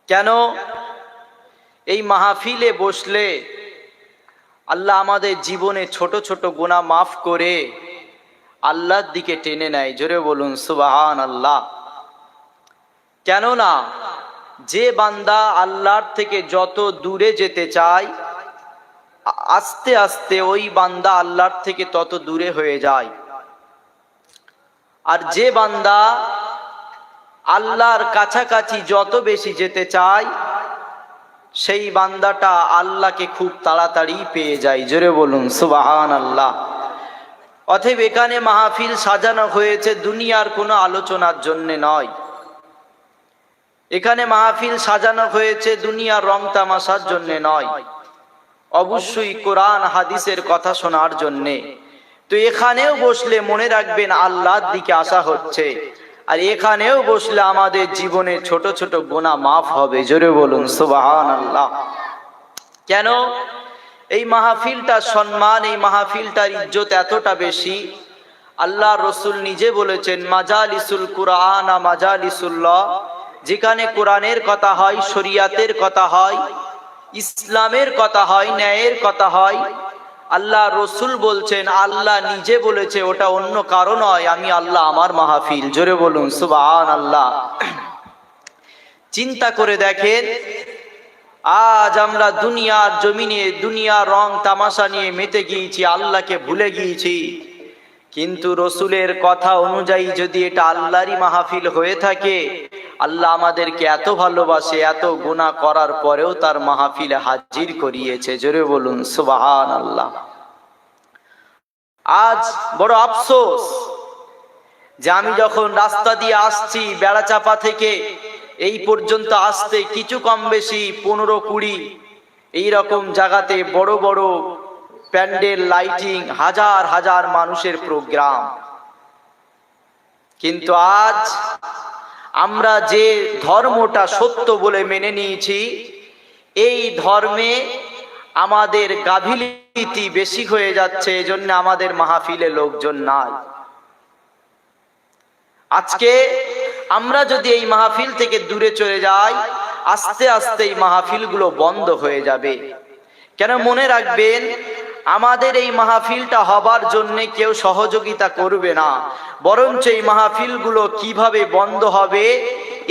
কেন এই মাহফিলে বসলে আল্লাহ আমাদের জীবনে ছোট ছোট গুনাহ মাফ করে আল্লাহর দিকে টেনে নেয়। জোরে বলুন সুবহানাল্লাহ। কেননা যে বান্দা আল্লাহর থেকে যত দূরে যেতে চায় আস্তে আস্তে ওই বান্দা আল্লাহর থেকে তত দূরে হয়ে যায়। আর যে বান্দা আল্লাহর কাছাকাছি যত বেশি যেতে চায় সেই বান্দাটা আল্লাহকে খুব তাড়াতাড়ি পেয়ে যায়। জোরে বলুন সুবহানাল্লাহ। অতএব এখানে মাহফিল সাজানো হয়েছে দুনিয়ার কোনো আলোচনার জন্য নয়। এখানে মাহফিল সাজানো হয়েছে দুনিয়ার রং তামাশার জন্য নয়, অবশ্যই কোরআন হাদিসের কথা শোনার জন্যে। তো এখানেও বসলে মনে রাখবেন আল্লাহর দিকে আসা হচ্ছে, আর এখানেও বসলে আমাদের জীবনে ছোট ছোট গুনাহ মাফ হবে। জোরে বলুন সুবহানাল্লাহ। কেন এই মাহফিলটার সম্মান, এই মাহফিলটার ইজ্জত এতটা বেশি? আল্লাহ রসুল নিজে বলেছেন মাজালিসুল কুরআন মাজালিসুল্লাহ, যেখানে কোরআনের কথা হয়, শরিয়াতের কথা হয়, ইসলামের কথা হয়, ন্যায়ের কথা হয়। আল্লাহ রসুল বলছেন, আল্লাহ নিজে বলেছে ওটা অন্য কারো নয়, আমি আল্লাহ আমার মাহফিল। জোরে বলুন সুবহানাল্লাহ। চিন্তা করে দেখেন, আজ আমরা দুনিয়ার জমিনে দুনিয়ার রং তামাশা নিয়ে মেতে গিয়েছি, আল্লাহকে ভুলে গিয়েছি। কিন্তু রসুলের কথা অনুযায়ী যদি এটা আল্লাহরই মাহফিল হয়ে থাকে, আল্লাহ আমাদেরকে এত ভালোবাসে, এত গুনাহ করার পরেও তার মাহফিলে হাজির করিয়েছে। জোরে বলুন সুবহানাল্লাহ। আজ বড় আফসোস যে আমি যখন রাস্তা দিয়ে আসছি বেড়াচাপা থেকে এই পর্যন্ত আসতে কিছু কম বেশি 15-20 এইরকম জায়গাতে বড় বড় প্যান্ডেল, লাইটিং, হাজার হাজার মানুষের প্রোগ্রাম। কিন্তু আজ আমরা যে ধর্মটা সত্য বলে মেনে নিয়েছি, এই ধর্মে আমাদের গাফিলতি বেশি হয়ে যাচ্ছে, এজন্য আমাদের মাহফিলে লোকজন নাই। আজকে আমরা যদি এই মাহফিল থেকে দূরে চলে যাই, আস্তে আস্তে এই মাহফিলগুলো বন্ধ হয়ে যাবে। কেন মনে রাখবেন, আমাদের এই মাহফিলটা হবার জন্য কেউ সহযোগিতা করবে না, বরঞ্চ এই মাহফিলগুলো কিভাবে বন্ধ হবে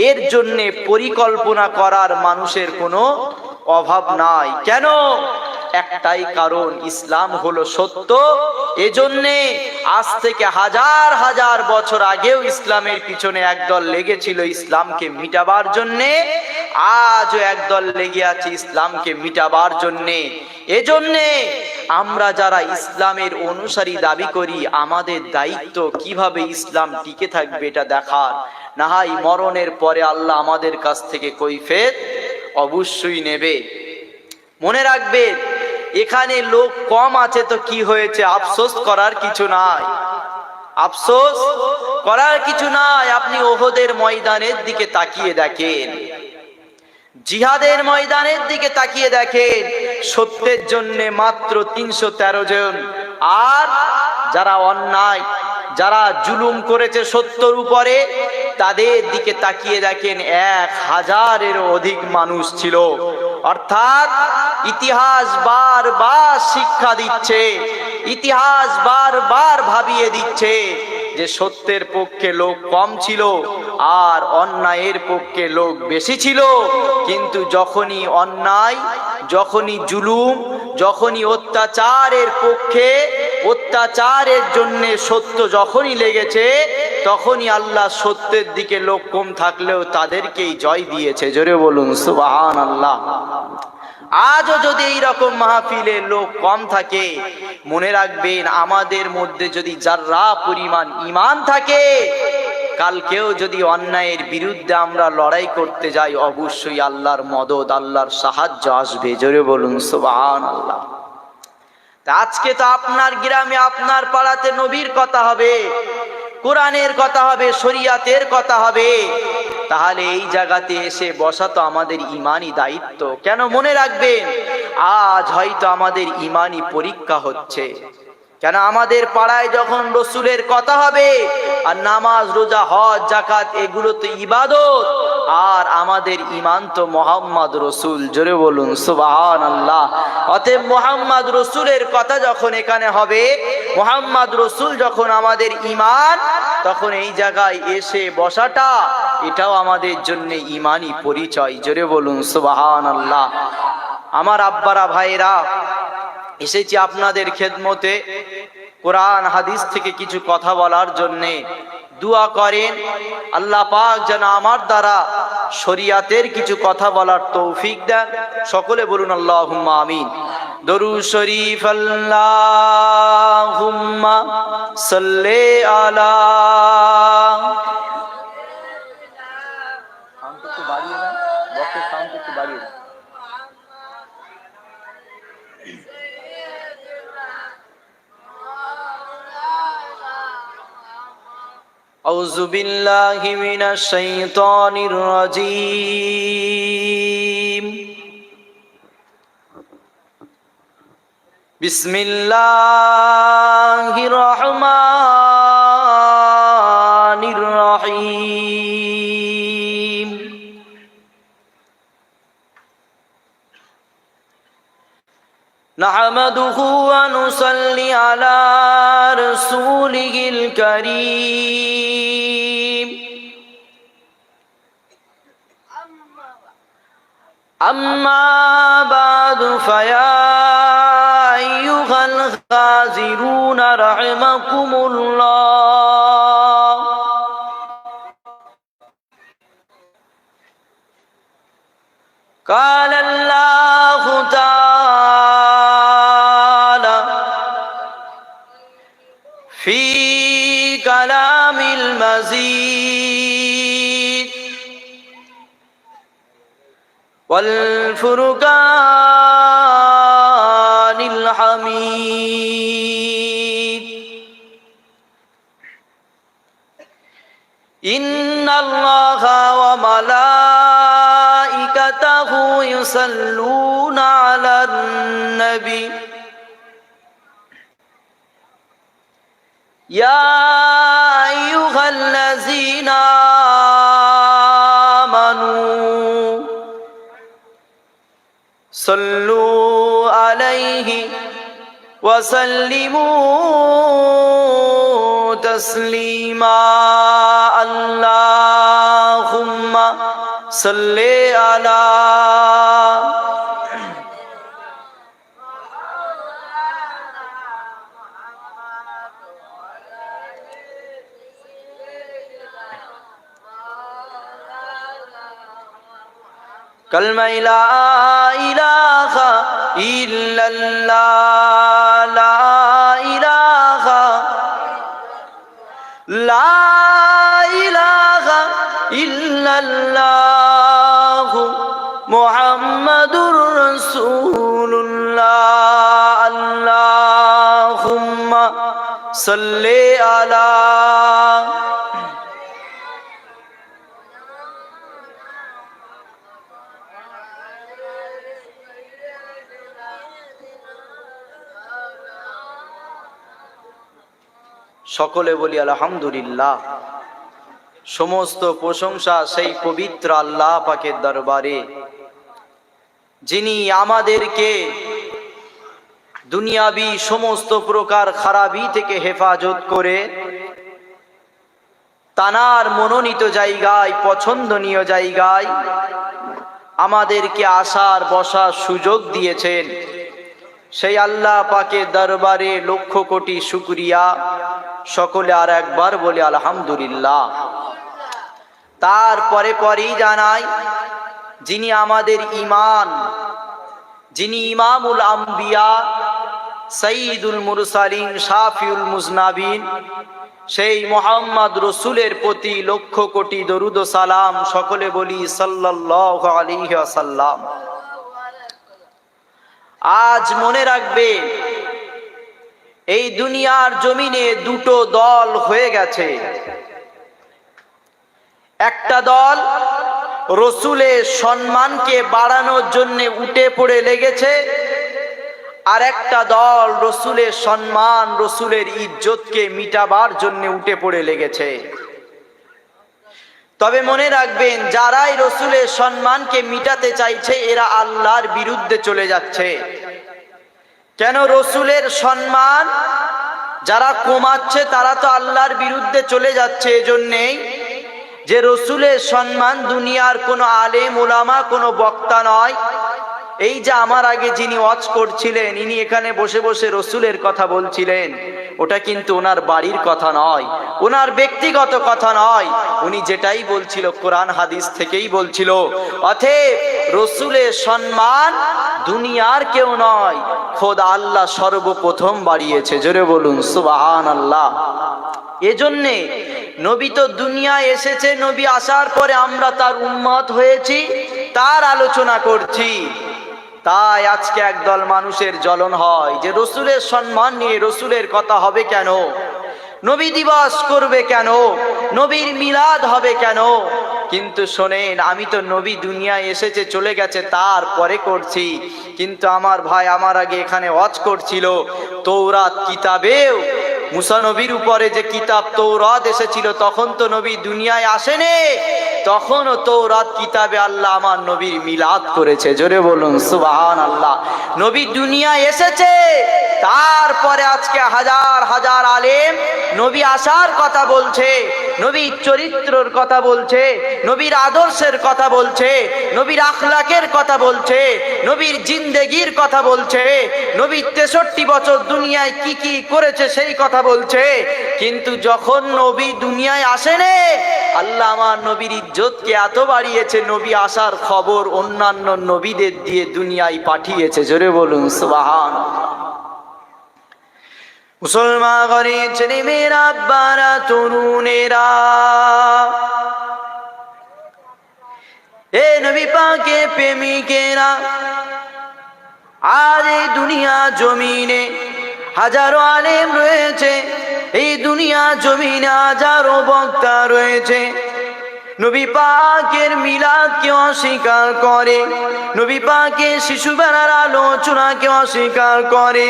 এর জন্য পরিকল্পনা করার মানুষের কোনো অভাব নাই। কেন? একটাই কারণ, ইসলাম হলো সত্য। এজন্যে আজ থেকে হাজার হাজার বছর আগেও ইসলামের পিছনে একদল লেগেছিল ইসলামকে মিটাবার জন্যে, আজও একদল লেগে আছে ইসলামকে মিটাবার জন্যে। এজন্যে আমরা যারা ইসলামের অনুসারী দাবি করি, আমাদের দায়িত্ব কিভাবে ইসলাম টিকে থাকবে এটা দেখার। না হয় মরণের পরে আল্লাহ আমাদের কাছ থেকে কৈফিয়ত অবশ্যই নেবে। মনে রাখবেন, এখানে লোক কম আছে তো কি হয়েছে, আফসোস করার কিছু নাই, আফসোস করার কিছু নাই। আপনি ওহদের ময়দানের দিকে তাকিয়ে দেখেন, জিহাদের ময়দানের দিকে তাকিয়ে দেখেন, সত্যের জন্য মাত্র 313 জন, আর যারা অন্যায়, যারা জুলুম করেছে সত্যর উপরে, তাদের দিকে তাকিয়ে দেখেন 1000-এরও অধিক মানুষ ছিল। অর্থাৎ ইতিহাস বারবার শিক্ষা দিচ্ছে, ইতিহাস বারবার ভাবিয়ে দিচ্ছে যে সত্যের পক্ষে লোক কম ছিল আর অন্যায়ের পক্ষে লোক বেশি ছিল। কিন্তু যখনই অন্যায়, যখনই জুলুম, যখনই অত্যাচারের পক্ষে, অত্যাচারের জন্য সত্য যখনই লেগেছে, তখনই আল্লাহ সত্যের দিকে লোক কম থাকলেও তাদেরকেই জয় দিয়েছে। জোরে বলুন সুবহানাল্লাহ। আজও যদি এইরকম মাহফিলে লোক কম থাকে, মনে রাখবেন আমাদের মধ্যে যদি যারা পরিমাণ ঈমান থাকে, কালকেও যদি অন্যায়ের বিরুদ্ধে আমরা লড়াই করতে যাই, অবশ্যই আল্লাহর মদদ, আল্লাহর সাহায্য আসবে। জোরে বলুন সুবহানাল্লাহ। আজকে তো আপনার গ্রামে, আপনার পাড়াতে নবীর কথা হবে, কোরআনের কথা হবে, শরিয়াতের কথা হবে। তাহলে এই জায়গাতে এসে বসা তো আমাদের ঈমানি দায়িত্ব। কেন? মনে রাখবেন, আজ হয়তো আমাদের ঈমানি পরীক্ষা হচ্ছে। কেন? আমাদের পাড়ায় যখন রসুলের কথা হবে, আর নামাজ, রোজা, হজ, যাকাত, এগুলো তো ইবাদত, আর আমাদের ঈমান তো মুহাম্মদ রাসূল। জোরে বলুন সুবহানাল্লাহ। অতএব মুহাম্মদ রাসূলের কথা যখন এখানে হবে, মুহাম্মদ রাসূল যখন আমাদের ঈমান, তখন এই জায়গায় এসে বসাটা এটাও আমাদের জন্য ঈমানি পরিচয়। জোরে বলুন সুবহানাল্লাহ। আমার আব্বারা ভাইরা, এসেছি আপনাদের খেদমতে কোরআন হাদিস থেকে কিছু কথা বলার জন্যে। দোয়া করেন আল্লাহ পাক যেন আমার দ্বারা শরিয়াতের কিছু কথা বলার তৌফিক দেন। সকলে বলুন আল্লাহুম্মা আমিন। দরুদ শরীফ আল্লাহুম্মা সাল্লি আলা। সাউন্ড একটু বাড়িয়ে দেন, বক্সের সাউন্ড একটু বাড়িয়ে দেন। أعوذ بالله من الشيطان الرجيم. بسم الله الرحمن الرحيم. نحمده ونصلي على رسوله الكريم. أما بعد فيا أيها الخازرون رحمكم الله. قال الله تعالى في كلام المزيد والفرقان الحميد. إن الله وملائكته يصلون على النبي يا أيها الذين آمنوا صلوا عليه وسلموا تسليما. اللهم صل على کلمہ لا الہ الا اللہ، لا الہ الا اللہ محمد رسول اللہ. اللہم صلی علی. সকলে বলি আলহামদুলিল্লাহ। সমস্ত প্রশংসা সেই পবিত্র আল্লাহ পাকের দরবারে, যিনি আমাদেরকে দুনিয়াবি সমস্ত প্রকার খারাপি থেকে হেফাজত করে তানার মনোনীত জায়গায়, পছন্দনীয় জায়গায় আমাদেরকে আসার বসার সুযোগ দিয়েছেন। সেই আল্লাহ পাকের দরবারে লক্ষ কোটি শুকরিয়া। সকলে আর একবার বলি আলহামদুলিল্লাহ। তারপরে পরেই জানাই, যিনি আমাদের ঈমান, যিনি ইমামুল আম্বিয়া, সাইয়্যিদুল মুরসালিন, শাফিউল মুজনাবিন, সেই মুহাম্মদ রাসূলের প্রতি লক্ষ কোটি দরুদ ও সালাম। সকলে বলি সাল্লাল্লাহু আলাইহি ওয়াসাল্লাম। আজ মনে রাখবে, এই দুনিয়ার জমিনে দুটো দল হয়ে গেছে। একটা দল রসুলের সম্মানকে বাড়ানোর জন্য উঠে পড়ে লেগেছে, আর একটা দল রসুলের সম্মান, রসুলের ইজ্জতকে মিটাবার জন্য উঠে পড়ে লেগেছে। তবে মনে রাখবেন, যারাই রসুলের সম্মানকে মিটাতে চাইছে এরা আল্লাহর বিরুদ্ধে চলে যাচ্ছে। কেন রসুলের সম্মান যারা কমাচ্ছে তারা তো আল্লাহর বিরুদ্ধে চলে যাচ্ছে। এজন্যেই যে রসুলের সম্মান দুনিয়ার কোনো আলেম ওলামা কোনো বক্তা নয়। এই যে আমার আগে যিনি ওয়াজ করছিলেন, ইনি এখানে বসে বসে রসুলের কথা বলছিলেন, ওটা কিন্তু ওনার বাড়ির কথা নয়, ওনার ব্যক্তিগত কথা নয়। উনি যেটাই বলছিল কোরআন হাদিস থেকেই বলছিল। অতএব রসুলের সম্মান দুনিয়ার কেউ নয়, খোদ আল্লাহ সর্বপ্রথম বাড়িয়েছে। জোরে বলুন সুবহানাল্লাহ। এজন্যে নবী তো দুনিয়ায় এসেছে, নবী আসার পরে আমরা তার উম্মত হয়েছি, তার আলোচনা করছি। তাই আজকে একদল মানুষের জ্বলন হয় যে রসুলের সম্মান নিয়ে রসুলের কথা হবে কেন, নবী দিবস করবে কেন, নবীর মিলাদ হবে কেন। কিন্তু শোনেন, আমি তো নবী দুনিয়ায় এসেছে চলে গেছে তারপরে করছি। কিন্তু আমার ভাই আমার আগে এখানে ওয়াজ করছিল, তৌরাত কিতাবেও মুসা নবীর উপরে যে কিতাব তৌরাত এসেছিল তখন তো নবী দুনিয়ায় আসেনি, তখনও তৌরাত কিতাবে আল্লাহ আমার নবীর মিলাদ করেছে। জোরে বলুন সুবহানাল্লাহ। নবী দুনিয়ায় এসেছে, তারপরে আজকে হাজার হাজার আলেম নবী আসার কথা বলছে, নবীর চরিত্রের কথা বলছে, নবীর আদর্শের কথা বলছে, নবীর আখলাকের কথা বলছে, নবীর জিন্দেগির কথা বলছে, নবী 63 বছর দুনিয়ায় কি কি করেছে সেই কথা বলছে। কিন্তু যখন নবী দুনিয়ায় আসেনি, আল্লাহ আমার নবীর ইজ্জতকে এত বাড়িয়েছে, নবী আসার খবর অন্যান্য নবীদের দিয়ে দুনিয়ায় পাঠিয়েছে। জোরে বলুন সুবহানাল্লাহ। মুসলমান ঘরের ছেলেমেয়েরা, আব্বারা, তরুণেরা, এ নবী পাকের প্রেমিকেরা, আজ এই দুনিয়া জমিনে হাজারো আলেম রয়েছে, এই দুনিয়া জমিনে হাজারো বক্তা রয়েছে। নবী পাকের মিলাদকে অস্বীকার করে, নবী পাকের শিশুবেলার আলোচনাকে অস্বীকার করে।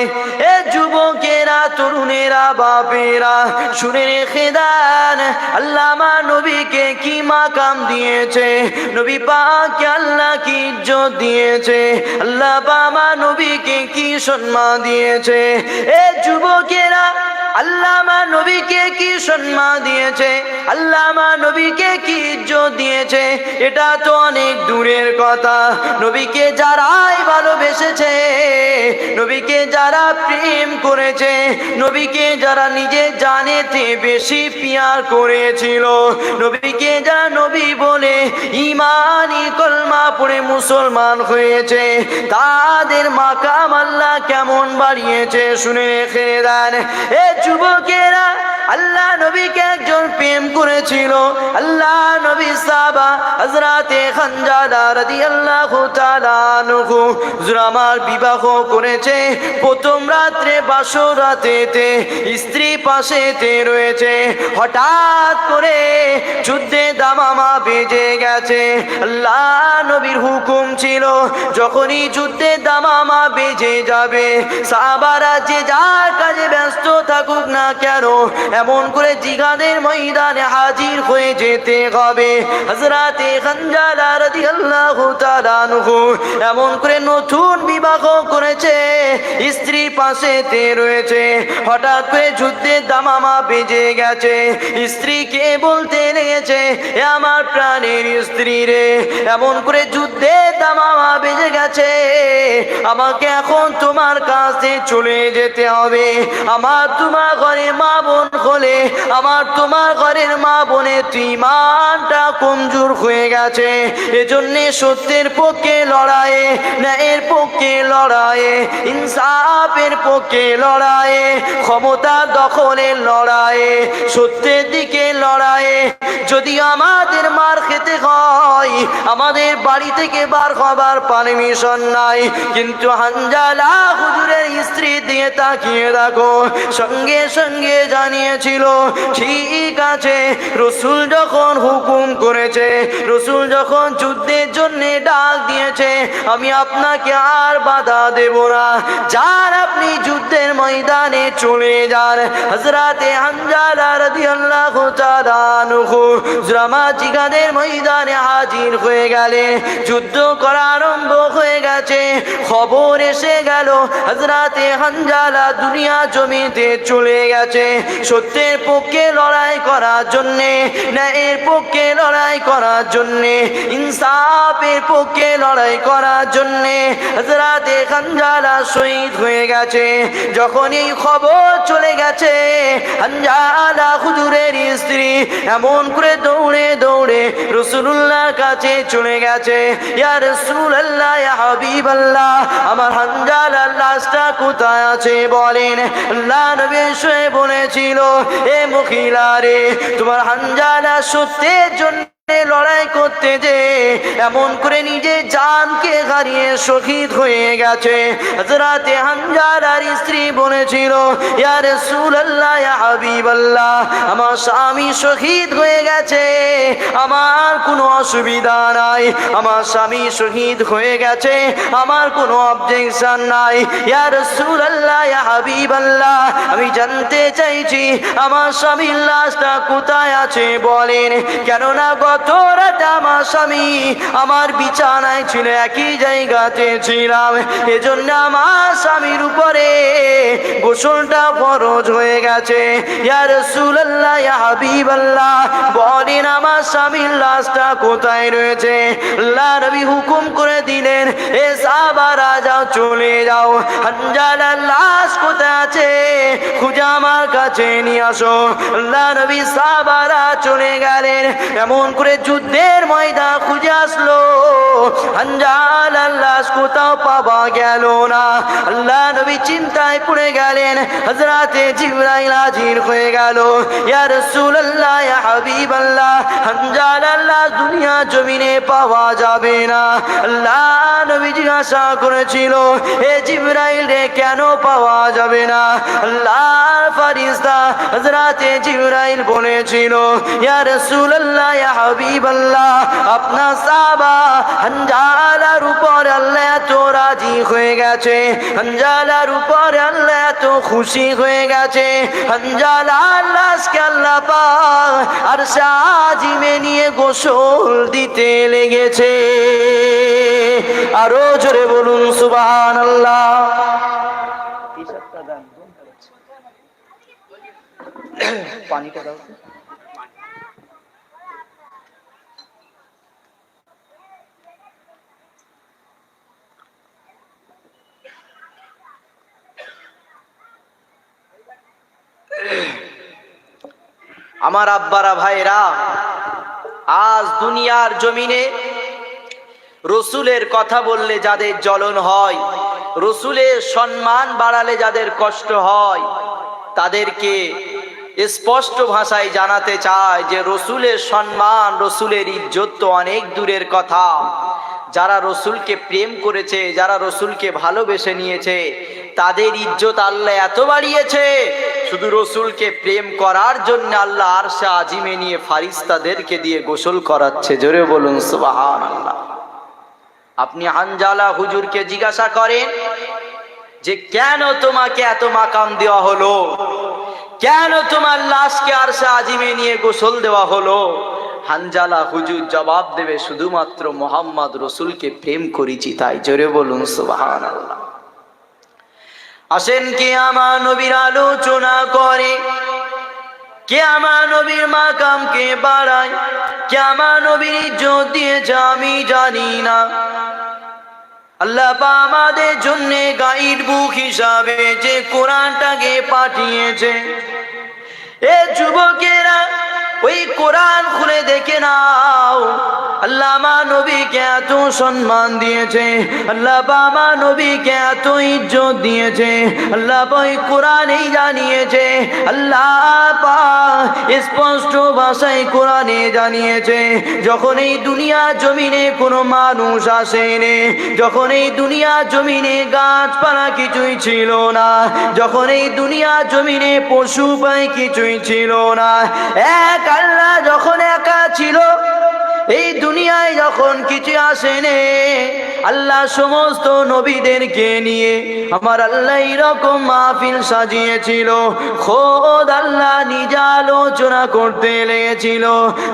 এ যুবকেরা, তরুণেরা, বাপেরা, শুনে রেখে দেন, আল্লাহ আমার নবীকে কি মাকাম দিয়েছে, নবী পাককে আল্লাহ কি ইজ্জত দিয়েছে, আল্লাহ আমার নবীকে কি সম্মান দিয়েছে। এ যুবকেরা, আল্লাহ আমার নবীকে কি সম্মান দিয়েছে, আল্লাহ আমার নবীকে কি ইজ্জত দিয়েছে, এটা তো অনেক দূরের কথা। নবীকে যারাই ভালোবেসেছে, নবীকে যারা প্রেম করেছে, নবীকে যারা নিজে জানেতে বেশি পিয়ার করেছিল, নবীকে যারা নবী বলে ঈমানি কলমা পড়ে মুসলমান হয়েছে, তাদের মাকাম আল্লাহ কেমন বাড়িয়েছে শুনে রেখে দেন। এ যুবকেরা, আল্লাহ নবীকে একজন প্রেম করেছিল, আল্লাহ নবী সাহাবা হযরতে খানজাদা রাদিয়াল্লাহু তাআলা আনহু আমার বিবাহ করেছে। প্রথম রাত্রে বাসর রাতেতে স্ত্রী পাশেতে রয়েছে, হঠাৎ করে যুদ্ধে দামামা বেজে গেছে। আল্লাহ নবীর হুকুম ছিল যখনই যুদ্ধে দামামা বেজে যাবে, সাহাবারা যে যার কাজে ব্যস্ত থাকুক না কেন, এমন করে জিহাদের ময়দানে হাজির হয়ে যেতে হবে। হযরতে খানজাদা রাদিয়াল্লাহু তাআলা আনহু এমন করে নতুন বিবাহ করেছে, স্ত্রী পাশেতে রয়েছে, হঠাৎ করে যুদ্ধের দামামা বেজে গেছে। স্ত্রীকে বলতে লেগেছে, এ আমার প্রাণের স্ত্রী রে, এমন করে যুদ্ধের দামামা বেজে গেছে, আমাকে এখন তোমার কাছে চলে যেতে হবে। আমার তোমার ঘরে মা বোন হলে, আমার তোমার ঘরের মা বোনের ঈমানটা কমজোর হয়ে গেছে। এজন্য সত্যের পক্ষে লড়াই, ন্যায়ের পক্ষে লড়াই, ইনসাফের পক্ষে লড়াই, ক্ষমতা দখলের লড়াই, সত্যের দিকে লড়াই। যদি আমাদের মার খেতে হয়, আমাদের বাড়ি থেকে বার হবার পারমিশন নাই, কিন্তু হানজালা হুজুরের স্ত্রী দিয়ে তাকিয়ে রাখো, সঙ্গে সঙ্গে জানিয়েছিল ঠিক আছে। রসুল যখন হুকুম করেছে, রসুল যখন যুদ্ধের জন্য ডাক দিয়েছে, দিয়েছে, আমি আপনাকে আর বাধা দেব না, যান আপনি যুদ্ধের ময়দানে চলে যান। হযরতে হানজালা রাদিয়াল্লাহু তাআলা আনহু জুরামা জিহাদের ময়দানে হাজির হয়ে গেলেন। যুদ্ধ করা আরম্ভ হয়ে গেছে, খবর এসে গেল হযরতে হানজালা দুনিয়া জমিতে চলে গেছে। সত্যের পক্ষে লড়াই করার জন্যে, ন্যায়ের পক্ষে লড়াই করার জন্যে, ইনসাফের পক্ষে লড়াই করার জন্যে হযরতে হানজালা শহীদ হয়ে গেছে। যখন এই খবর চলে গেছে, হানজালা হুজুরের স্ত্রী এমন করে দৌড়ে দৌড়ে রাসূলুল্লাহর কাছে চলে গেছে। ইয়া রাসূলুল্লাহ, ইয়া হাবিবাল্লাহ, আমার হানজালার লাশটা কোথায় আছে বলেন। আল্লাহ নবী শুয়ে বলেছিল, এ মহিলা রে, তোমার হানজালা সত্যের জন্য লড়াই করতে যে এমন করে নিজে জানকে হারিয়ে শহীদ হয়ে গেছে। হযরতে হানজালার স্ত্রী বলেছিল, ইয়া রাসূলুল্লাহ, ইয়া হাবিবাল্লাহ, আমার স্বামী শহীদ হয়ে গেছে, আমার কোনো অসুবিধা নাই, আমার স্বামী শহীদ হয়ে গেছে, আমার কোনো অবজেকশন নাই। ইয়া রাসূলুল্লাহ, ইয়া হাবিবাল্লাহ, আমি জানতে চাইছি আমার স্বামীর লাশটা কোথায় আছে বলেন। কেননা গত রাতে আমার স্বামী আমার বিছানায় ছিল, একই জায়গাতে ছিলাম, এজন্য আমার স্বামীর উপরে গোসলটা ফরজ হয়ে গেছে। ইয়া রাসূলুল্লাহ, ইয়া হাবিবাল্লাহ, বলেন আমার স্বামীর লাশটা কোথায় রয়েছে। আল্লাহ নবী হুকুম করে দিলেন, এ সাহাবারা যাও, চলে যাও, হানজালার লাশ কোথায় আছে খুঁজে আমার কাছে নিয়ে আসো। আল্লাহ নবী সাহাবারা চলে গেলেন, এমন করে যুদ্ধের ময়দান খুঁজে আসলো, হানজালার লাশ কোথাও পাওয়া গেল না। আল্লাহ নবী চিন্তায় পড়ে গেলেন। হযরতে জিবরাইল হাজির হয়ে গেল, ইয়া রাসূলুল্লাহ, ইয়া হাবিবাল্লাহ, হানজালার লাশ দুনিয়া জমিনে পাওয়া যাবে না। আল্লাহ নবী জিজ্ঞাসা করেছিল, এ জিবরাইল রে, কেন পাওয়া যাবে না? আল্লাহর ফেরেশতা হযরতে জিবরাইল বলেছিল, ইয়া রাসূলুল্লাহ, ইয়া হাবিবাল্লাহ, আপনার সাহাবা হানজালার উপর আল্লাহ এত রাজি হয়ে গেছে, হানজালার উপর আল্লাহ এত খুশি হয়ে গেছে, হানজালার লাশকে আল্লাহ পাক আরশে আজিমে নিয়ে গোসল দিতে লেগেছে। আরো জোরে বলুন সুবহানাল্লাহ। পানিটা দাও। আমার আব্বারা ভাইরা, আজ দুনিয়ার জমিনে রসুলের কথা বললে যাদের জ্বলন হয়, রসুলের সম্মান বাড়ালে যাদের কষ্ট হয়, তাদেরকে স্পষ্ট ভাষায় জানাতে চায় যে রসুলের সম্মান, রসুলের ইজ্জত তো অনেক দূরের কথা। যারা রসুলকে প্রেম করেছে, যারা রসুলকে ভালোবেসে নিয়েছে, তাদের ইজ্জত আল্লাহ এত বাড়িয়েছে, শুধু রসুলকে প্রেম করার জন্য আল্লাহ আরশে আজিমে নিয়ে ফারিস্তাদেরকে দিয়ে গোসল করাচ্ছে। জোরে বলুন সুবহানাল্লাহ। আপনি হানজালা হুজুরকে জিজ্ঞাসা করেন যে কেন তোমাকে এত মাকাম দেওয়া হলো, কেন তোমার লাশকে আরশে আজিমে নিয়ে গোসল দেওয়া হলো? হানজালা হুজুর জবাব দেবে, শুধুমাত্র মোহাম্মদ রসুলকে প্রেম করেছি তাই। জোরে বলুন সুবহানাল্লাহ। আসেন কে আমার নবীর আলোচনা করে, কে আমার নবীর মাকামকে বাড়ায়, কে আমার নবীর ইজ্জত দিয়েছে আমি জানি না। আল্লাহ পাক আমাদের জন্য গাইড বুক হিসাবে যে কোরআনটাকে পাঠিয়েছে, এ যুবকেরা ওই কোরআন খুলে দেখে নাও। আল্লাহ আমার নবীকে এত সম্মান দিয়েছে, আল্লাহ আমার নবীকে এত ইজ্জত দিয়েছে, আল্লাহ ওই কোরআনেই জানিয়েছে, আল্লাহ পাক স্পষ্ট ভাষায় কোরআনে জানিয়েছে, যখন এই দুনিয়া জমিনে কোনো মানুষ আসেনি, যখন এই দুনিয়া জমিনে গাছপালা কিছুই ছিল না, যখন এই দুনিয়া জমিনে পশু পাখি কিছুই ছিল না, এক আল্লাহ যখন একা ছিল, এই দুনিয়ায় যখন কিছু আসেনি, আল্লাহ সমস্ত নবীদেরকে নিয়ে আমার আল্লাহ এরকম মাহফিল সাজিয়েছিল। খোদ আল্লাহ নিজে আলোচনা করতে লেগেছিল।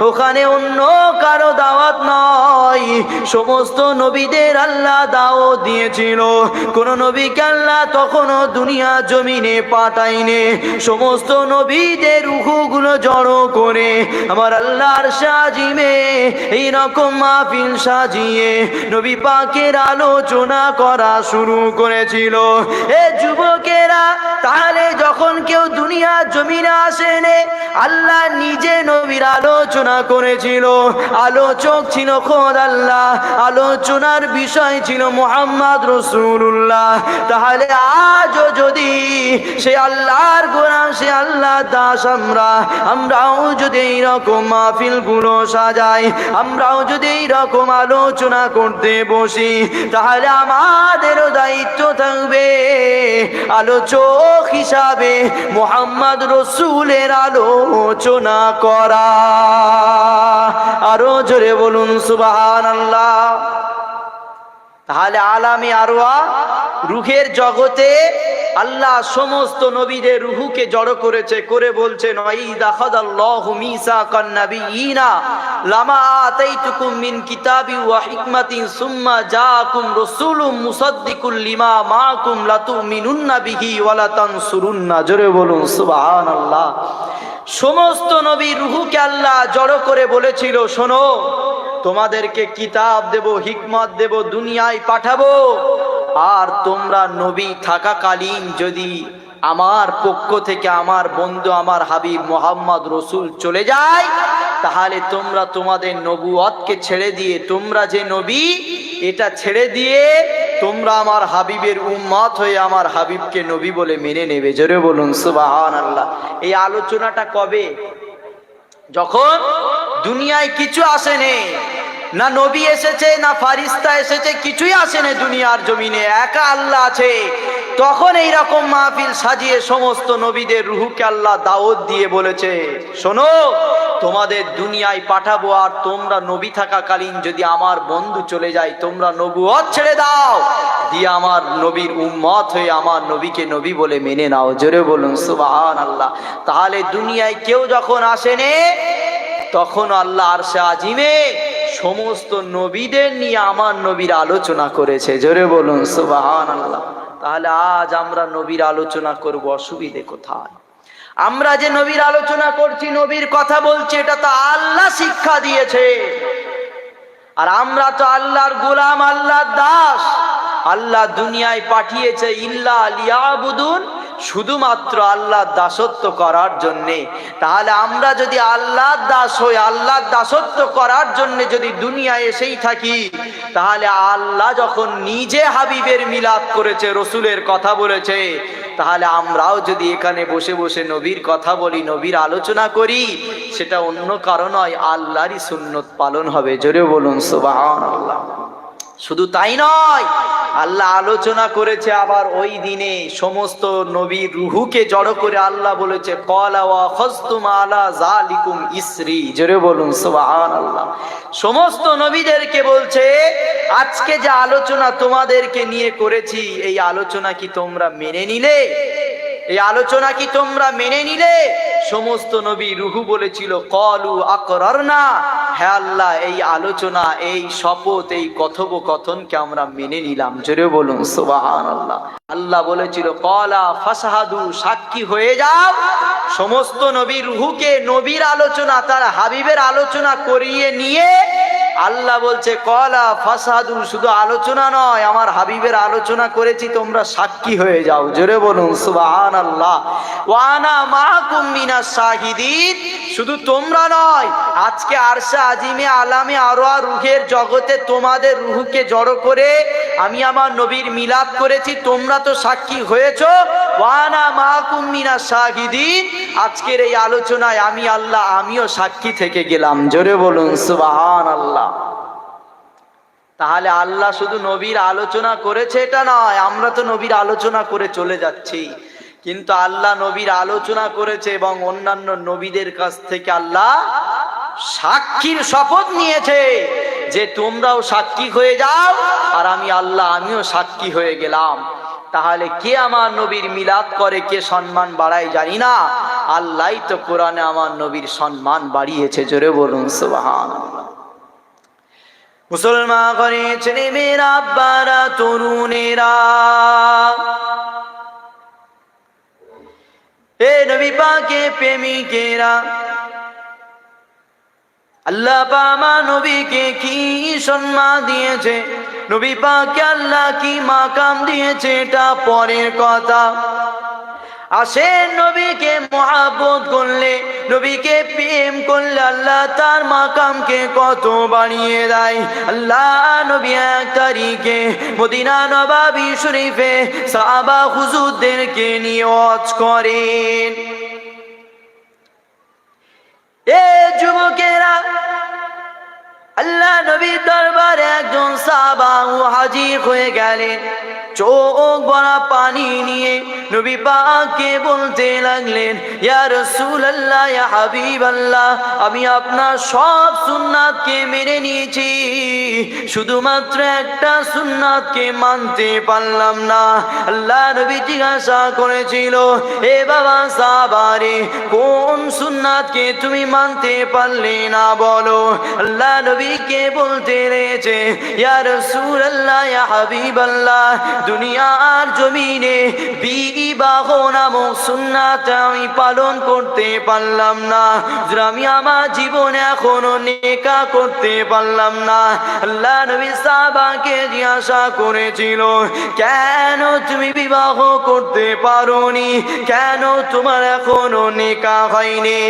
ওখানে অন্য কারো দাওয়াত নয়, সমস্ত নবীদের আল্লাহ দাওয়াত দিয়েছিল। কোন নবীকে আল্লাহ তখনও দুনিয়া জমিনে পাঠায়নি। সমস্ত নবীদের রূহগুলো জড়ো করে আমার আল্লাহর সাজিমে এইরকম মাহফিল সাজিয়ে নবী পাকের আলোচনা করা শুরু করেছিল। এ যুবকেরা, তাহলে যখন কেউ দুনিয়া জমিনে আসেনি, আল্লাহ নিজে নবীর আলোচনা করেছিল। আলোচক ছিল খোদ আল্লাহ, আলোচনার বিষয় ছিল মুহাম্মদ রাসূলুল্লাহ। তাহলে আজও যদি সে আল্লাহর গোলাম, সে আল্লাহ দাস, আমরাও যদি এইরকম মাহফিল গুলো সাজাই, আমরাও যদি এইরকম আলোচনা করতে বসি, তাহলে আমাদেরও দায়িত্ব থাকবে আলোচক হিসাবে মুহাম্মদ রাসূলের আলোচনা করা। আরো জোরে বলুন সুবহানাল্লাহ। তাহলে আলামে আরওয়া, রূহের জগতে আল্লাহ সমস্ত নবীদের রূহকে জড়ো করেছে, করে বলছেন ওয়াইদা খাদাল্লাহু মিসাকান নাবিয়িনা লামা আতাইতুকুম মিন কিতাবি ওয়া হিকমাতিন সুম্মা জাআকুম রাসূলুম মুসাদ্দিকুল লিমা মাআকুম লাতুমিনুন্না বিহি ওয়া লাতানসুরুন্না। জোরে বলুন সুবহানাল্লাহ। সমস্ত নবী রূহকে আল্লাহ জড়ো করে বলেছিল, শোনো, তোমাদেরকে কিতাব দেব, হিকমত দেব, দুনিয়ায় পাঠাবো, আর তোমরা নবী থাকাকালীন যদি আমার পক্ষ থেকে আমার বন্ধু, আমার হাবিব মুহাম্মদ রাসূল চলে যায়, তাহলে তোমরা তোমাদের নবুয়তকে ছেড়ে দিয়ে, তোমরা যে নবী এটা ছেড়ে দিয়ে তোমরা আমার হাবিবের উম্মত হয়ে আমার হাবিবকে নবী বলে মেনে নেবে। জোরে বলুন সুবহানাল্লাহ। এই আলোচনাটা কবে? যখন দুনিয়ায় কিছু আসেনি, না নবী এসেছে, না ফারিস্তা এসেছে, কিছুই আসেনি দুনিয়ার জমিনে, একা আল্লাহ আছে। তখন এইরকম মাহফিল সাজিয়ে সমস্ত নবীদের রূহকে আল্লাহ দাওয়াত দিয়ে বলেছে, শোনো, তোমাদের দুনিয়ায় পাঠাবো, আর তোমরা নবী থাকাকালীন যদি আমার বন্ধু চলে যায়, তোমরা নবুয়ত ছেড়ে দাও, দিয়ে আমার নবীর উম্মত হয়ে আমার নবীকে নবী বলে মেনে নাও। জোরে বলুন সুবহানাল্লাহ। তাহলে দুনিয়ায় কেউ যখন আসেনি, তখন আল্লাহ আরশে আজিমে সমস্ত নবীদের নিয়ে আমার নবীর আলোচনা করেছে। জোরে বলুন সুবহানাল্লাহ। তাহলে আজ আমরা নবীর আলোচনা করব, অসুবিধে কোথায়? আমরা যে নবীর আলোচনা করছি, নবীর কথা বলছি, এটা তো আল্লাহ শিক্ষা দিয়েছে। আর আমরা তো আল্লাহর গোলাম, আল্লাহর দাস। আল্লাহ দুনিয়ায় পাঠিয়েছে ইল্লা লিয়াবুদুন, শুধুমাত্র আল্লাহর দাসত্ব করার জন্যে। তাহলে আমরা যদি আল্লাহর দাস হই, আল্লাহর দাসত্ব করার জন্য যদি দুনিয়ায় এসেই থাকি, তাহলে আল্লাহ যখন নিজে হাবিবের মিলাদ করেছে, রসুলের কথা বলেছে, তাহলে আমরাও যদি এখানে বসে বসে নবীর কথা বলি, নবীর আলোচনা করি, সেটা অন্য কারণ নয়, আল্লাহরই সুন্নত পালন হবে। জোরে বলুন সুবহানাল্লাহ। শুধু তাই নয়, আল্লাহ আলোচনা করেছে আবার ওই দিনে সমস্ত নবীর রূহকে জড়ো করে আল্লাহ বলেছে ক্বালা ওয়া খাযতুম আলা যালিকুম ইসরি। জোরে বলুন সুবহানাল্লাহ। সমস্ত নবীদেরকে বলছে, আজকে যে আলোচনা তোমাদেরকে নিয়ে করেছি, এই আলোচনা কি তোমরা মেনে নিলে? এই আলোচনা কি তোমরা মেনে নিলে? সমস্ত নবী রূহু বলেছিল ক্বালু আকরারনা, হে আল্লাহ, এই আলোচনা, এই শপথ, এই কথোপকথনকে আমরা মেনে নিলাম। জোরে বলুন সুবহানাল্লাহ। আল্লাহ বলেছিল ক্বালা ফাশহাদু, সাক্ষী হয়ে যাও। সমস্ত নবী রূহুকে নবীর আলোচনা, তার হাবিবের আলোচনা করিয়ে নিয়ে আল্লাহ বলছে ক্বালা ফাশহাদু, শুধু আলোচনা নয়, আমার হাবিবের আলোচনা করেছি, তোমরা সাক্ষী হয়ে যাও। জোরে বলুন সুবহানাল্লাহ। ওয়া আনা মাআকুম মিনাশ শাহিদিন, শুধু তোমরা নয়, আজকে আরশে আজিমে আলামে আরওয়া রূহের জগতে তোমাদের রূহকে জড়ো করে আমি আমার নবীর মিলাদ করেছি, তোমরা তো সাক্ষী হয়েছো। ওয়া আনা মাআকুম মিনাশ শাহিদিন, আজকের এই আলোচনায় আমি আল্লাহ, আমিও সাক্ষী থেকে গেলাম। জোরে বলুন সুবহানাল্লাহ। তাহলে আল্লাহ শুধু নবীর আলোচনা করেছে এটা নয়, আমরা তো নবীর আলোচনা করে চলে যাচ্ছি, কিন্তু আল্লাহ নবীর আলোচনা করেছে এবং অন্যান্য নবীদের কাছ থেকে আল্লাহ সাক্ষীর শপথ নিয়েছে যে তোমরাও সাক্ষী হয়ে যাও আর আমি আল্লাহ আমিও সাক্ষী হয়ে গেলাম। তাহলে কে আমার নবীর মিলাদ করে, কে সম্মান বাড়ায় জানি না, আল্লাহই তো কোরআনে আমার নবীর সম্মান বাড়িয়েছে। জোরে বলুন সুবহানাল্লাহ। মুসলমান করে ছেলে মেয়েরা, আব্বারা, তরুণেরা, এ নবী পাকের প্রেমিকেরা, আল্লাহ পাক আমার নবীকে কি সম্মান দিয়েছে, নবী পাককে আল্লাহ কি মাকাম দিয়েছে, এটা পরের কথা। আসেন নবীকে মহব্বত করলে, নবীকে প্রেম করলে আল্লাহ তার মাকামকে কত বাড়িয়ে দেয়। আল্লাহ নবী এক তারিখে মদিনা নবাবী শরীফে সাহাবা হুজুরদেরকে নিয়ে ওয়াজ করেন। এ যুবকেরা, আল্লাহ নবীর দরবারে একজন সাহাবা হাজির হয়ে গেলেন, চোখ ভরা পানি নিয়ে নবী পাককে বলতে লাগলেন, ইয়া রাসূলুল্লাহ, ইয়া হাবিবাল্লাহ, আমি আপনার সব সুন্নাতকে মেনে নিয়েছি, শুধুমাত্র একটা সুন্নাতকে মানতে পারলাম না। আল্লাহ নবী জিজ্ঞাসা করেছিল, এ বাবা সাহাবারে, কোন সুন্নাতকে তুমি মানতে পারলে না বলো? আল্লাহ নবীকে বলতে রয়েছে, ইয়া রাসূলুল্লাহ, ইয়া হাবিবাল্লাহ, দুনিয়ার জমিনে বিবাহ নামক সুন্নাত আমি পালন করতে পারলাম না, আমি আমার জীবনে এখনো নেকাহ করতে পারলাম না। আল্লাহ নবী সাহাবাকে জিজ্ঞাসা করেছিল, কেন তুমি বিবাহ করতে পারোনি, কেন তোমার এখনো নেকাহ হয়নি?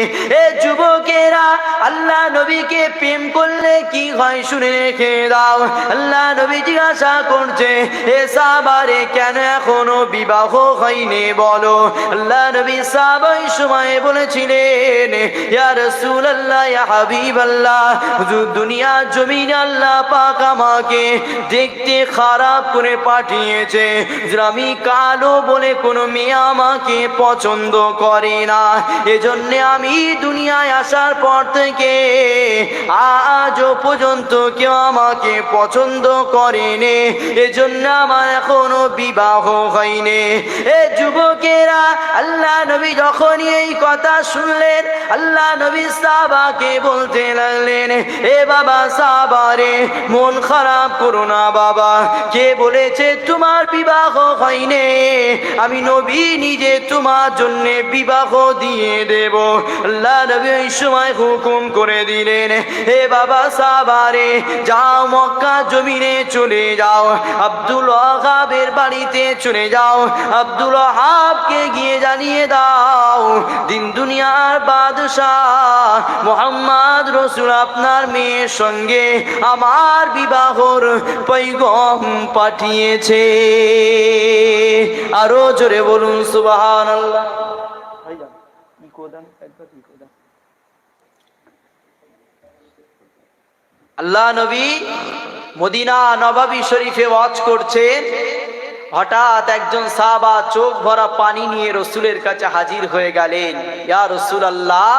এ যুবকেরা, আল্লাহ নবীকে প্রেম করলে কি হয় শুনে রেখে দাও। আল্লাহ নবী জিজ্ঞাসা করছে, এ সাহাবারে, কেন এখনো বিবাহ হয়নি বলো? আল্লাহ নবী সাহাবা ওই সময় বলেছিলেন, ইয়া রাসূলুল্লাহ, ইয়া হাবিবাল্লাহ, হুজুর দুনিয়া জমিনে আল্লাহ পাক আমাকে দেখতে খারাপ করে পাঠিয়েছে, আমি কালো বলে কোনো মেয়ে আমাকে পছন্দ করে না, এজন্য আমি দুনিয়ায় আসার পর থেকে আজও পর্যন্ত কেউ আমাকে পছন্দ করেনি, এজন্য আমার এখনো বিবাহ হয়নি। এ যুবকেরা, আল্লাহ নবী যখনই এই কথা শুনলেন, আল্লাহ নবী সাহাবাকে বলতে লাগলেন, এ বাবা সাহাবারে, মন খারাপ করো না বাবা, কে বলেছে তোমার বিবাহ হয়নি? আমি নবী নিজে তোমার জন্য বিবাহ দিয়ে দেব। আল্লাহ নবী ওই সময় হুকুম করে দিলেন, হে বাবা সাহাবারে, যাও মক্কা জমিনে চলে যাও, আব্দুল ওয়াহাবের বাড়িতে চলে যাও, আব্দুল ওয়াহাবকে গিয়ে জানিয়ে দাও, দিন দুনিয়ার বাদশাহ মুহাম্মদ রাসূল আপনার মেয়ের সঙ্গে আমার বিবাহর পয়গম পাঠিয়েছে। আরো জোরে বলুন সুবহানাল্লাহ। আল্লাহ নবী মদিনা নবাবী শরীফে ওয়াজ করছেন, হঠাৎ একজন সাহাবা চোখ ভরা পানি নিয়ে রসুলের কাছে হাজির হয়ে গেলেন। ইয়া রাসূলুল্লাহ,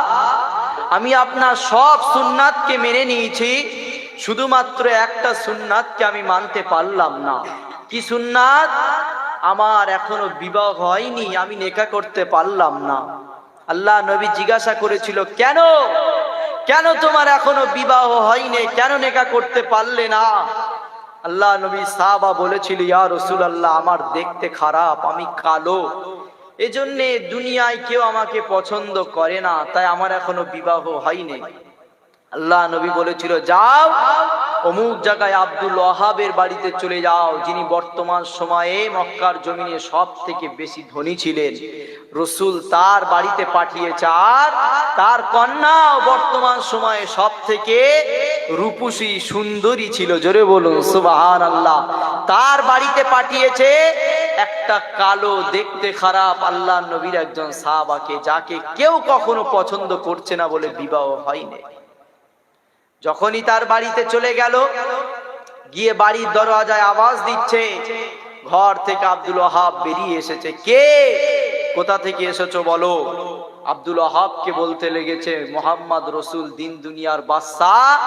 আমি আপনার সব সুন্নাতকে মেনে নিয়েছি, শুধুমাত্র একটা সুন্নাতকে আমি মানতে পারলাম না। কি সুন্নাত? আমার এখনো বিবাহ হয়নি, আমি নেকাহ করতে পারলাম না। আল্লাহ নবী জিজ্ঞাসা করেছিল, কেন কেন তোমার এখনো বিবাহ হয়নি, কেন নেকাহ করতে পারলে না? আল্লাহ নবী সাহাবা বলেছিল, ইয়া রাসূলুল্লাহ, আমার দেখতে খারাপ, আমি কালো, এজন্যে দুনিয়ায় কেউ আমাকে পছন্দ করে না, তাই আমার এখনো বিবাহ হয়নি। আল্লাহ নবী বলেছিল, যাও অমুক জায়গায় আব্দুল ওয়াহাবের বাড়িতে চলে যাও, যিনি বর্তমান সময়ে মক্কার জমিনে সব থেকে বেশি ধনী ছিলেন। রসুল তার বাড়িতে পাঠিয়েছে, আর তার কন্যাও বর্তমান সময়ে সব থেকে রূপসী সুন্দরী ছিল। জোরে বলুন সুবহানাল্লাহ। তার বাড়িতে পাঠিয়েছে একটা কালো, দেখতে খারাপ আল্লাহ নবীর একজন সাহাবাকে, যাকে কেউ কখনো পছন্দ করছে না বলে বিবাহ হয়নি। যখনই তার বাড়িতে চলে গেল, গিয়ে বাড়ির দরজায় আওয়াজ দিচ্ছে, ঘর থেকে আব্দুল ওয়াহাব বেরিয়ে এসেছে। কে? কোথা থেকে এসেছো বলো? আব্দুল ওয়াহাবকে বলতে লেগেছে, মোহাম্মদ রসুল দিন দুনিয়ার বাদশাহ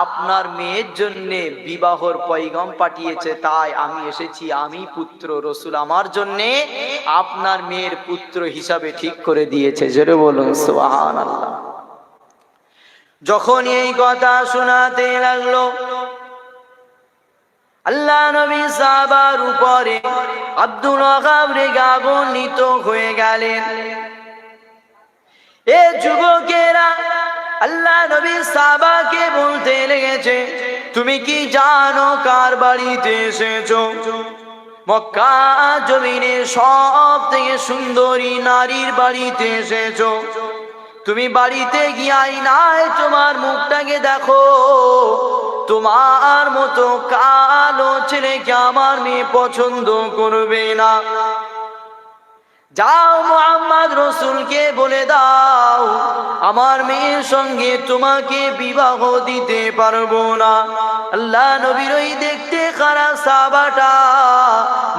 আপনার মেয়ের জন্য বিবাহর পয়গাম পাঠিয়েছে, তাই আমি এসেছি। আমি পুত্র, রসুল আমার জন্য আপনার মেয়ের পুত্র হিসাবে ঠিক করে দিয়েছে। জোরে বলুন সুবহানাল্লাহ। যখন এই কথা শোনাতে লাগলো, আল্লাহ নবী সাহাবার উপরে আব্দুল ওয়াহাব রাগান্বিত হয়ে গেলেন। এ যুবকেরা আল্লাহ নবী সাহাবাকে বলতে লেগেছে, তুমি কি জানো কার বাড়িতে এসেছো? মক্কা জমিনে সব থেকে সুন্দরী নারীর বাড়িতে এসেছো। তুমি বাড়িতে গিয়ে আয়নায় তোমার মুখটাকে দেখো, তোমার মতো কালো ছেলেকে আমার মেয়ে পছন্দ করবে না। যাও মুহাম্মদ রসুলকে বলে দাও, আমার মেয়ের সঙ্গে তোমাকে বিবাহ দিতে পারবো না। আল্লাহ নবীর ওই দেখতে খারাপ সাহাবাটা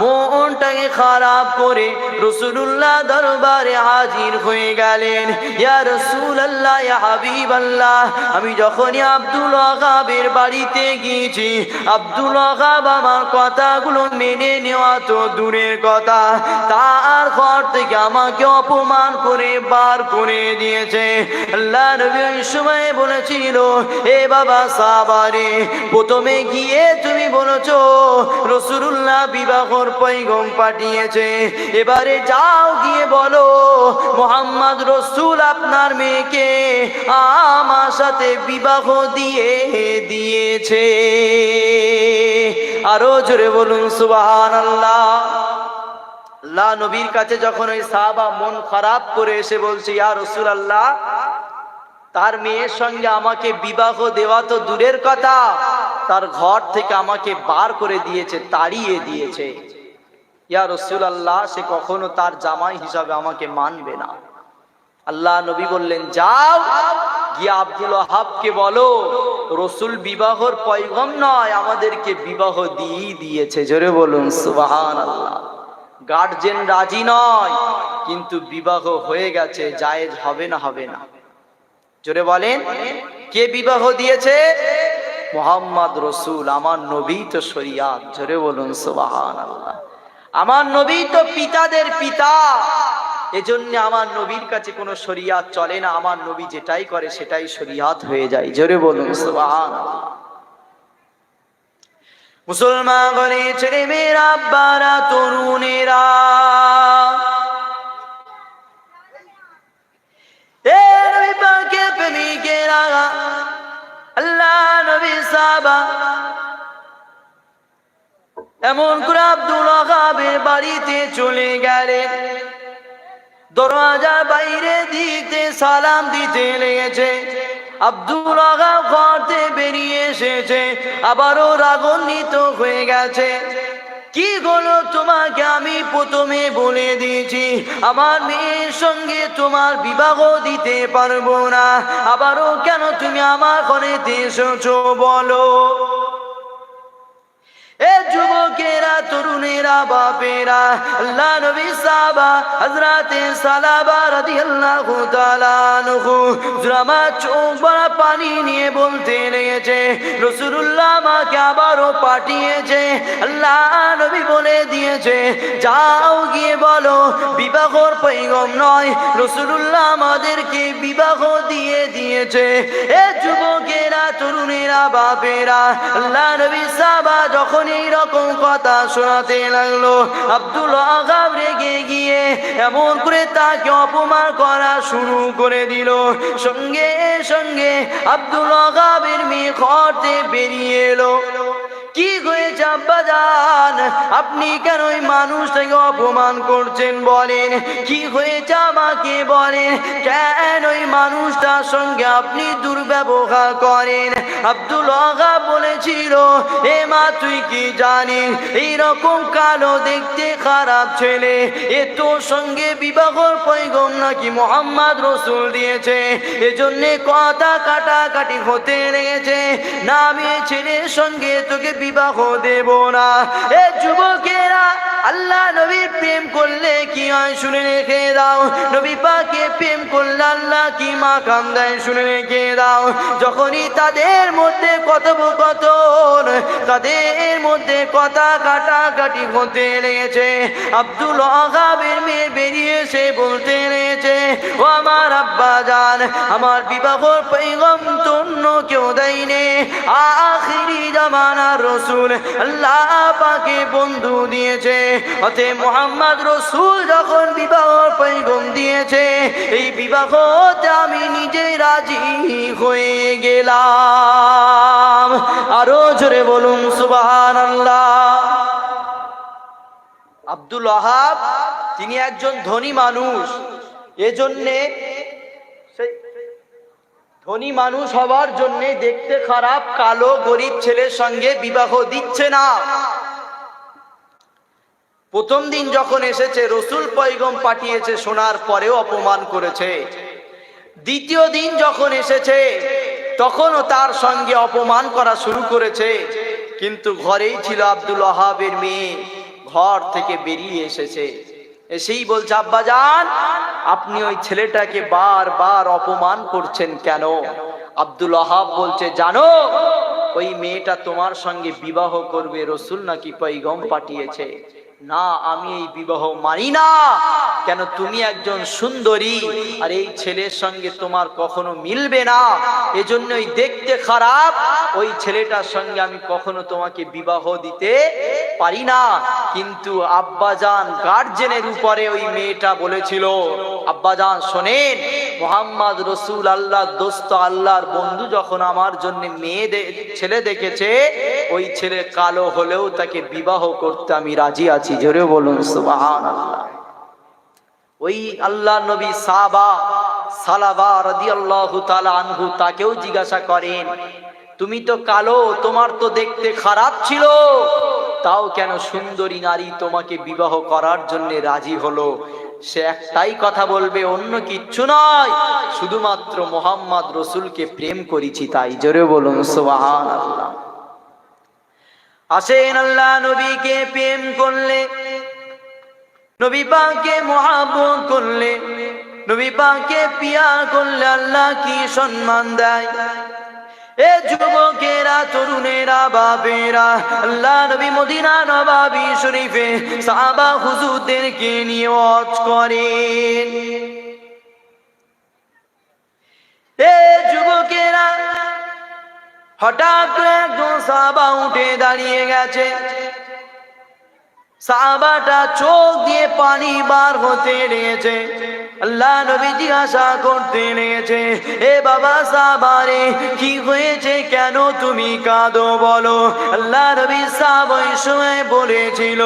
মনটাকে খারাপ করে রাসূলুল্লাহ দরবারে হাজির হয়ে গেলেন। ইয়া রাসূলুল্লাহ, ইয়া হাবিবাল্লাহ, আমি যখনই আব্দুল ওয়াহাবের বাড়িতে গিয়েছি, আব্দুল ওয়াহাব আমার কথাগুলো মেনে নেওয়া তো দূরের কথা, তার ঘর থেকে আমাকে অপমান করে বার করে দিয়েছে। আল্লাহ নবী ওই সময় বলেছিল, এ বাবা সাহাবারে, প্রথমে গিয়ে তুমি বলেছো রাসূলুল্লাহ বিবাহর পয়গাম পাঠিয়েছে, এবারে যাও গিয়ে বলো মুহাম্মদ রসুল আপনার মেয়েকে আমার সাথে বিবাহ দিয়ে দিয়েছে। আরো জোরে বলুন সুবহানাল্লাহ। আল্লাহ নবীর কাছে যখন ওই সাহাবা মন খারাপ করে এসে বলছে, ইয়া রাসূলুল্লাহ, তার মেয়ের সঙ্গে আমাকে বিবাহ দেওয়া তো দূরের কথা, তার ঘর থেকে আমাকে বার করে দিয়েছে, তাড়িয়ে দিয়েছে। ইয়া রাসূলুল্লাহ, সে কখনো তার জামাই হিসাবে আমাকে মানবে না। আল্লাহ নবী বললেন, যাও গিয়ে আব্দুল ওয়াহাবকে বলো রসুল বিবাহর পয়গাম নয়, আমাদেরকে বিবাহ দিয়ে দিয়েছে। জোরে বলুন সুবহানাল্লাহ। গার্জেন রাজি নয়, কিন্তু বিবাহ হয়ে গেছে, জায়েজ হবে না? হবে না? জোরে বলেন, কে বিবাহ দিয়েছে? মুহাম্মদ রসুল, আমার নবী তো শরিয়াত। জোরে বলুন সুবহানাল্লাহ। আমার নবী তো পিতাদের পিতা, এজন্য আমার নবীর কাছে কোনো শরিয়াত চলে না। আমার নবী যেটাই করে সেটাই শরিয়াত হয়ে যায়। জোরে বলুন সুবহানাল্লাহ। মুসলমান ঘরে ছেলে মেয়েরা, আব্বারা, তরুণেরা, এ নবী পাকের প্রেমিকেরা, আল্লাহ নবী সাহাবা এমন করে আব্দুল ওয়াহাবের বাড়িতে চলে গেলেন। দরজা বাইরে দিতে সালাম দিতে লেগেছে। আব্দুল ওয়াহাব ঘর থেকে বেরিয়ে এসেছে, আবারও রাগান্বিত হয়ে গেছে। কি হলো? তোমাকে আমি প্রথমে বলে দিয়েছি আমার মেয়ের সঙ্গে তোমার বিবাহ দিতে পারবো না, আবারও কেন তুমি আমার ঘরেতে এসেছো বলো? এ যুবকেরা, তরুণেরা, বাপেরা, আল্লাহ নবী সাহাবা হযরতে সালাবা রাদিয়াল্লাহু তাআলা আনহু জুরামা চোখ ভরা পানি নিয়ে বলতে লেগেছে, রাসূলুল্লাহ আমাকে আবারও পাঠিয়েছে। আল্লাহ নবী বলে দিয়েছে, যাও গিয়ে বলো বিবাহর পয়গাম নয়, রাসূলুল্লাহ আমাদেরকে বিবাহ দিয়ে দিয়েছে। এ যুবকেরা, তরুণেরা, বাপেরা, আল্লাহ নবী সাহাবা যখন এই রকম কথা শোনাতে লাগলো, আব্দুল ওয়াহাব রেগে গিয়ে এমন করে তাকে অপমান করা শুরু করে দিল। সঙ্গে সঙ্গে আব্দুল ওয়াহাবের মেয়ে ঘর থেকে বেরিয়ে এলো। কি হয়েছে আব্বাজান, আপনি কেন ওই মানুষটাকে অপমান করছেন বলেন? কি হয়েছে আমাকে বলেন, কেন ওই মানুষটার সঙ্গে আপনি দুর্ব্যবহার করেন? আব্দুল ওয়াহাব বলেছিল, এ মা তুই কি জানিস এইরকম কালো দেখতে খারাপ ছেলে, এ তোর সঙ্গে বিবাহর পয়গাম নাকি মুহাম্মদ রসুল দিয়েছে, এজন্য কথা কাটাকাটি হতে লেগেছে, না আমি ছেলের সঙ্গে তোকে বিবাহ দেব না। এ যুবকেরা, আল্লাহ নবী প্রেম করলে কি হয় শুনে রেখে দাও, নবী পাকে প্রেম করলে আল্লাহ কি মাকাম দেয় শুনে রেখে দাও। যখনই তাদের মধ্যে কথোপকথন, তাদের মধ্যে কথা কাটাকাটি হতে লেগেছে, আব্দুল ওয়াহাবের মেয়ে বেরিয়ে এসে বলতে লেগেছে, ও আমার আব্বা জান, আমার বিবাহর পয়গম তো অন্য কেউ দেয়নি, আখিরি জামানার রসুল আল্লাহ পাকে বন্ধু দিয়েছে, অতএব মুহাম্মদ রসুল যখন বিবাহর পয়গম দিয়েছে, এই বিবাহতে আমি নিজে রাজি হয়ে গেলাম। আরো জোরে বলুন সুবহানাল্লাহ। আব্দুল ওয়াহাব তিনি একজন ধনী মানুষ, এজন্যে ধনী মানুষ হওয়ার জন্য দেখতে খারাপ কালো গরিব ছেলের সঙ্গে বিবাহ দিচ্ছে না। প্রথম দিন যখন এসেছে রসুল পয়গম পাঠিয়েছে শোনার পরেও অপমান করেছে। দ্বিতীয় দিন যখন এসেছে তখনও তার সঙ্গে অপমান করা শুরু করেছে, কিন্তু ঘরেই ছিল আব্দুল ওয়াহাবের মেয়ে, ঘর থেকে বেরিয়ে এসেছে, এসেই বলছে, আব্বা জান আপনি ওই ছেলেটাকে বারবার অপমান করছেন কেন? আব্দুল ওয়াহাব বলছে, জানো ওই মেয়েটা তোমার সঙ্গে বিবাহ করবে, রসুল নাকি পয়গম পাঠিয়েছে। না, আমি এই বিবাহ মানি না। কেন? তুমি একজন সুন্দরী, আর এই ছেলের সঙ্গে তোমার কখনো মিলবে না, এজন্যই দেখতে খারাপ, ওই ছেলেটার সঙ্গে আমি কখনো তোমাকে বিবাহ দিতে পারি না। কিন্তু আব্বাজান গার্জেনের উপরে ওই মেয়েটা বলেছিল, আব্বাজান শোনেন, মুহাম্মদ রসুল আল্লাহর দোস্ত, আল্লাহর বন্ধু যখন আমার জন্য ছেলে দেখেছে, ওই ছেলে কালো হলেও তাকে বিবাহ করতে আমি রাজি আছি। জোরে বলুন সুবহানাল্লাহ। ওই আল্লাহ নবী সালাবা রাদিয়াল্লাহু তাআলা আনহু তাকেও জিজ্ঞাসা করেন, তুমি তো কালো, তোমার তো দেখতে খারাপ ছিল, তাও কেন সুন্দরী নারী তোমাকে বিবাহ করার জন্য রাজি হলো? সে একটাই কথা বলবে, অন্য কিচ্ছু নয়, শুধুমাত্র মুহাম্মদ রসুলকে প্রেম করেছি তাই। জোরে বলুন সুবহানাল্লাহ। আসেন, আল্লাহ নবীকে প্রেম করলে, নবী পাককে মুহাব্বত করলে, নবী পাককে পিয়ার করলে আল্লাহ কি সম্মান দেয়। এ যুবকেরা, তরুণেরা, বাবেরা, আল্লাহ নবী মদিনা নবাবী শরীফে সাহাবা হুজুরদেরকে নিয়ে ওয়াজ করেন। এ যুবকেরা, হঠাৎ একজন সাহাবা উঠে দাঁড়িয়ে গেছে, সাহাবাটা চোখ দিয়ে পানি বার হতে লেগেছে। আল্লাহ নবী জিজ্ঞাসা করতে লেগেছে, এ বাবা সাহাবারে কি হয়েছে, কেন তুমি কাঁদো বলো? আল্লাহ নবী সাহাবা ওই সময় বলেছিল,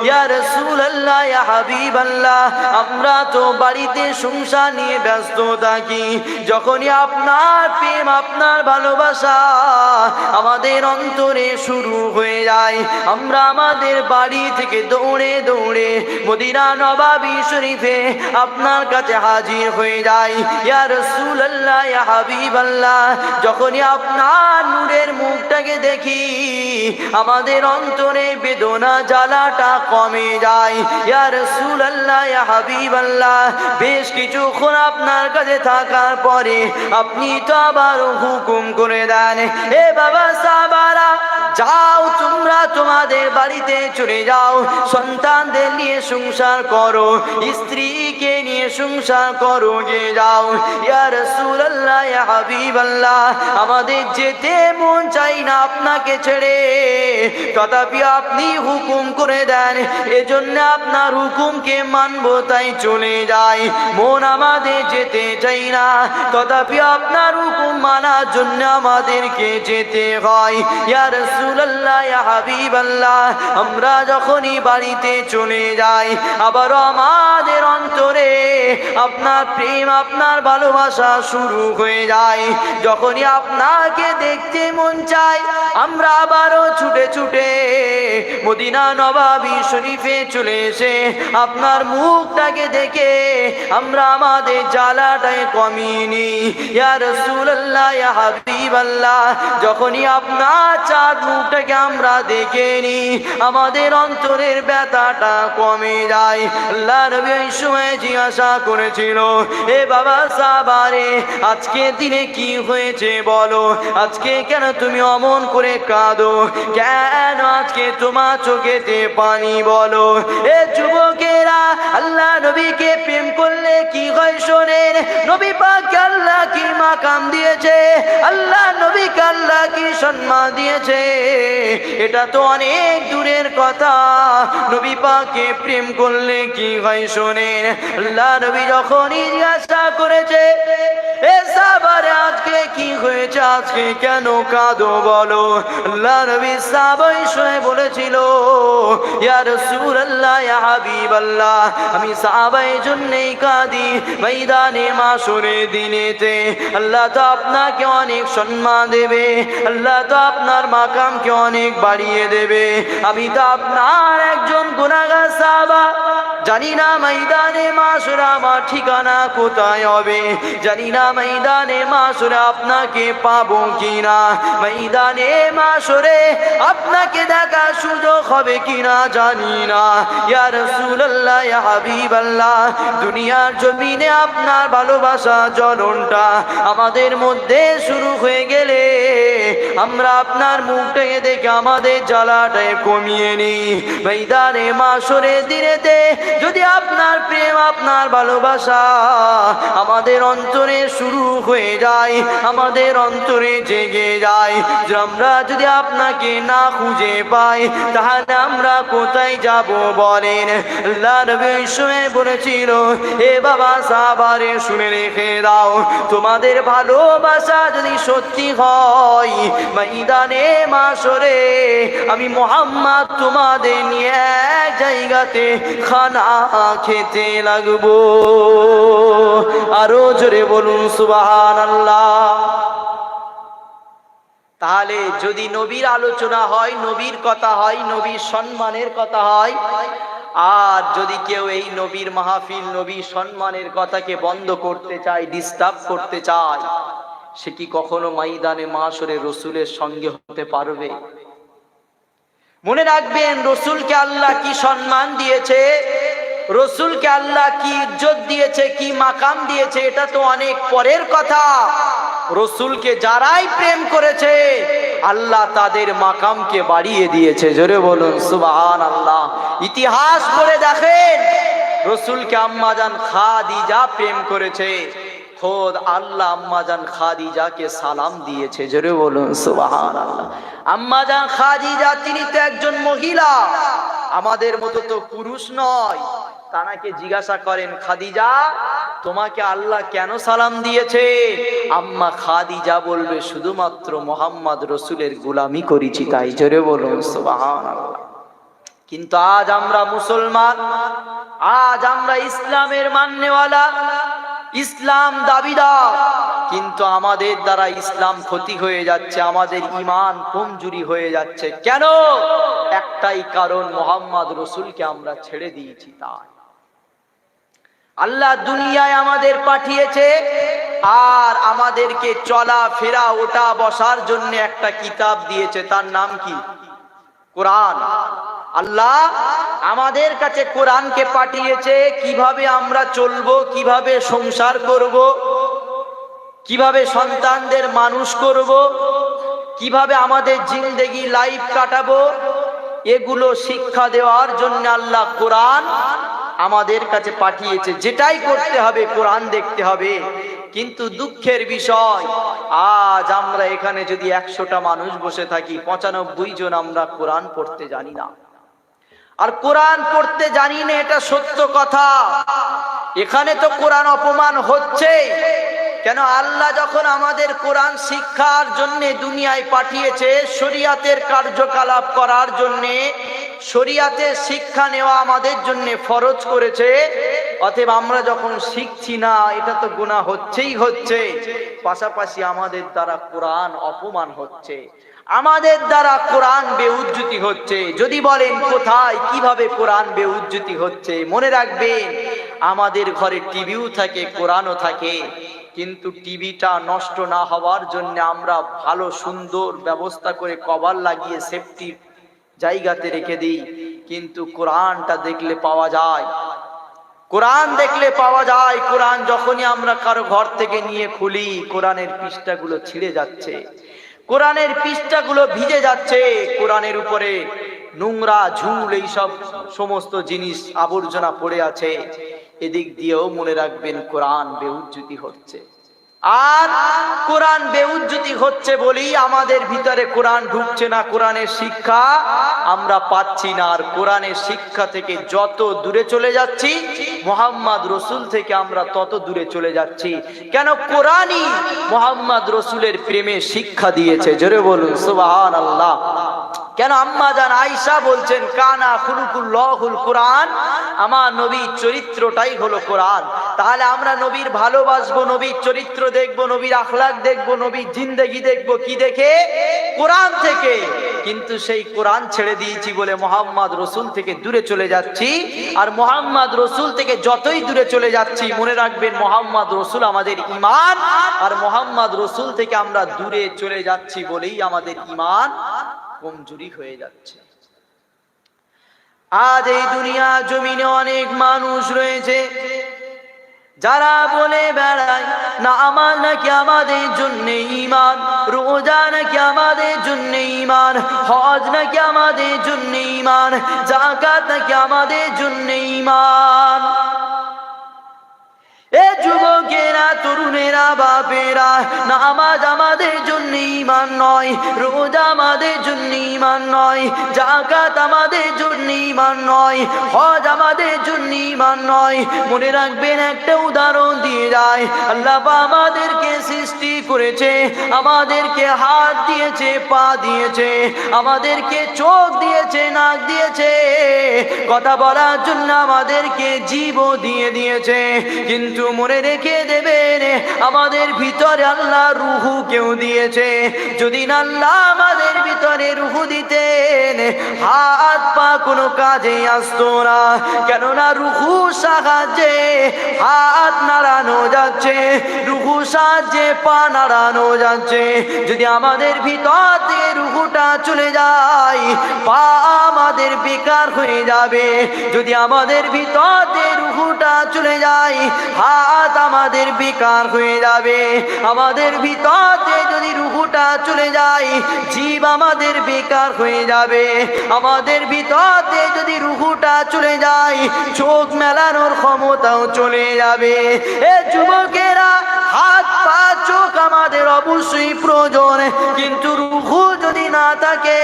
ইয়া রাসূলুল্লাহ, ইয়া হাবিবাল্লাহ, আমরা তো বাড়িতে সংসার নিয়ে ব্যস্ত থাকি, যখনই আপনার প্রেম, আপনার ভালোবাসা আমাদের অন্তরে শুরু হয়ে যায়, আমরা আমাদের বাড়ি থেকে দৌড়ে দৌড়ে মদিনা নবাবী শরীফে আপনার কাছে হাজির হয়ে যাই। ইয়া রাসূলুল্লাহ, ইয়া হাবিবাল্লাহ, যখনই আপনার নূরের মুখটাকে দেখি আমাদের অন্তরে বেদনা জ্বালাটা কমে যায়। ইয়া রাসূলুল্লাহ, ইয়া হাবিবাল্লাহ, বেশ কিছুক্ষণ আপনার কাছে থাকার পরে আপনি তো আবার হুকুম করে দেন, এ বাবা সাহাবারা, যাও তোমরা তোমাদের বাড়িতে চলে যাও, সন্তানদের নিয়ে সংসার করো, স্ত্রীকে নিয়ে সংসার করো, গে যাও। ইয়া রাসূলুল্লাহ, ইয়া হাবিবাল্লাহ, আমাদের যেতে মন চাই না আপনাকে ছেড়ে, তথাপি আপনি হুকুম করে দেন, এজন্য আপনার হুকুমকে মানবো তাই চলে যাই। মন আমাদের যেতে চাই না, তথাপি আপনার হুকুম মানার জন্য আমাদেরকে যেতে হয়। ইয়া রাসূলুল্লাহ, ইয়া হাবিবাল্লাহ, আমরা যখনই বাড়িতে চলে যাই, আবারও আমাদের অন্তরে আপনার প্রেম, আপনার ভালোবাসা শুরু হয়ে যায়। যখনই আপনাকে দেখতে মন চায়, আমরা আবারও ছুটে ছুটে মদিনা নবাবী শরীফে চলে এসে আপনার মুখটাকে দেখে আমরা আমাদের জ্বালাটাকে কমিয়ে নিই। ইয়া রাসূলুল্লাহ, ইয়া হাবিবাল্লাহ, যখনই আপনার চাঁদ মুখটাকে আমরা দেখে নিই আমাদের অন্তরের ব্যথাটা কমে যায়। আল্লাহ নবী ওই সময় জিজ্ঞাসা করেছিল, এ বাবা সাহাবারে, আজকে দিনে কি হয়েছে বলো? আজকে কেন তুমি অমন করে কাঁদো? কেন আজকে তোমার চোখেতে পানি বলো? এ যুবকেরা, আল্লাহ নবীকে প্রেম করলে কি হয় শোনেন। নবী পাককে আল্লাহ কি মাকাম দিয়েছে, আল্লাহ নবীকে আল্লাহ কি সম্মান দিয়েছে, এটা তো অনেক দূরের কথা। নবী পাককে প্রেম করলে কি হয় শোনেন। আল্লাহ নবী যখনই জিজ্ঞাসা করেছে, এ সাহাবারে আজকে কি হয়েছে, আজকে কেন কাঁদো বলো? আল্লাহ নবী সাহাবাই শুনে বলেছিল, ইয়া রাসূলুল্লাহ, ইয়া হাবিবাল্লাহ, আমি সাহাবাই জন্যই কাঁদি। ময়দানে মাশরের দিনেতে আল্লাহ তো আপনাকে অনেক সম্মান দেবে, আল্লাহ তো আপনার মাকামকে অনেক বাড়িয়ে দেবে। আমি তো আপনার একজন গুনাহগার সাহাবা, জানি না ময়দানে মাশরে আমার ঠিকানা কোথায় হবে, জানি না ময়দানে মাশরে আপনাকে পাবো কিনা, ময়দানে মাশরে আপনাকে দেখার সুযোগ হবে কিনা জানি না। ইয়া রাসূলুল্লাহ, ইয়া হাবিবাল্লাহ, দুনিয়ার জমিনে আপনার ভালোবাসা জ্বলনটা আমাদের মধ্যে শুরু হয়ে গেলে আমরা আপনার মুখটাকে দেখে আমাদের জ্বালাটাকে কমিয়ে নিই। ময়দানে মাশরে দিনেতে যদি আপনার প্রেম, আপনার ভালোবাসা আমাদের অন্তরে শুরু হয়ে যায়, আমাদের অন্তরে জেগে যায়, যে আমরা যদি আপনাকে না খুঁজে পাই তাহলে আমরা কোথায় যাব বলেন? আল্লাহ নবী শুনে বলেছিল, হে বাবা সাহাবারে শুনে রেখে দাও, তোমাদের ভালোবাসা যদি সত্যি হয় ময়দানে মাশরে আমি মুহাম্মদ তোমাদের নিয়ে এক জায়গাতে খানা খেতে লাগবো। আরো জোরে বলুন সুবহানাল্লাহ। তাহলে যদি নবীর আলোচনা হয়, নবীর কথা হয়, নবীর সম্মানের কথা হয়, আর যদি কেউ এই নবীর মাহফিল, নবীর সম্মানের কথাকে বন্ধ করতে চায়, ডিস্টার্ব করতে চায়, সে কি কখনো ময়দানে মাশরে রসুলের সঙ্গে হতে পারবে? মনে রাখবেন, রসুলকে আল্লাহ কি সম্মান দিয়েছে, রসুলকে আল্লাহ কি ইজ্জত দিয়েছে, কি মাকাম দিয়েছে, এটা তো অনেক পরের কথা। রসুলকে যারাই প্রেম করেছে আল্লাহ তাদের মাকামকে বাড়িয়ে দিয়েছে। জোরে বলুন সুবহানাল্লাহ। ইতিহাস পড়ে দেখেন, রসুলকে আম্মাজান খাদিজা প্রেম করেছে, খোদ আল্লাহ আম্মাজান খাদিজাকে সালাম দিয়েছে। জোরে বলুন সুবহানাল্লাহ। আম্মাজান খাদিজা তিনি তো একজন মহিলা, আমাদের মতো তো পুরুষ নয়। তানাকে জিজ্ঞাসা করেন, খাদিজা তোমাকে আল্লাহ কেন সালাম দিয়েছে? আম্মা খাদিজা বলবে, শুধুমাত্র মোহাম্মদ রসুলের গোলামি করেছি তাই। জোরে বলুন সুবহানাল্লাহ। কিন্তু আজ আমরা মুসলমান, আজ আমরা ইসলামের মাননেওয়ালা, ইসলাম দাবিদার, কিন্তু আমাদের দ্বারা ইসলাম ক্ষতি হয়ে যাচ্ছে, আমাদের ঈমান কমজোরি হয়ে যাচ্ছে। কেন? একটাই কারণ, মোহাম্মদ রসুলকে আমরা ছেড়ে দিয়েছি। তাই আল্লাহ দুনিয়ায় আমাদের পাঠিয়েছে আর আমাদেরকে চলা ফেরা, ওঠা বসার জন্য একটা কিতাব দিয়েছে, তার নাম কি? কোরআন। আল্লাহ আমাদের কাছে কোরআনকে পাঠিয়েছে, কিভাবে আমরা চলবো, কিভাবে সংসার করব, কিভাবে সন্তানদের মানুষ করব, কিভাবে আমাদের জিন্দেগি লাইফ কাটাবো, এগুলো শিক্ষা দেওয়ার জন্য আল্লাহ কোরআন আমাদের কাছে পাঠিয়েছে। যেটাই করতে হবে কোরআন দেখতে হবে। কিন্তু দুঃখের বিষয়, আজ আমরা এখানে যদি 100টা মানুষ বসে থাকি, 95 জন আমরা কোরআন পড়তে জানি না। আর কোরআন পড়তে জানি না, এটা সত্য কথা। এখানে তো কোরআন অপমান হচ্ছে। কেন? আল্লাহ যখন আমাদের কোরআন শিক্ষার জন্য দুনিয়ায় পাঠিয়েছে, শরীয়তের কার্যকলাপ করার জন্য, শরীয়তের শিক্ষা নেওয়া আমাদের জন্য ফরজ করেছে। অতএব আমরা যখন শিখছি না, এটা তো গুনাহ হচ্ছেই হচ্ছে, পাশাপাশি আমাদের দ্বারা কোরআন অপমান হচ্ছে। আমাদের দ্বারা কোরআন বেউজ্জতি হচ্ছে। যদি বলেন কোথায়, কিভাবে কোরআন বেউজ্জতি হচ্ছে, মনে রাখবেন আমাদের ঘরে টিভিও থাকে, কোরআনও থাকে, কিন্তু টিভিটা নষ্ট না হওয়ার জন্য আমরা ভালো সুন্দর ব্যবস্থা করে কভার লাগিয়ে সেফটি জায়গাতে রেখে দিই, কিন্তু কোরআনটা দেখলে পাওয়া যায়, কোরআন দেখলে পাওয়া যায়। কোরআন যখনই আমরা কারো ঘর থেকে নিয়ে খুলি, কোরআনের পৃষ্ঠাগুলো ছিঁড়ে যাচ্ছে, কোরআনের পৃষ্ঠাগুলো ভিজে যাচ্ছে, কোরআনের উপরে নোংরা ঝুল এইসব সমস্ত জিনিস আবর্জনা পড়ে আছে। এদিক দিয়েও মনে রাখবেন কোরআন বেউজ্জতি হচ্ছে। আর কোরআন বেউজ্জতি হচ্ছে বলেই আমাদের ভিতরে কোরআন ঢুকছে না, কোরআনের শিক্ষা আমরা পাচ্ছি না। আর কোরআনের শিক্ষা থেকে যত দূরে চলে যাচ্ছি, মুহাম্মদ রসুল থেকে আমরা তত দূরে চলে যাচ্ছি। কেন? কোরআনই মুহাম্মদ রসুলের প্রেমে শিক্ষা দিয়েছে। জোরে বলুন সুবহানাল্লাহ। কেন? আম্মা জান আয়েশা বলছেন, কানা খুলুকুল্লাহুল কোরআন, আমার নবীর চরিত্রটাই হলো কোরআন। তাহলে আমরা নবীর ভালোবাসবো, নবীর চরিত্র দেখবো, নবীর আখলাক দেখবো, নবীর জিন্দেগি দেখবো কি দেখে? কোরআন থেকে। কিন্তু সেই কোরআন ছেড়ে দিয়েছি বলে মুহাম্মদ রসুল থেকে দূরে চলে যাচ্ছি। আর মুহাম্মদ রসুল থেকে যতই দূরে চলে যাচ্ছি, মনে রাখবেন মুহাম্মদ রসুল আমাদের ঈমান, আর মুহাম্মদ রসুল থেকে আমরা দূরে চলে যাচ্ছি বলেই আমাদের ঈমান কমজোরি হয়ে যাচ্ছে। আজ এই দুনিয়া জমিনে অনেক মানুষ রয়েছে যারা বলে বেড়ায়, নামাজ নাকি আমাদের জন্য ঈমান, রোজা নাকি আমাদের জন্য ঈমান, হজ নাকি আমাদের জন্য ঈমান, যাকাত নাকি আমাদের জন্য ঈমান। এ যুবকেরা, তরুণেরা, বাপেরা, নামাজ আমাদের জন্য ঈমান নয়, রোজা আমাদের জন্য ঈমান নয়, যাকাত আমাদের জন্য ঈমান নয়, হজ আমাদের জন্য ঈমান নয়। মনে রাখবেন, একটা উদাহরণ দিয়ে যায়, আল্লাহ আমাদেরকে সৃষ্টি করেছে, আমাদেরকে হাত দিয়েছে, পা দিয়েছে, আমাদেরকে চোখ দিয়েছে, নাক দিয়েছে, কথা বলার জন্য আমাদেরকে জীবও দিয়ে দিয়েছে। কিন্তু মনে রেখে দেবেন, আমাদের ভিতরে আল্লাহ রুহু কেউ দিয়েছে। যদি না আল্লাহ আমাদের ভিতরে রুহু দিতেন, হাত পা কোনো কাজে আসতো না। কেননা রুহু সাহায্যে হাত নাড়ানো যাচ্ছে, রুহু সাহায্যে পা নাড়ানো যাচ্ছে। যদি আমাদের ভিতর থেকে রুহুটা চলে যায়, পা আমাদের বেকার হয়ে যাবে। যদি আমাদের ভিতর থেকে রুহুটা চলে যায়, হাত আমাদের বেকার হয়ে যাবে। আমাদের ভিতরে যদি রুহুটা চলে যায়, জীব আমাদের বেকার হয়ে যাবে। আমাদের ভিতরে যদি রুহুটা চলে যায়, চোখ মেলানোর ক্ষমতাও চলে যাবে। এ যুবকেরা, হাত পা চোখ আমাদের অবশ্যই প্রয়োজন, কিন্তু রুহু যদি না থাকে,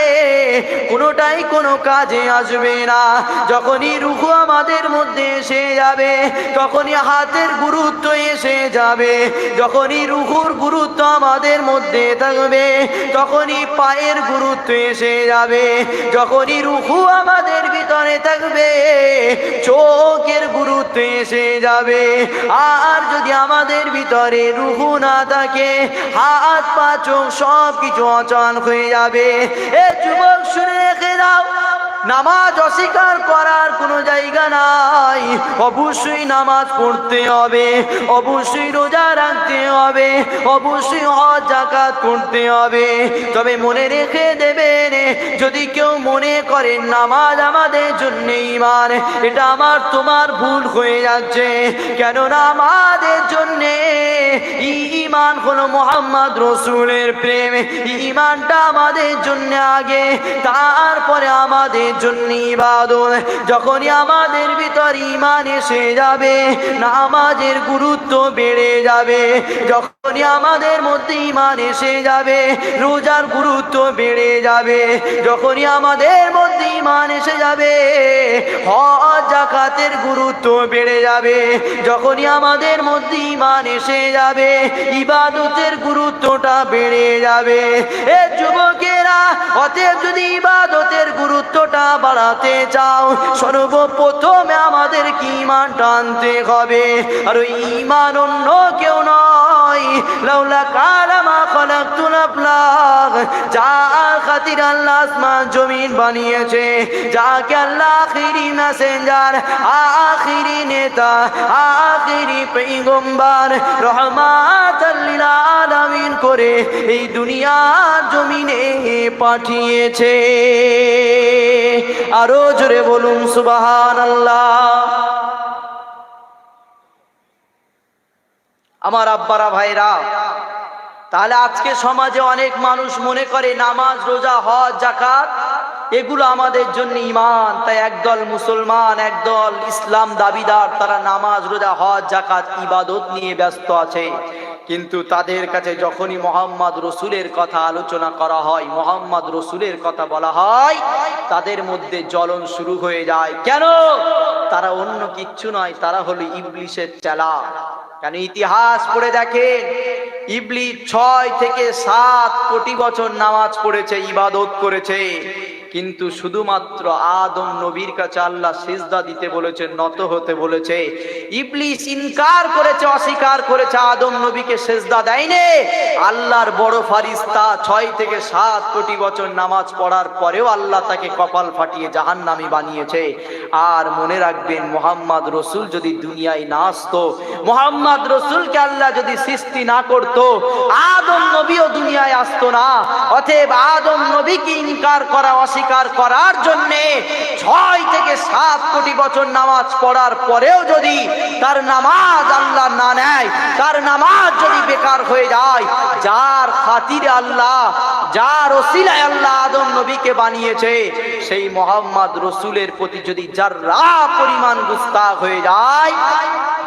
কোনোটাই কোনো কাজে আসবে না। যখনই রুহু আমাদের মধ্যে এসে যাবে, তখনই হাতের গুরুত্ব এসে যাবে। যখনই রুহুর গুরুত্ব আমাদের মধ্যে থাকবে, তখনই পায়ের গুরুত্ব এসে যাবে। যখনই রুহু আমাদের ভিতরে থাকবে, চোখের গুরুত্ব এসে যাবে। আর যদি আমাদের ভিতরে রুহু না থাকে, হাত পা চোখ সব কিছু অচল হয়ে যাবে। এ যুবক, শুনে রেখে দাও, নামাজ অস্বীকার করার কোনো জায়গা নাই। অবশ্যই নামাজ পড়তে হবে, অবশ্যই রোজা রাখতে হবে, অবশ্যই হজ যাকাত করতে হবে। তবে মনে রেখে দেবেন, যদি কেউ মনে করেন নামাজ আমাদের জন্য ঈমান, এটা আমার তোমার ভুল হয়ে যাচ্ছে। কেননা আমাদের জন্য ঈমান হলো মুহাম্মদ রসুলের প্রেম। ঈমানটা আমাদের জন্য আগে, তারপরে আমাদের জন্য ইবাদত। যখনই আমাদের ভিতর ঈমান এসে যাবে, নামাজের গুরুত্ব বেড়ে যাবে। যখনই আমাদের মধ্যে ঈমান এসে যাবে, রোজার গুরুত্ব বেড়ে যাবে। যখনই আমাদের মধ্যে ঈমান এসে যাবে, হজ যাকাতের গুরুত্ব বেড়ে যাবে। যখনই আমাদের মধ্যে ঈমান এসে যাবে, ইবাদতের গুরুত্বটা বেড়ে যাবে। এ যুবকেরা, না। অতএব যদি ইবাদতের গুরুত্বটা বাড়াতে চাও, সর্বপ্রথমে আমাদের কি ঈমানটা আনতে হবে। আর ওই ঈমান অন্য কেউ নয়, লাউলা কানা মা খালাকতুল আফলাক, যার খাতির আল্লাহ আসমান জমিন বানিয়েছে, যাকে আল্লাহ আখিরি মেসেঞ্জার, আখিরি নেতা, আখিরি পয়গম্বর, রহমাতাল লিল আলামিন করে এই দুনিয়ার জমিনে পাঠিয়েছে। আরো জোরে বলুন সুবহানাল্লাহ। আমার আব্বারা ভাইরা, তাহলে আজকে সমাজে অনেক মানুষ মনে করে নামাজ, রোজা, হজ, যাকাত এগুলো আমাদের জন্য ঈমান। তাই একদল মুসলমান, একদল ইসলাম দাবিদার, তারা নামাজ, রোজা, হজ, যাকাত ইবাদত নিয়ে ব্যস্ত আছে। কিন্তু তাদের কাছে যখনই মোহাম্মদ রসুলের কথা আলোচনা করা হয়, মোহাম্মদ রসুলের কথা বলা হয়, তাদের মধ্যে জ্বলন শুরু হয়ে যায়। কেন? তারা অন্য কিচ্ছু নয়, তারা হলো ইবলিসের চেলা। কেন? ইতিহাস পড়ে দেখেন, ইবলিস 6 থেকে 7 কোটি বছর নামাজ পড়েছে, ইবাদত করেছে, কিন্তু শুধুমাত্র আদম নবীর কাছে আল্লাহ সিজদা দিতে বলেছে, নত হতে বলেছে। ইবলিস ইনকার করেছে, অস্বীকার করেছে, আদম নবীকে সিজদা দেয়নি। আল্লাহর বড় ফারিস্তা 6 থেকে 7 কোটি বছর নামাজ পড়ার পরেও আল্লাহ তাকে কপাল ফাটিয়ে জাহান্নামী বানিয়েছে। আর মনে রাখবেন, মুহাম্মদ রসুল যদি দুনিয়ায় না আসতো, মুহাম্মদ রসুলকে আল্লাহ যদি সৃষ্টি না করতো, আদম নবীও দুনিয়ায় আসতো না। অতএব আদম নবীকে ইনকার করা, অস্বীকার করার জন্য 6 থেকে 7 কোটি বছর নামাজ পড়ার পরেও যদি তার নামাজ আল্লাহ না নেয়, তার নামাজ যদি বেকার হয়ে যায়, যার খাতিরে আল্লাহ, যার ওসিলায় আল্লাহ আদম নবীকে বানিয়েছে, সেই মুহাম্মদ রসুলের প্রতি যদি যাররা পরিমাণ গুস্তাখ হয়ে যায়,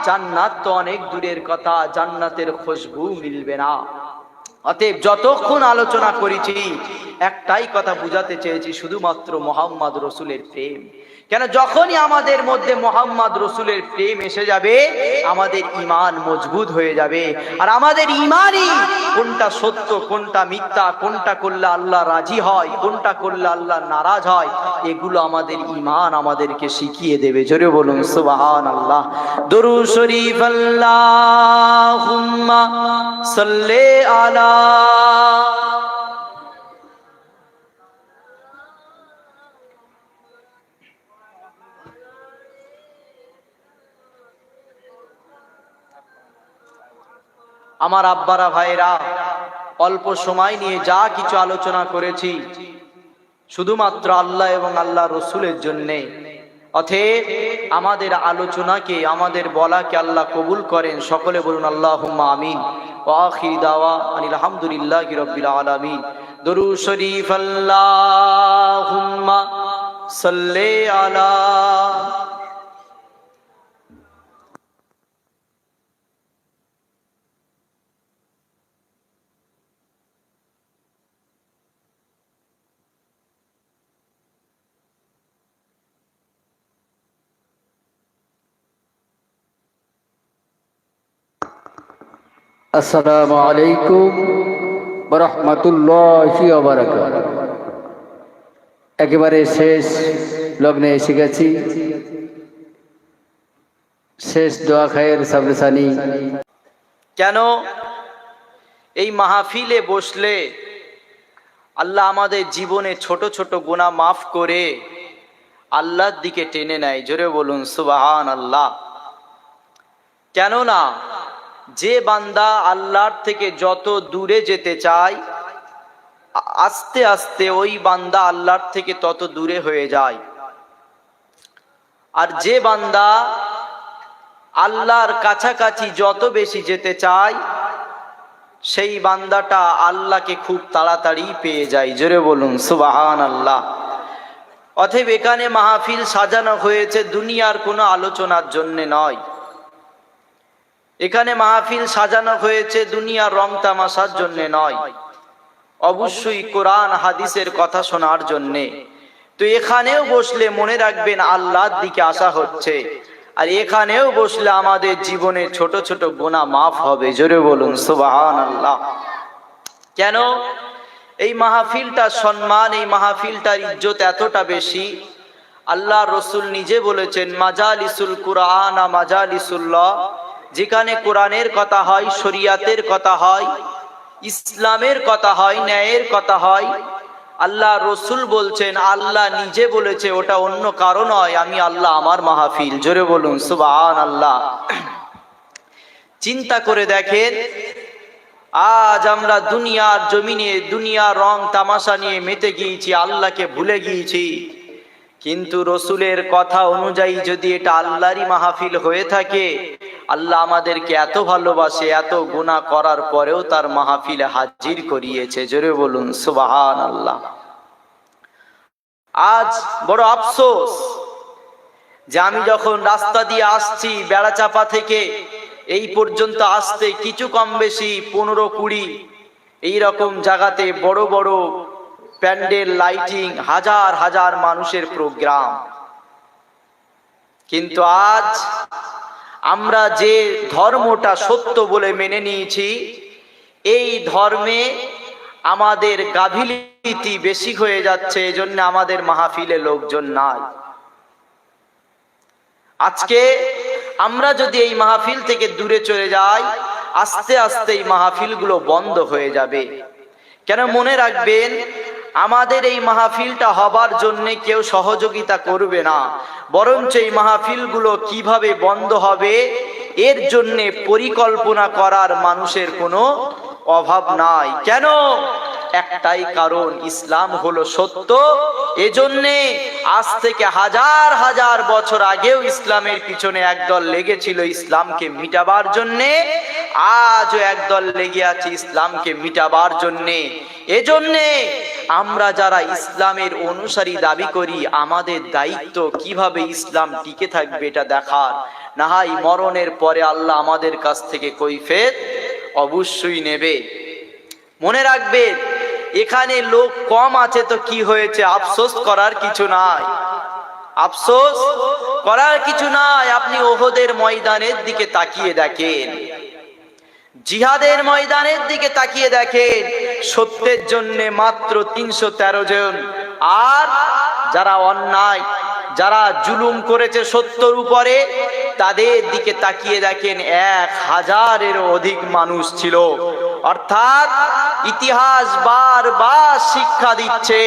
জান্নাত তো অনেক দূরের কথা, জান্নাতের খুশবু মিলবে না। অতএব যতক্ষণ আলোচনা করেছি, একটাই কথা বুঝাতে চেয়েছি, শুধুমাত্র মুহাম্মদ রসুলের প্রেম। কেন? যখনই আমাদের মধ্যে মুহাম্মদ রসুলের প্রেম এসে যাবে, আমাদের ঈমান মজবুত হয়ে যাবে। আর আমাদের ঈমানই কোনটা সত্য, কোনটা মিথ্যা, কোনটা করলে আল্লাহ রাজি হয়, কোনটা করলে আল্লাহ নারাজ হয়, এগুলো আমাদের ঈমান আমাদেরকে শিখিয়ে দেবে। জোরে বলুন সুবহানাল্লাহ। দরুদ শরীফ আল্লাহুম্মা সাল্লি আলা। আমার আব্বারা ভাইরা, অল্প সময় নিয়ে যা কিছু আলোচনা করেছি শুধুমাত্র আল্লাহ এবং আল্লাহ রসুলের জন্যে। অতএব আমাদের আলোচনাকে, আমাদের বলাকে আল্লাহ কবুল করেন। সকলে বলুন আল্লাহুম্মা আমিন। ওয়া আখির দাওয়া আনিল হামদুলিল্লাহি রাব্বিল আলামিন। দরুদ শরীফ আল্লাহুম্মা সাল্লি আলা। আসসালামু আলাইকুম ওয়া রাহমাতুল্লাহি ওয়া বারাকাতুহু। একেবারে শেষ লগ্নে এসে গেছি। শেষ দোয়া খায়ের সাবরেসানি। কেন? এই মাহফিলে বসলে আল্লাহ আমাদের জীবনে ছোট ছোট গুনাহ মাফ করে আল্লাহর দিকে টেনে নেয়। জোরে বলুন সুবহানাল্লাহ। কেননা যে বান্দা আল্লাহর থেকে যত দূরে যেতে চায়, আস্তে আস্তে ওই বান্দা আল্লাহর থেকে তত দূরে হয়ে যায়। আর যে বান্দা আল্লাহর কাছাকাছি যত বেশি যেতে চায়, সেই বান্দাটা আল্লাহকে খুব তাড়াতাড়ি পেয়ে যায়। জোরে বলুন সুবহানাল্লাহ। অতএব এখানে মাহফিল সাজানো হয়েছে দুনিয়ার কোনো আলোচনার জন্য নয়। এখানে মাহফিল সাজানো হয়েছে দুনিয়ার রং তামাশার জন্য নয়, অবশ্যই কোরআন হাদিসের কথা শোনার জন্য। তো এখানেও বসলে মনে রাখবেন আল্লাহর দিকে আসা হচ্ছে, আর এখানেও বসলে আমাদের জীবনে ছোট ছোট গুনাহ মাফ হবে। জোরে বলুন সুবহানাল্লাহ। কেন? এই মাহফিলটার সম্মান, এই মাহফিলটার ইজ্জত এতটা বেশি, আল্লাহ রসুল নিজে বলেছেন মাজালিসুল কুরআন মাজালিসুল্লাহ, যেখানে কোরআনের কথা হয়, শরিয়াতের কথা হয়, ইসলামের কথা হয়, ন্যায়ের কথা হয়, আল্লাহ রসুল বলছেন, আল্লাহ নিজে বলেছে, ওটা অন্য কারণ নয়, আমি আল্লাহ আমার মাহফিল। জোরে বলুন সুবহানাল্লাহ। চিন্তা করে দেখেন, আজ আমরা দুনিয়ার জমিনে দুনিয়ার রং তামাশা নিয়ে মেতে গিয়েছি, আল্লাহকে ভুলে গিয়েছি। কিন্তু রসুলের কথা অনুযায়ী যদি এটা আল্লাহরই মাহফিল হয়ে থাকে, আল্লাহ আমাদেরকে এত ভালোবাসে, এত গুনাহ করার পরেও তার মাহফিলে হাজির করিয়েছে। জোরে বলুন সুবহানাল্লাহ। আজ বড় আফসোস যে আমি যখন রাস্তা দিয়ে আসছি বেড়াচাপা থেকে এই পর্যন্ত আসতে কিছু কম বেশি 15-20 এইরকম জায়গাতে বড় বড় প্যান্ডেল, লাইটিং, হাজার হাজার মানুষের প্রোগ্রাম, কিন্তু আজ আমরা যে ধর্মটা সত্য বলে মেনে নিয়েছি, এই ধর্মে আমাদের গাফিলতি বেশি হয়ে যাচ্ছে, এজন্য আমাদের মাহফিলে লোকজন নাই। আজকে আমরা যদি এই মাহফিল থেকে দূরে চলে যাই, আস্তে আস্তে এই মাহফিলগুলো বন্ধ হয়ে যাবে। কেন মনে রাখবেন, আমাদের এই মাহফিলটা হবার জন্য কেউ সহযোগিতা করবে না, বরঞ্চ এই মাহফিলগুলো কিভাবে বন্ধ হবে এর জন্য পরিকল্পনা করার মানুষের কোনো অভাব নাই। কেন? একটাই কারণ, ইসলাম হলো সত্য। এজন্যে আজ থেকে হাজার হাজার বছর আগেও ইসলামের পিছনে একদল লেগেছিল ইসলামকে মিটাবার জন্যে, আজও একদল লেগে আছে ইসলামকে মিটাবার জন্যে। এজন্যে আমরা যারা ইসলামের অনুসারী দাবি করি, আমাদের দায়িত্ব কিভাবে ইসলাম টিকে থাকবে এটা দেখার। না হয় মরণের পরে আল্লাহ আমাদের কাছ থেকে কৈফিয়ত অবশ্যই নেবে। মনে রাখবেন, এখানে লোক কম আছে তো কি হয়েছে, আফসোস করার কিছু নাই, আফসোস করার কিছু নাই। আপনি ওহদের ময়দানের দিকে তাকিয়ে দেখেন, জিহাদের ময়দানের দিকে তাকিয়ে দেখেন, সত্যের জন্য মাত্র 313 জন, আর যারা অন্যায়, যারা জুলুম করেছে সত্যর উপরে, তাদের দিকে তাকিয়ে দেখেন 1000-এরও অধিক মানুষ ছিল। অর্থাৎ ইতিহাস বারবার শিক্ষা দিচ্ছে,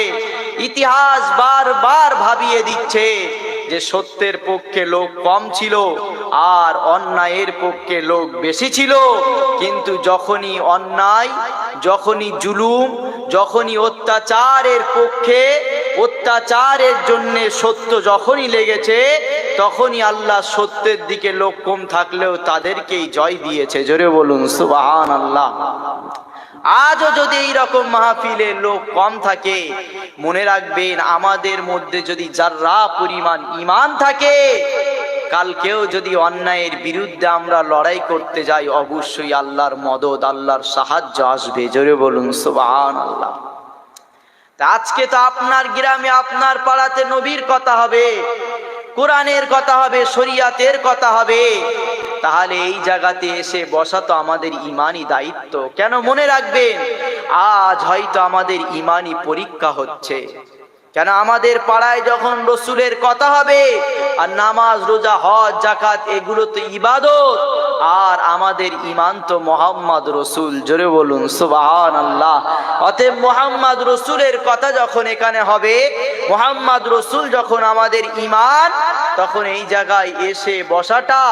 ইতিহাস বারবার ভাবিয়ে দিচ্ছে যে সত্যের পক্ষে লোক কম ছিল আর অন্যায়ের পক্ষে লোক বেশি ছিল। কিন্তু যখনই অন্যায়, যখনই জুলুম, যখনই অত্যাচারের পক্ষে, অত্যাচারের জন্য সত্য যখনই লেগেছে, তখনই আল্লাহ সত্যের দিকে লোক কম থাকলেও তাদেরকেই জয় দিয়েছে। জোরে বলুন সুবহানাল্লাহ। আজও যদি এইরকম মাহফিলে লোক কম থাকে, মনে রাখবেন, আমাদের মধ্যে যদি যারা পরিমাণ ঈমান থাকে, কালকেও যদি অন্যায়ের বিরুদ্ধে আমরা লড়াই করতে যাই, অবশ্যই আল্লাহর মদদ, আল্লাহর সাহায্য আসবে। জোরে বলুন সুবহানাল্লাহ। আজকে তো আপনার গ্রামে, আপনার পাড়াতে নবীর কথা হবে, কোরআনের কথা হবে, শরিয়াতের কথা হবে, তাহলে এই জায়গাতে এসে বসা তো আমাদের ইমানি দায়িত্ব। কেন? মনে রাখবেন, আজ হয়তো আমাদের ইমানি পরীক্ষা হচ্ছে। কেন? আমাদের পাড়ায় যখন রসুলের কথা হবে, আর নামাজ, রোজা, হজ, যাকাত, এগুলো তো ইবাদত, আর আমাদের ইমান তো মোহাম্মদ রসুল। জোরে বলুন সুবহানাল্লাহ। অতএব মোহাম্মদ রসুলের কথা যখন এখানে হবে, মোহাম্মদ রসুল যখন আমাদের ইমান, তখন এই জায়গায় এসে বসাটা,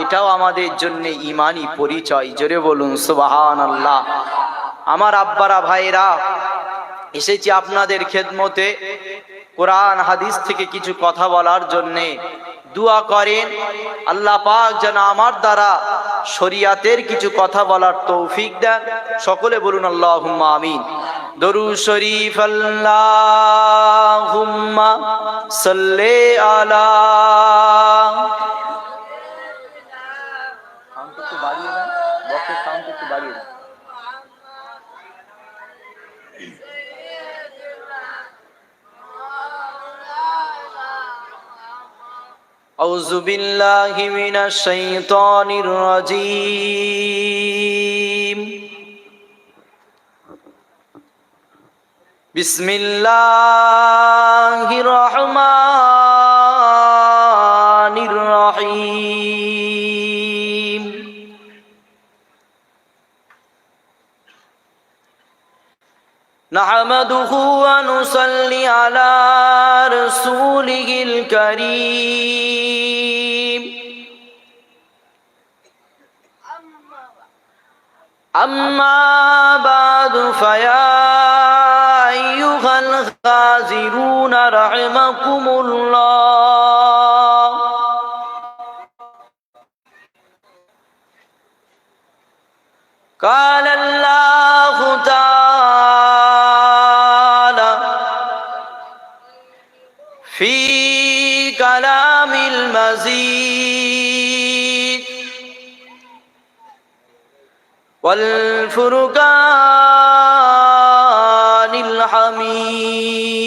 এটাও আমাদের জন্য ইমানি পরিচয়। জোরে বলুন সুবহানাল্লাহ। আমার আব্বারা, ভাইরা, এসেছি আপনাদের খেদমতে কোরআন হাদিস থেকে কিছু কথা বলার জন্যে। দোয়া করেন আল্লাহ পাক যেন আমার দ্বারা শরিয়াতের কিছু কথা বলার তৌফিক দেন। সকলে বলুন আল্লাহুম্মা আমিন। দরুদ শরীফ আল্লাহুম্মা সাল্লি আলা। সাউন্ড একটু বাড়িয়ে দেন, বক্সের সাউন্ড একটু বাড়িয়ে দেন। আউযু বিল্লাহি মিনাশ শাইতানির রাজীম। বিসমিল্লাহির রহমানির রহিম। নাহমাদুহু ওয়া নুসাল্লি আলা রাসূলিহিল কারীম। আম্মা বা'দু ফায়া আইয়ুহাল গাযিরুনা রাহিমাকুমুল্লাহ। قال الله تعالى في كلام المزيد والفرقان الحميد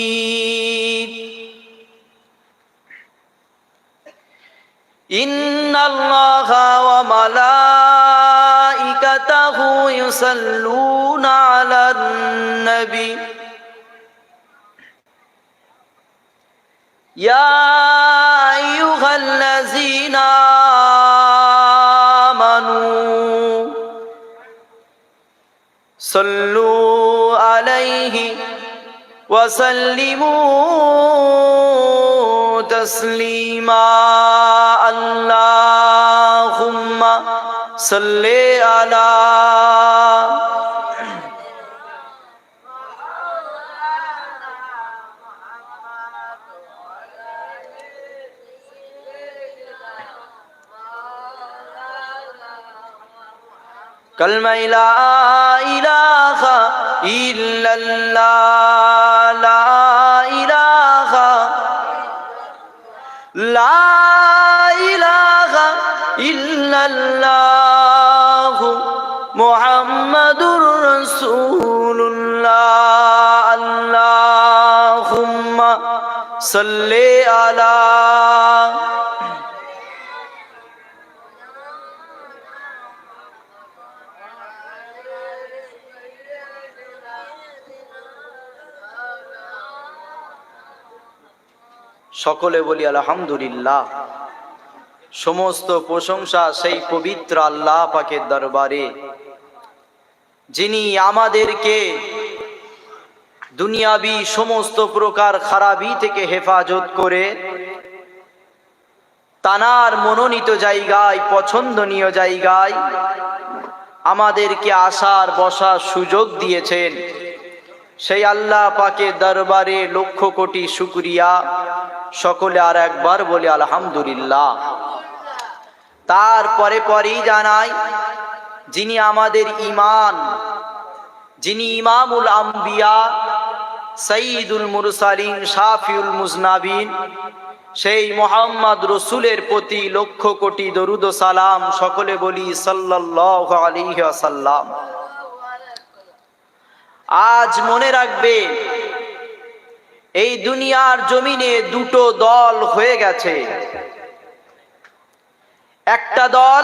إن الله وملائكته يصلون على النبي يا أيها الذين آمنوا صلوا عليه وسلموا تسليما اللهم صل على كلمة لا إله إلا الله لا إله إلا الله محمد رسول الله اللهم صل على সকলে বলি আলহামদুলিল্লাহ। সমস্ত প্রশংসা সেই পবিত্র আল্লাহ পাকের দরবারে, যিনি আমাদেরকে দুনিয়াবি সমস্ত প্রকার খারাপি থেকে হেফাজত করে তানার মনোনীত জায়গায়, পছন্দনীয় জায়গায় আমাদেরকে আসার বসার সুযোগ দিয়েছেন। সেই আল্লাহ পাকের দরবারে লক্ষ কোটি শুকরিয়া। সকলে আর একবার বলি আলহামদুলিল্লাহ। তারপরে পরেই জানাই, যিনি আমাদের ইমান, যিনি ইমামুল আম্বিয়া, সাইয়্যিদুল মুরসালিন, শাফিউল মুজনাবিন, সেই মুহাম্মদ রসুলের প্রতি লক্ষ কোটি দরুদ ও সালাম। সকলে বলি সাল্লাল্লাহু আলাইহি ওয়াসাল্লাম। আজ মনে রাখবে, এই দুনিয়ার জমিনে দুটো দল হয়ে গেছে। একটা দল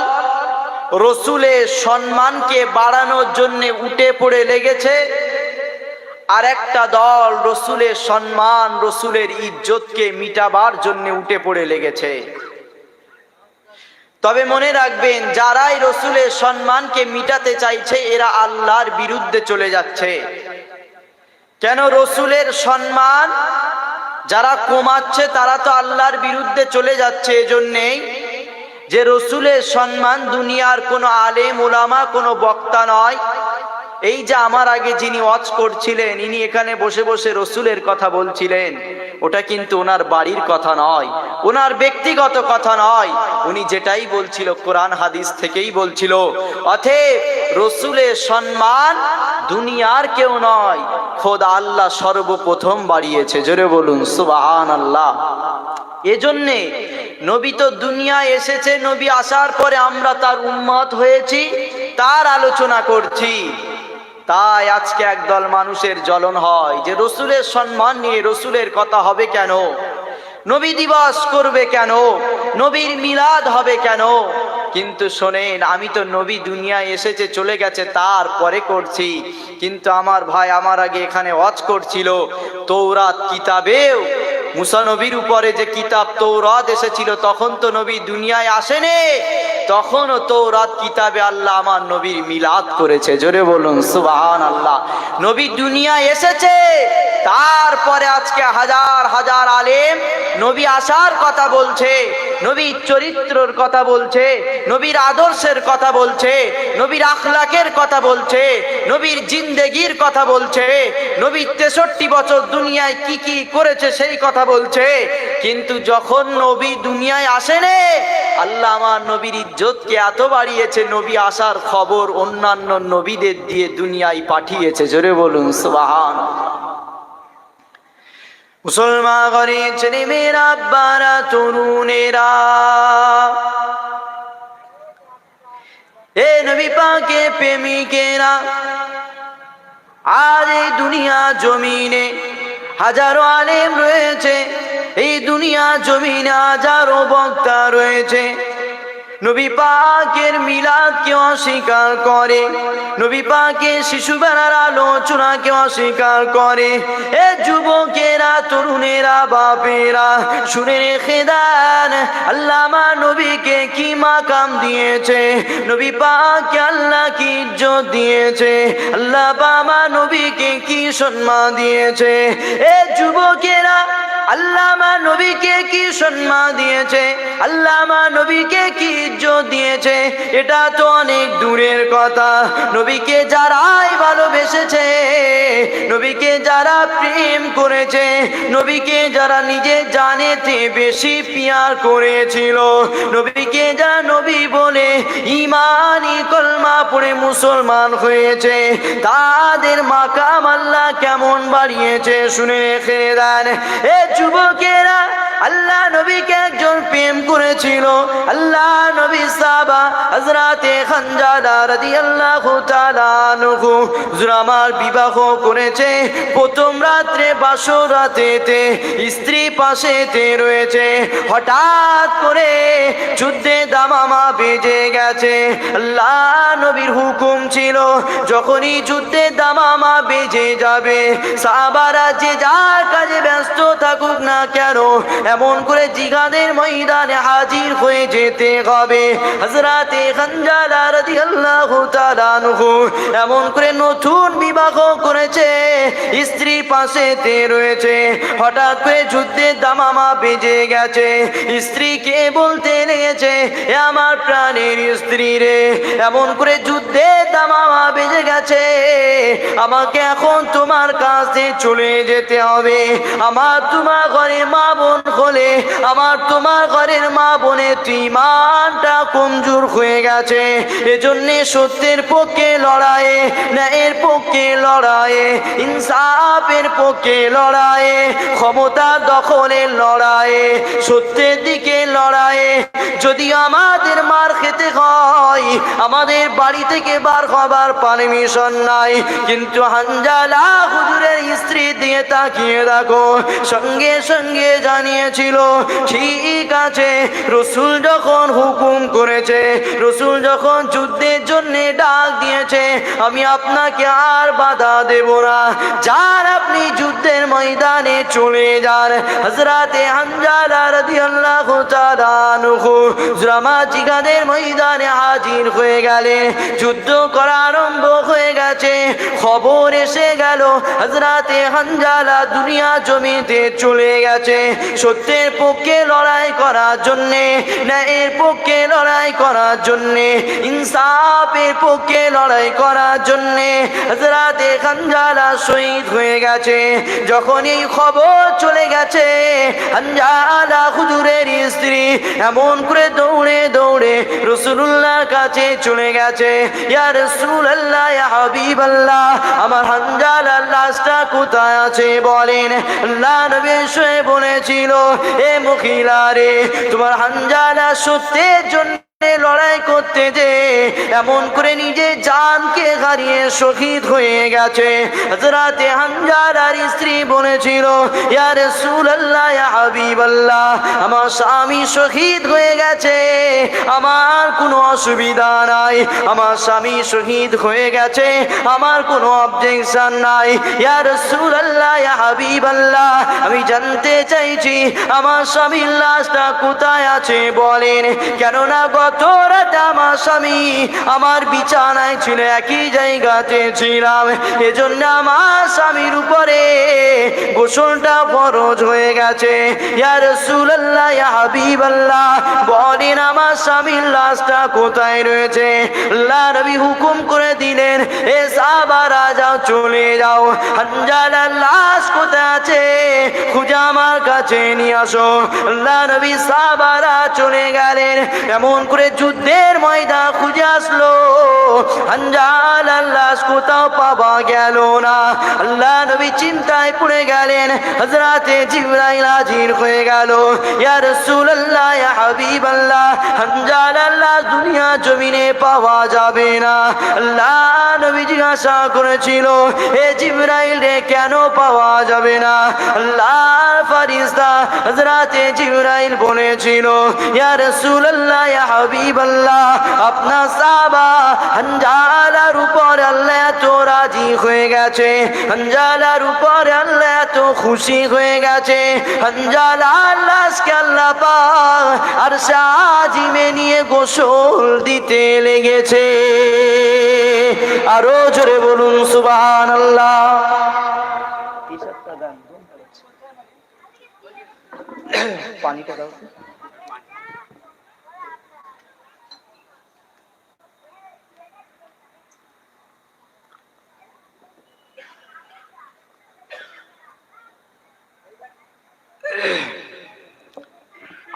রসুলের সম্মানকে বাড়ানোর জন্য উঠে পড়ে লেগেছে, আর একটা দল রসুলের সম্মান, রসুলের ইজ্জতকে মিটাবার জন্য উঠে পড়ে লেগেছে। তবে মনে রাখবেন, যারাই রসুলের সম্মানকে মিটাতে চাইছে এরা আল্লাহর বিরুদ্ধে চলে যাচ্ছে। কেন? রসুলের সম্মান যারা কমাচ্ছে তারা তো আল্লাহর বিরুদ্ধে চলে যাচ্ছে। এজন্যেই যে রসুলের সম্মান দুনিয়ার কোনো আলেম ওলামা, কোনো বক্তা নয়। এই যে আমার আগে যিনি ওয়াজ করছিলেন, ইনি এখানে বসে বসে রসুলের কথা বলছিলেন, ওটা কিন্তু ওনার বাড়ির কথা নয়, ওনার ব্যক্তিগত কথা নয়। উনি যেটাই বলছিল কোরআন হাদিস থেকেই বলছিল। অতএব রসুলের সম্মান দুনিয়ার কেউ নয়, খোদ আল্লাহ সর্বপ্রথম বাড়িয়েছে। জোরে বলুন সুবহানাল্লাহ। এজন্যে নবী তো দুনিয়ায় এসেছে, নবী আসার পরে আমরা তার উম্মত হয়েছি, তার আলোচনা করছি। তাই আজকে একদল মানুষের জ্বলন হয় যে রসুলের সম্মান নিয়ে রসুলের কথা হবে কেন, নবী দিবস করবে কেন, নবীর মিলাদ হবে কেন। কিন্তু শোনেন, আমি তো নবী দুনিয়ায় এসেছে চলে গেছে তারপরে করছি, কিন্তু আমার ভাই আমার আগে এখানে ওয়াজ করছিল তৌরাত কিতাবেও মুসা নবীর উপরে যে কিতাব তৌরাত এসেছিল তখন তো নবী দুনিয়ায় আসেনি, তখনও তৌরাত কিতাবে আল্লাহ আমার নবীর মিলাদ করেছে। জোরে বলুন সুবহানাল্লাহ। নবী দুনিয়ায় এসেছে, তারপরে আজকে হাজার হাজার আলেম নবী আসার কথা বলছে, নবীর চরিত্রের কথা বলছে, নবীর আদর্শের কথা বলছে, নবীর আখলাকের কথা বলছে, নবীর জিন্দেগির কথা বলছে, নবী 63 বছর দুনিয়ায় কি কি করেছে সেই কথা বলছে। কিন্তু যখন নবী দুনিয়ায় আসেনি, আল্লাহ আমার নবীর ইজ্জতকে এত বাড়িয়েছে, নবী আসার খবর অন্যান্য নবীদের দিয়ে দুনিয়ায় পাঠিয়েছে। জোরে বলুন সুবহানাল্লাহ। মুসলমান ঘরের ছেলেমেয়েরা, আব্বারা, তরুণেরা, এ নবী পাকের প্রেমিকেরা, আজ এই দুনিয়া জমিনে হাজারো আলেম রয়েছে, এই দুনিয়া জমিনে হাজারো বক্তা রয়েছে, নবী পাকের মিলাদকে অস্বীকার করে, নবী পাকের শিশুবেলার আলোচনাকে অস্বীকার করে। এ যুবকেরা, তরুণেরা, বাপেরা, শুনে রেখে দেন, আল্লাহ আমার নবীকে কি মাকাম দিয়েছে, নবী পাককে আল্লাহ কি ইজ্জত দিয়েছে, আল্লাহ আমার নবীকে কি সম্মান দিয়েছে। এ যুবকেরা, আল্লাহ আমার নবীকে কি সম্মান দিয়েছে, আল্লাহ আমার নবীকে কি ইজ্জত দিয়েছে, এটা তো অনেক দূরের কথা। নবীকে যারাই ভালোবেসেছে, নবীকে যারা প্রেম করেছে, নবীকে যারা নিজে জানেতে বেশি পিয়ার করেছিল, নবীকে যারা নবী বলে ঈমানি কলমা পড়ে মুসলমান হয়েছে, তাদের মাকাম আল্লাহ কেমন বাড়িয়েছে শুনে রেখে দেন। এ যুবকেরা, আল্লাহ নবীকে একজন প্রেম করেছিল, আল্লাহ নবী সাহাবা হযরতে খানজাদা রাদিয়াল্লাহু তাআলা আনহু আমার বিবাহ করেছে। প্রথম রাত্রে বাসর রাতেতে স্ত্রী পাশেতে রয়েছে, হঠাৎ করে যুদ্ধে দামামা বেজে গেছে। আল্লাহ নবীর হুকুম ছিল যখনই যুদ্ধে দামামা বেজে যাবে, সাহাবারা যে যার কাজে ব্যস্ত থাকুক না কেন, এমন করে জিহাদের ময়দানে হাজির হয়ে যেতে হবে। হযরতে খানজাদা রাদিয়াল্লাহু তাআলা আনহু এমন করে নতুন বিবাহ করেছে, স্ত্রী পাশেতে রয়েছে, হঠাৎ করে যুদ্ধের দামামা বেজে গেছে। স্ত্রীকে বলতে লেগেছে, এ আমার প্রাণের স্ত্রী রে, এমন করে যুদ্ধের দামামা বেজে গেছে, আমাকে এখন তোমার কাছে চলে যেতে হবে। আমার তোমার ঘরে মা বোন হলে, আমার তোমার ঘরের মা বোনের ঈমানটা কমজোর হয়ে গেছে, এজন্য সত্যের পক্ষে লড়াই, ন্যায়ের পক্ষে লড়াই, ইনসাফের পক্ষে লড়াই, ক্ষমতা দখলের লড়াই, সত্যের দিকে লড়াই। যদি আমাদের মার খেতে হয়, আমাদের বাড়ি থেকে বার হবার পারমিশন নাই, কিন্তু হানজালা হুজুরের স্ত্রী দিয়ে তাকিয়ে দেখো, সঙ্গে সঙ্গে জানিয়েছিল ঠিক আছে। রসুল যখন হুকুম করেছে, রসুল যখন যুদ্ধের জন্য ডাক দিয়েছে, আমি আপনাকে আর বাধা দেব না, যার আপনি যুদ্ধের ময়দানে চলে যান। হযরতে হানজালা রাদিয়াল্লাহু তাআলা আনহু জিহাদের ময়দানে হাজির হয়ে গেলেন। যুদ্ধ করা আরম্ভ হয়ে গেছে, খবর এসে গেল হযরতে হানজালা দুনিয়া জমিতে চলে গেছে। সত্যের পক্ষে লড়াই করার জন্যে, ন্যায়ের পক্ষে লড়াই করার জন্যে, ইনসাফের পক্ষে লড়াই করার জন্যে হযরতে হানজালা শহীদ হয়ে গেছে। যখন এই খবর চলে গেছে, হানজালা হুজুরের স্ত্রী এমন করে দৌড়ে দৌড়ে রাসূলুল্লাহর কাছে চলে গেছে। ইয়া রাসূলুল্লাহ, ইয়া হাবিবাল্লাহ, আমার হানজালার লাশটা কোথায় আছে বলেন। আল্লাহ নবী শুয়ে বলেছিল, এ মহিলা রে, তোমার হানজালা সত্যের জন্য লড়াই করতে যে এমন করে নিজে জানকে হারিয়ে শহীদ হয়ে গেছে। হযরতে হানজালার স্ত্রী বলেছিল, ইয়া রাসূলুল্লাহ, ইয়া হাবিবাল্লাহ, আমার স্বামী শহীদ হয়ে গেছে, আমার কোনো অসুবিধা নাই, আমার স্বামী শহীদ হয়ে গেছে, আমার কোনো অবজেকশন নাই। ইয়া রাসূলুল্লাহ, ইয়া হাবিবাল্লাহ, আমি জানতে চাইছি আমার স্বামীর লাশটা কোথায় আছে বলেন, কেননা গত রাতে আমার স্বামী আমার বিছানায় ছিল, একই জায়গাতে ছিলাম, এজন্য আমার স্বামীর উপরে গোসলটা ফরজ হয়ে গেছে। ইয়া রাসূলুল্লাহ, ইয়া হাবিবাল্লাহ, বলেন আমার স্বামীর লাশটা কোথায় রয়েছে? আল্লাহ নবী হুকুম করে দিলেন, এ সাহাবারা যাও, চলে যাও, হানজালার লাশ কোথায় আছে খুঁজে আমার কাছে নিয়ে আসো। আল্লাহ নবী সাহাবারা চলে গেলেন, এমন করে যুদ্ধের ময়দান খুঁজে আসলো, হানজালার লাশ কোথাও পাওয়া গেল না। আল্লাহ নবী চিন্তায় পড়ে গেলেন, হযরতে জিবরাইল হাজির হয়ে গেল, ইয়া রাসূলুল্লাহ, ইয়া হাবিবাল্লাহ, হানজালার লাশ দুনিয়া জমিনে পাওয়া যাবে না। আল্লাহ নবী জিজ্ঞাসা করেছিল, হে জিবরাইল রে, কেন পাওয়া যাবে না? আল্লাহর ফেরেশতা হযরতে জিবরাইল বলেছিল, ইয়া রাসূলুল্লাহ, ইয়া হাবিবাল্লাহ, আপনার সাহাবা হানজালার উপর আল্লাহ এত রাজি হয়ে গেছে, হানজালার উপর আল্লাহ এত খুশি হয়ে গেছে, হানজালার লাশকে আল্লাহ পাক আরশে আজিমে নিয়ে গোসল দিতে লেগেছে। আরো জোরে বলুন সুবহানাল্লাহ। পানিটা দাও।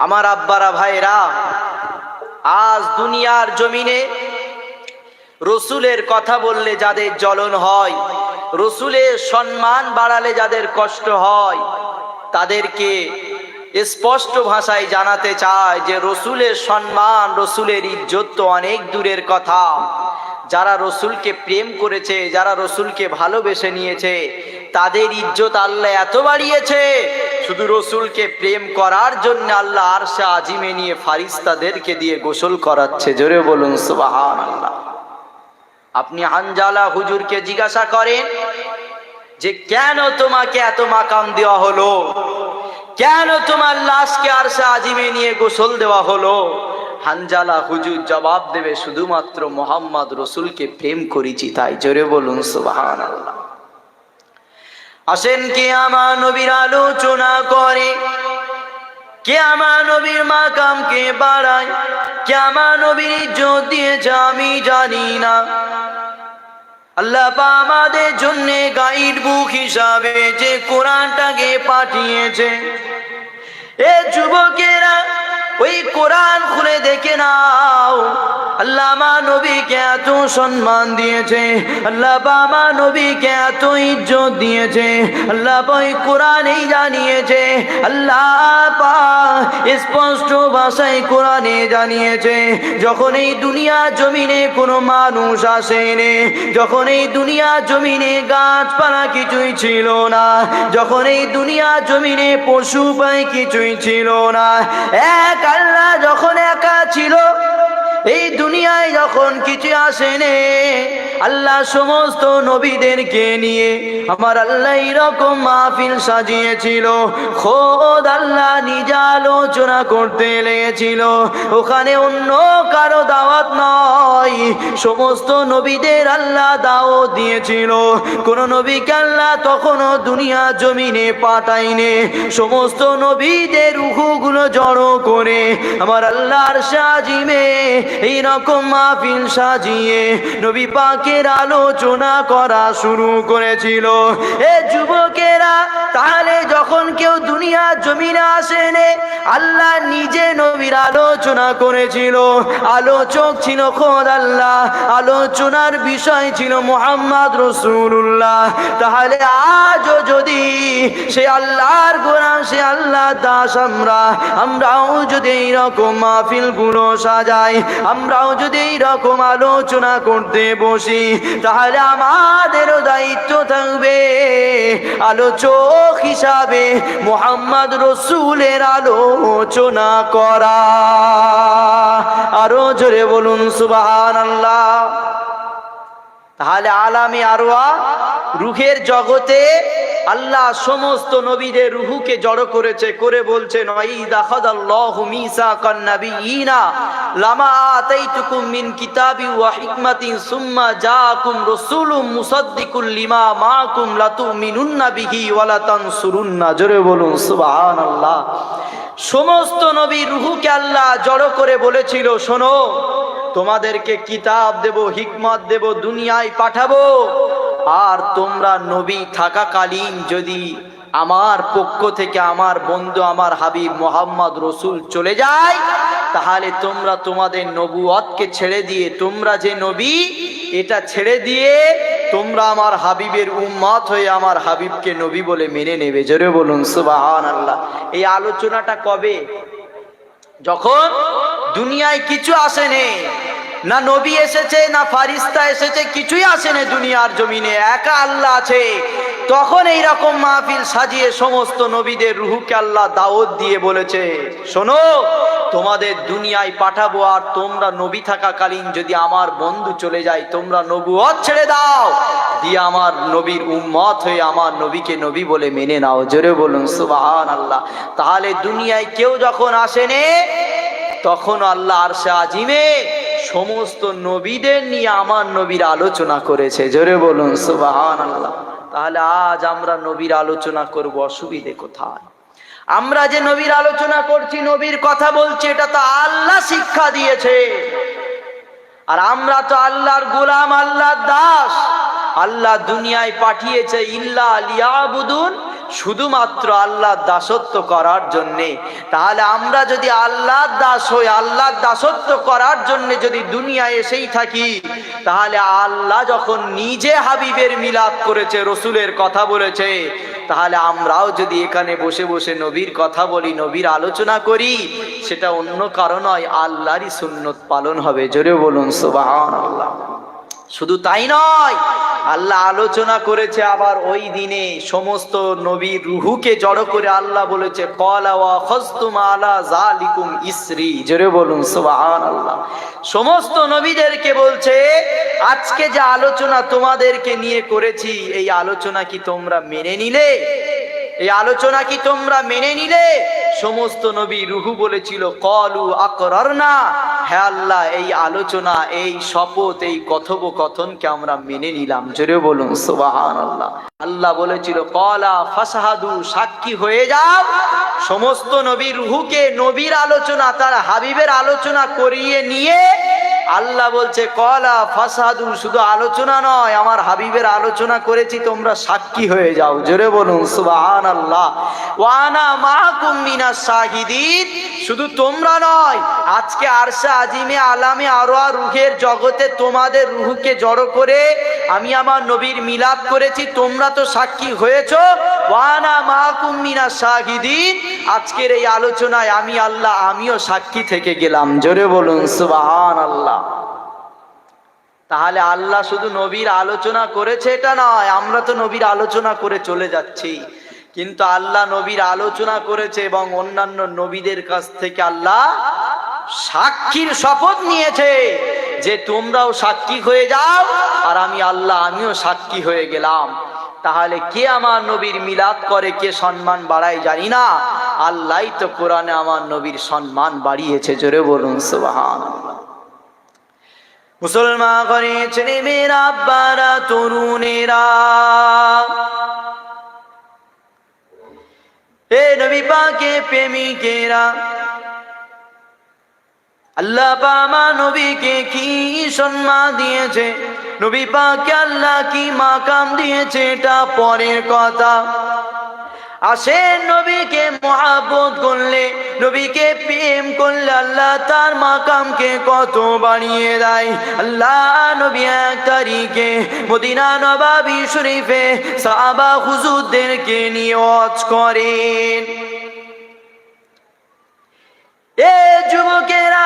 আমার আব্বারা ভাইরা, আজ দুনিয়ার জমিনে রসুলের কথা বললে যাদের জ্বলন হয়, রসুলের সম্মান বাড়ালে যাদের কষ্ট হয়, তাদেরকে স্পষ্ট ভাষায় জানাতে চায় যে রসুলের সম্মান, রসুলের ইজ্জত তো অনেক দূরের কথা। যারা রসুলকে প্রেম করেছে, যারা রসুলকে ভালোবেসে নিয়েছে, তাদের ইজ্জত আল্লাহ এত বাড়িয়েছে, শুধু রসুলকে প্রেম করার জন্য আল্লাহ আরশে আজিমে নিয়ে ফারিস্তাদেরকে দিয়ে গোসল করাচ্ছে। জোরে বলুন সুবহানাল্লাহ। আপনি হানজালা হুজুরকে জিজ্ঞাসা করেন যে কেন তোমাকে এত মাকাম দেওয়া হলো, কেন তোমার লাশকে আরশে আজিমে নিয়ে গোসল দেওয়া হলো? হানজালা হুজুর জবাব দেবে, শুধুমাত্র মোহাম্মদ রসুলকে প্রেম করেছি তাই। জোরে বলুন সুবহানাল্লাহ। আসেন কে আমার নবীর আলোচনা করে, কে আমার নবীর মাকামকে বাড়ায়, কে আমার নবীর ইজ্জত দিয়েছে আমি জানি না। আল্লাহ পাক আমাদের জন্য গাইড বুক হিসাবে যে কোরআনটাকে পাঠিয়েছে, এ যুবকেরা ওই কোরআন খুলে দেখে নাও, আল্লাহ আমার নবীকে এত সম্মান দিয়েছে, আল্লাহ আমার নবীকে এত ইজ্জত দিয়েছে, আল্লাহ ওই কোরআনেই জানিয়েছে, আল্লাহ পাক স্পষ্ট ভাষায় কোরআনে জানিয়েছে, যখন এই দুনিয়া জমিনে কোনো মানুষ আসেনি, যখন এই দুনিয়া জমিনে গাছপালা কিছুই ছিল না, যখন এই দুনিয়া জমিনে পশু পাখি কিছুই ছিল না, এক আল্লাহ যখন একা ছিল, এই দুনিয়ায় যখন কিছু আসেনি, আল্লাহ সমস্ত নবীদেরকে নিয়ে আমার আল্লাহ এরকম মাহফিল সাজিয়েছিল। খোদ আল্লাহ নিজে আলোচনা করতে লেগেছিল, ওখানে অন্য কারো দাওয়াত নয়, সমস্ত নবীদের আল্লাহ দাওয়াত দিয়েছিল। কোন নবীকে আল্লাহ তখনও দুনিয়া জমিনে পাঠায়নি, সমস্ত নবীদের রূহগুলো জড়ো করে আমার আল্লাহর আরশে আজিমে এইরকম মাহফিল সাজিয়ে নবী পাকের আলোচনা করা শুরু করেছিল। এ যুবকেরা, তাহলে যখন কেউ দুনিয়া জমিনে আসেনে, আল্লাহ নিজে নবীর আলোচনা করেছিল। আলোচক ছিল খোদ আল্লাহ, আলোচনার বিষয় ছিল মুহাম্মদ রাসূলুল্লাহ। তাহলে আজও যদি সে আল্লাহর গোলাম, সে আল্লাহ দাস, আমরাও যদি এইরকম মাহফিল গুলো সাজাই, আমরাও যদি এইরকম আলোচনা করতে বসি, তাহলে আমাদেরও দায়িত্ব থাকবে আলোচক হিসাবে মুহাম্মদ রাসূলের আলোচনা করা। আরো জোরে বলুন সুবহানাল্লাহ। তাহলে আলামে আরওয়া, রুহের জগতে আল্লাহ সমস্ত নবীদের রুহুকে জড়ো করেছে, করে বলছেন ওয়াইদা খাযাল্লাহু মিসাকান নাবিয়িনা লামা আতাইতুকুম মিন কিতাবি ওয়া হিকমাতিন সুম্মা জাআকুম রাসূলুম মুসাদ্দিকুল লিমা মাআকুম লাতুমিনুন্না বিহি ওয়া লাতানসুরুন্না। জোরে বলুন সুবহানাল্লাহ। সমস্ত নবী রুহুকে আল্লাহ জড়ো করে বলেছিল, শোনো, তোমাদেরকে কিতাব দেব, হিকমত দেব, দুনিয়ায় পাঠাবো, আর তোমরা নবী থাকাকালীন যদি আমার পক্ষ থেকে আমার বন্ধু, আমার হাবিব মুহাম্মদ রাসূল চলে যায়, তাহলে তোমরা তোমাদের নবুয়তকে ছেড়ে দিয়ে, তোমরা যে নবী এটা ছেড়ে দিয়ে তোমরা আমার হাবিবের উম্মত হয়ে আমার হাবিবকে নবী বলে মেনে নেবে। জোরে বলুন সুবহানাল্লাহ। এই আলোচনাটা কবে? যখন দুনিয়ায় কিছু আসেনি, না নবী এসেছে, না ফারিস্তা এসেছে, কিছুই আসেনি দুনিয়ার জমিনে, একা আল্লাহ আছে, তখন এই রকম মাহফিল সাজিয়ে সমস্ত নবীদের রুহুকে আল্লাহ দাওয়াত দিয়ে বলেছে, শোনো, তোমাদের দুনিয়ায় পাঠাবো, আর তোমরা নবী থাকাকালীন যদি আমার বন্ধু চলে যায়, তোমরা নবুয়ত ছেড়ে দাও, দিয়ে আমার নবীর উম্মত হয়ে আমার নবীকে নবী বলে মেনে নাও। জোরে বলুন সুবহানাল্লাহ। তাহলে দুনিয়ায় কেউ যখন আসেনি, তখন আল্লাহ আরশে আজিমে সমস্ত নবীদের নিয়ে আমার নবীর আলোচনা করেছে। জোরে বলুন সুবহানাল্লাহ। তাহলে আজ আমরা নবীর আলোচনা করব, অসুবিধে কোথায়? আমরা যে নবীর আলোচনা করছি, নবীর কথা বলছি, এটা তো আল্লাহ শিক্ষা দিয়েছে, আর আমরা তো আল্লাহর গোলাম, আল্লাহর দাস। আল্লাহ দুনিয়ায় পাঠিয়েছে ইল্লা লিয়াবুদুন, শুধুমাত্র আল্লাহর দাসত্ব করার জন্যে। তাহলে আমরা যদি আল্লাহর দাস হই, আল্লাহর দাসত্ব করার জন্য যদি দুনিয়ায় এসেই থাকি, তাহলে আল্লাহ যখন নিজে হাবিবের মিলাদ করেছে, রসুলের কথা বলেছে, তাহলে আমরাও যদি এখানে বসে বসে নবীর কথা বলি, নবীর আলোচনা করি, সেটা অন্য কারণ নয়, আল্লাহরই সুন্নত পালন হবে। জোরে বলুন সুবহানাল্লাহ। শুধু তাই নয়, আল্লাহ আলোচনা করেছে আবার ওই দিনে সমস্ত নবীর রুহুকে জড়ো করে আল্লাহ বলেছে ক্বালা ওয়া খাযতুম আলা যালিকুম ইসরি। জোরে বলুন সুবহানাল্লাহ। সমস্ত নবীদেরকে বলছে, আজকে যে আলোচনা তোমাদেরকে নিয়ে করেছি, এই আলোচনা কি তোমরা মেনে নিলে? এই আলোচনা কি তোমরা মেনে নিলে? সমস্ত নবী রুহু বলেছিল ক্বালু আকরারনা, হে আল্লাহ, এই আলোচনা, এই শপথ, এই কথোপকথনকে আমরা মেনে নিলাম। জোরে বলুন সুবহানাল্লাহ। আল্লাহ বলেছিল ক্বালা ফাশহাদু, সাক্ষী হয়ে যাও। সমস্ত নবী রুহুকে নবীর আলোচনা, তার হাবিবের আলোচনা করিয়ে নিয়ে আল্লাহ বলছে ক্বালা ফাশহাদু, শুধু আলোচনা নয়, আমার হাবিবের আলোচনা করেছি, তোমরা সাক্ষী হয়ে যাও। জোরে বলুন সুবহানাল্লাহ। ওয়া আনা মাআকুম মিনাশ শাহিদিন, শুধু তোমরা নয়, আজকে আরশে আজিমে আলামে আরওয়া রুহের জগতে তোমাদের রুহুকে জড়ো করে আমি আমার নবীর মিলাদ করেছি, তোমরা তো সাক্ষী হয়েছো। ওয়া আনা মাআকুম মিনাশ শাহিদিন, আজকের এই আলোচনায় আমি আল্লাহ, আমিও সাক্ষী থেকে গেলাম। জোরে বলুন সুবহানাল্লাহ। তাহলে আল্লাহ শুধু নবীর আলোচনা করেছে এটা নয়, আমরা তো নবীর আলোচনা করে চলে যাচ্ছি, কিন্তু আল্লাহ নবীর আলোচনা করেছে এবং অন্যান্য নবীদের কাছ থেকে আল্লাহ সাক্ষীর শপথ নিয়েছে যে তোমরাও সাক্ষী হয়ে যাও, আর আমি আল্লাহ, আমিও সাক্ষী হয়ে গেলাম। তাহলে কে আমার নবীর মিলাদ করে, কে সম্মান বাড়ায় জানি না, আল্লাহই তো কোরআনে আমার নবীর সম্মান বাড়িয়েছে। জোরে বলুন সুবহানাল্লাহ। মুসলমান করে ছেলে মেয়েরা, আব্বারা, তরুণেরা, হে নবী পাকের প্রেমিকেরা, আল্লাহ পাক আমার নবীকে কি সম্মান দিয়েছে, নবী পাককে আল্লাহ কি মাকাম দিয়েছে, এটা পরের কথা। আসেন নবীকে মহাব্বত করলে, নবীকে প্রেম করলে আল্লাহ তার মাকামকে কত বাড়িয়ে দেয়। আল্লাহ নবী এক তারিখে মদিনা নবাবী শরীফে সাহাবা হুজুরদেরকে নিয়ে ওয়াজ করেন। এ যুবকেরা,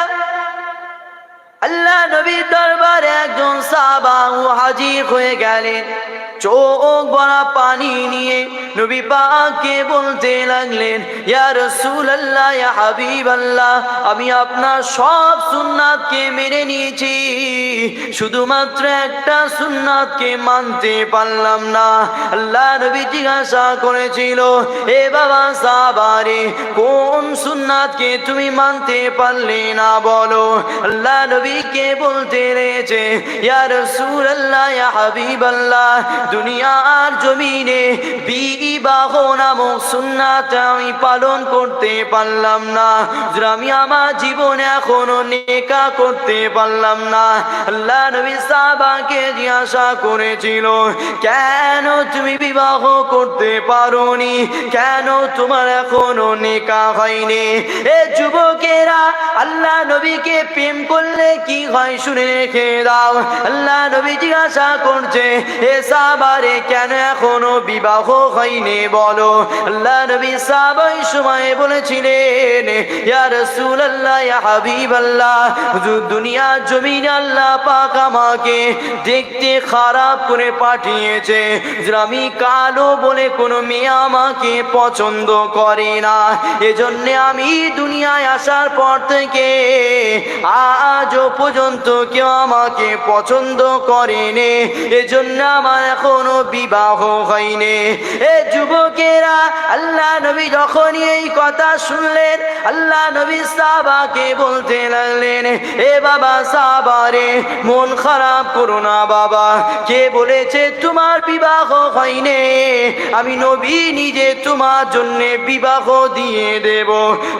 আল্লাহ নবীর দরবারে একজন সাহাবা হাজির হয়ে গেলেন। চোখ ভরা পানি নিয়ে নবী পাককে বলতে লাগলেন, ইয়া রাসূলুল্লাহ, ইয়া হাবিবাল্লাহ, আমি আপনার সব সুন্নাতকে মেনে নিয়েছি, শুধুমাত্র একটা সুন্নাতকে মানতে পারলাম না। আল্লাহ নবী জিজ্ঞাসা করেছিল, এ বাবা সাহাবারে, কোন সুন্নাতকে তুমি মানতে পারলে না বলো? আল্লাহ নবীকে বলতে রয়েছে, ইয়া রাসূলুল্লাহ, ইয়া হাবিবাল্লাহ, দুনিয়ার জমিনে বিবাহ নামক সুন্নাত আমি পালন করতে পারলাম না, আমি আমার জীবনে এখনো নেকাহ করতে পারলাম না। আল্লাহ নবী সাহাবাকে জিজ্ঞাসা করেছিল, কেন তুমি বিবাহ করতে পারোনি, কেন তোমার এখনো নেকাহ হয়নি? এ যুবকেরা, আল্লাহ নবীকে প্রেম করলে কি হয় শুনে রেখে দাও। আল্লাহ নবী জিজ্ঞাসা করছে, এ সাহাবারে, কেন এখনো বিবাহ হয়নি বলো? আল্লাহ নবী সাহাবা ওই সময় বলেছিলেন, ইয়া রাসূলুল্লাহ, ইয়া হাবিবাল্লাহ, হুজুর দুনিয়ার জমিনে আল্লাহ পাক আমাকে দেখতে খারাপ করে পাঠিয়েছে, আমি কালো বলে কোনো মেয়ে আমাকে পছন্দ করে না, এজন্য আমি দুনিয়ায় আসার পর থেকে আজও পর্যন্ত কেউ আমাকে পছন্দ করেনি, এজন্য আমার এখনো বিবাহ হয়নি। এ যুবকেরা, আল্লাহ নবী যখনই এই কথা শুনলেন, আল্লাহ নবী সাহাবাকে বলতে লাগলেন, এ বাবা সাহাবারে, মন খারাপ করো না বাবা, কে বলেছে তোমার বিবাহ হয়নি? আমি নবী নিজে তোমার জন্য বিবাহ দিয়ে দেব।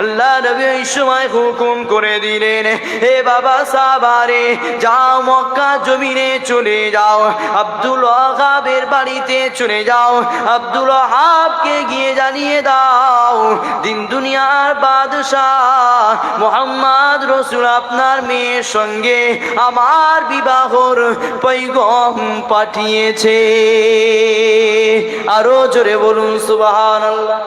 আল্লাহ নবী ওই সময় হুকুম করে দিলেন, হে বাবা সাহাবারে, যাও মক্কা জমিনে চলে যাও, আব্দুল ওয়াহাবের বাড়িতে চলে যাও, আব্দুল ওয়াহাবকে গিয়ে জানিয়ে দাও, দিন দুনিয়ার বাদশাহ মুহাম্মদ রাসূল আপনার মেয়ের সঙ্গে আমার বিবাহর পয়গম পাঠিয়েছে। আরো জোরে বলুন সুবহানাল্লাহ।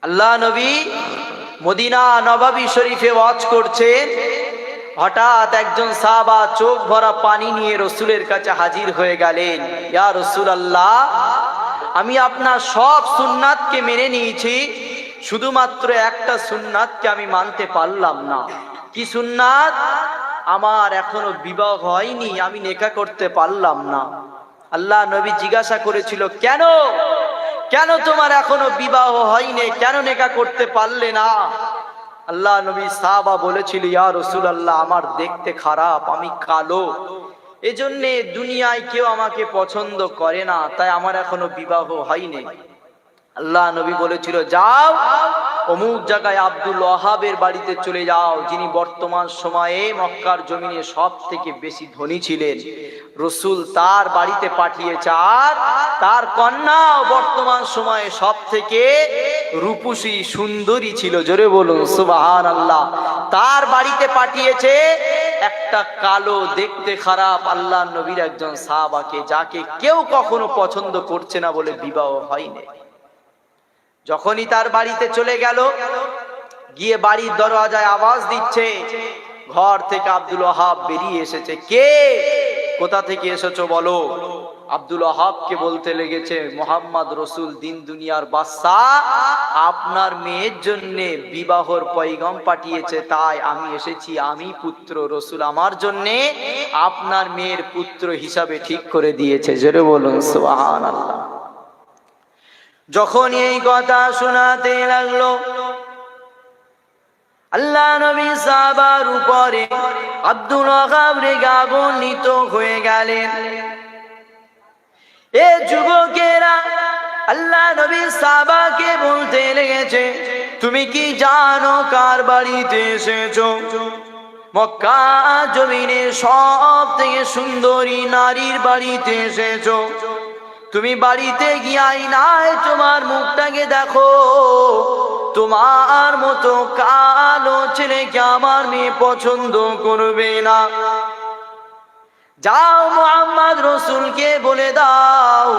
আল্লাহ নবী মদিনা নবাবী শরীফে ওয়াজ করছেন, হঠাৎ একজন সাহাবা চোখ ভরা পানি নিয়ে রসুলের কাছে হাজির হয়ে গেলেন। ইয়া রাসূলুল্লাহ, আমি আপনার সব সুন্নাতকে মেনে নিয়েছি, শুধুমাত্র একটা সুন্নাতকে আমি মানতে পারলাম না। কি সুন্নাত? আমার এখনো বিবাহ হয়নি, আমি নেকাহ করতে পারলাম না। আল্লাহ নবী জিজ্ঞাসা করেছিল, কেন কেন তোমার এখনো বিবাহ হয়নি, কেন নেকাহ করতে পারলে না? আল্লাহ নবী সাহাবা বলেছিল, ইয়া রাসূলুল্লাহ, আমার দেখতে খারাপ, আমি কালো, এজন্য দুনিয়ায় কেউ আমাকে পছন্দ করে না, তাই আমার এখনো বিবাহ হয়নি। আল্লাহ নবী বলেছিল, যাও অমুক জায়গায় আব্দুল ওয়াহাবের বাড়িতে চলে যাও, যিনি বর্তমান সময়ে মক্কার জমিনে সব থেকে বেশি ধনী ছিলেন। রসুল তার বাড়িতে পাঠিয়েছে, আর তার কন্যাও বর্তমান সময়ে সব থেকে রূপসী সুন্দরী ছিল। জোরে বলুন সুবহানাল্লাহ। তার বাড়িতে পাঠিয়েছে একটা কালো, দেখতে খারাপ আল্লাহ নবীর একজন সাহাবাকে, যাকে কেউ কখনো পছন্দ করছে না বলে বিবাহ হয়নি। যখনই তার বাড়িতে চলে গেল, গিয়ে বাড়ির দরজায় আওয়াজ দিচ্ছে, ঘর থেকে আব্দুল ওয়াহাব বেরিয়ে এসেছে। কে, কোথা থেকে এসেছো বলো? আব্দুল ওয়াহাবকে বলতে লেগেছে, মুহাম্মদ রাসূল দিন দুনিয়ার বাদশা আপনার মেয়ের জন্য বিবাহর পয়গাম পাঠিয়েছে, তাই আমি এসেছি। আমি পুত্র, রাসূল আমার জন্য আপনার মেয়ের পুত্র হিসাবে ঠিক করে দিয়েছে। জোরে বলুন সুবহানাল্লাহ। যখন এই কথা শোনাতে লাগলো, আল্লাহ নবী সাহাবার উপরে আব্দুল ওয়াহাব রাগান্বিত হয়ে গেলেন। এ যুবকেরা, আল্লাহ নবী সাহাবাকে বলতে লেগেছে, তুমি কি জানো কার বাড়িতে এসেছো? মক্কা জমিনে সব থেকে সুন্দরী নারীর বাড়িতে এসেছো। তুমি বাড়িতে গিয়ে আয়নায় তোমার মুখটাকে দেখো, তোমার মতো কালো ছেলেকে আমার মেয়ে পছন্দ করবে না। যাও মুহাম্মদ রাসূলকে বলে দাও,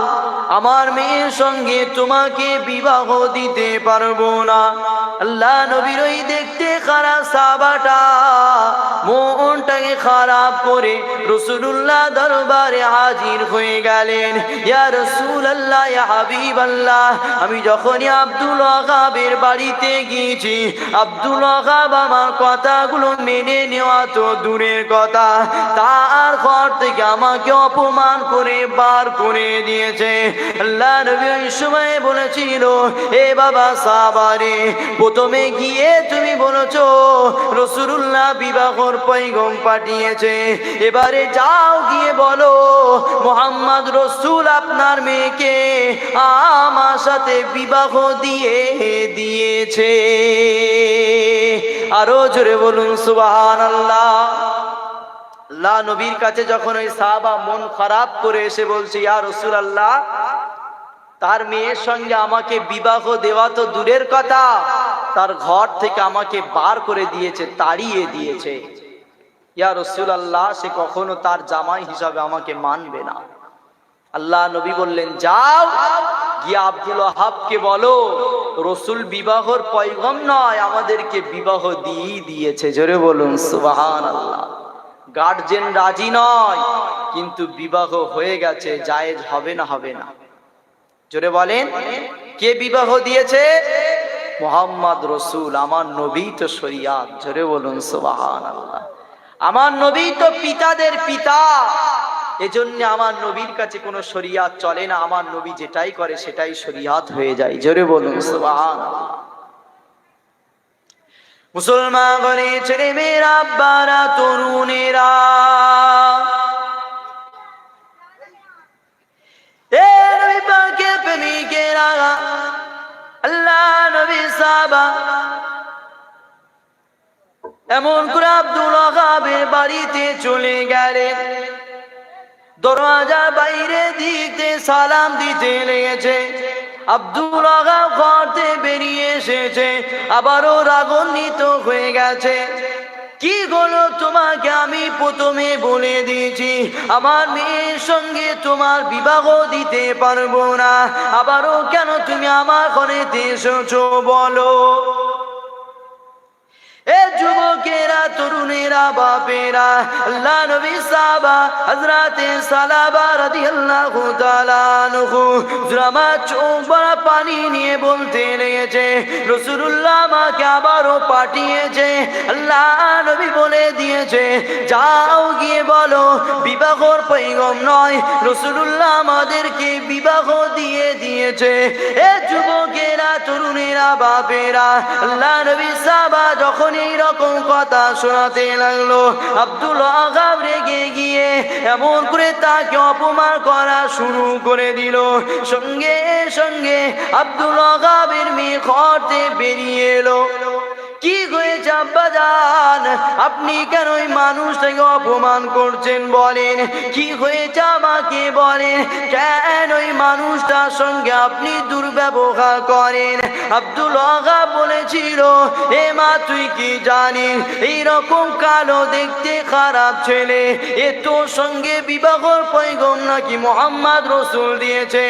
আমার মেয়ের সঙ্গে তোমাকে বিবাহ দিতে পারবো না। আল্লাহ নবীর ওই দেখতে খারাপ সাহাবাটা মনটাকে খারাপ করে রাসূলুল্লাহ দরবারে হাজির হয়ে গেলেন। ইয়া রাসূলুল্লাহ, ইয়া হাবিবাল্লাহ, আমি যখনই আব্দুল ওয়াহাবের বাড়িতে গিয়েছি, আব্দুল ওয়াহাব আমার কথাগুলো মেনে নেওয়া তো দূরের কথা, তার ঘর থেকে আমাকে অপমান করে বার করে দিয়েছে। আল্লাহ নবী ওই সময় বলেছিল, এ বাবা সাহাবারে, প্রথমে গিয়ে তুমি বলেছো রাসূলুল্লাহ বিবাহর পয়গম পাঠিয়েছে, এবারে যাও গিয়ে বলো মুহাম্মদ রাসূল আপনার মেয়েকে আমার সাথে বিবাহ দিয়ে দিয়েছে। আরো জোরে বলুন সুবহানাল্লাহ। আল্লাহ নবীর কাছে যখন ওই সাহাবা মন খারাপ করে এসে বলছে, ইয়া রাসূলুল্লাহ, তার মেয়ের সঙ্গে আমাকে বিবাহ দেওয়া তো দূরের কথা, তার ঘর থেকে আমাকে বার করে দিয়েছে, তাড়িয়ে দিয়েছে। ইয়া রাসূলুল্লাহ, সে কখনো তার জামাই হিসাবে আমাকে মানবে না। আল্লাহ নবী বললেন, যাও গিয়ে আব্দুল ওয়াহাবকে বলো রাসূল বিবাহর পয়গম নয়, আমাদেরকে বিবাহ দিয়ে দিয়েছে। জোরে বলুন সুবহানাল্লাহ। গার্জেন রাজি নয়, কিন্তু বিবাহ হয়ে গেছে, জায়েজ হবে না? হবে না? জোরে বলেন, কে বিবাহ দিয়েছে? মুহাম্মদ রাসূল, আমার নবী তো শরিয়াত। জোরে বলুন সুবহানাল্লাহ। আমার নবী তো পিতাদের পিতা, এজন্য আমার নবীর কাছে কোনো শরিয়াত চলে না, আমার নবী যেটাই করে সেটাই শরিয়াত হয়ে যায়। জোরে বলুন সুবহানাল্লাহ। মুসলমান ঘরে ছেলে মেয়েরা, আব্বারা, তরুণেরা, এ নবী পাকের প্রেমিকেরা, আল্লাহ নবী সাহাবা এমন করে আব্দুল ওয়াহাবের বাড়িতে চলে গেলেন। দরওয়াজার বাইরে দিতে সালাম দিতে লেগেছে। আব্দুল ওয়াহাব ঘর থেকে বেরিয়ে এসেছে, আবারও রাগান্বিত হয়ে গেছে। কি হলো তোমাকে? আমি প্রথমে বলে দিয়েছি আমার মেয়ের সঙ্গে তোমার বিবাহ দিতে পারবো না, আবারও কেন তুমি আমার ঘরেতে এসেছো বলো? এ যুবকেরা, তরুণেরা, বাপেরা, আল্লাহ নবী সাহাবা হযরতে সালাবা রাদিয়াল্লাহু তাআলা আনহু জুরামা চোখ ভরা পানি নিয়ে বলতে লেগেছে, রাসূলুল্লাহ আমাকে আবারও পাঠিয়েছে। আল্লাহ নবী বলে দিয়েছে, যাও গিয়ে বলো বিবাহর পয়গম নয়, রাসূলুল্লাহ আমাদেরকে বিবাহ দিয়ে দিয়েছে। এ যুবকেরা, তরুণেরা, বাপেরা, আল্লাহ নবী সাহাবা যখন এই রকম কথা শোনাতে লাগলো, আব্দুল ওয়াহাব রেগে গিয়ে এমন করে তাকে অপমান করা শুরু করে দিল। সঙ্গে সঙ্গে আব্দুল ওয়াহাবের মেয়ে ঘর থেকে বেরিয়ে এলো। কি হয়েছে আব্বাজান, আপনি কেন ওই মানুষটাকে অপমান করছেন বলেন? কি হয়েছে আমাকে বলেন, কেন ওই মানুষটার সঙ্গে আপনি দুর্ব্যবহার করেন? আব্দুল ওয়াহাব বলেছিল, এ মা তুই কি জানিস এইরকম কালো দেখতে খারাপ ছেলে, এ তোর সঙ্গে বিবাহর পয়গম নাকি মুহাম্মদ রাসূল দিয়েছে,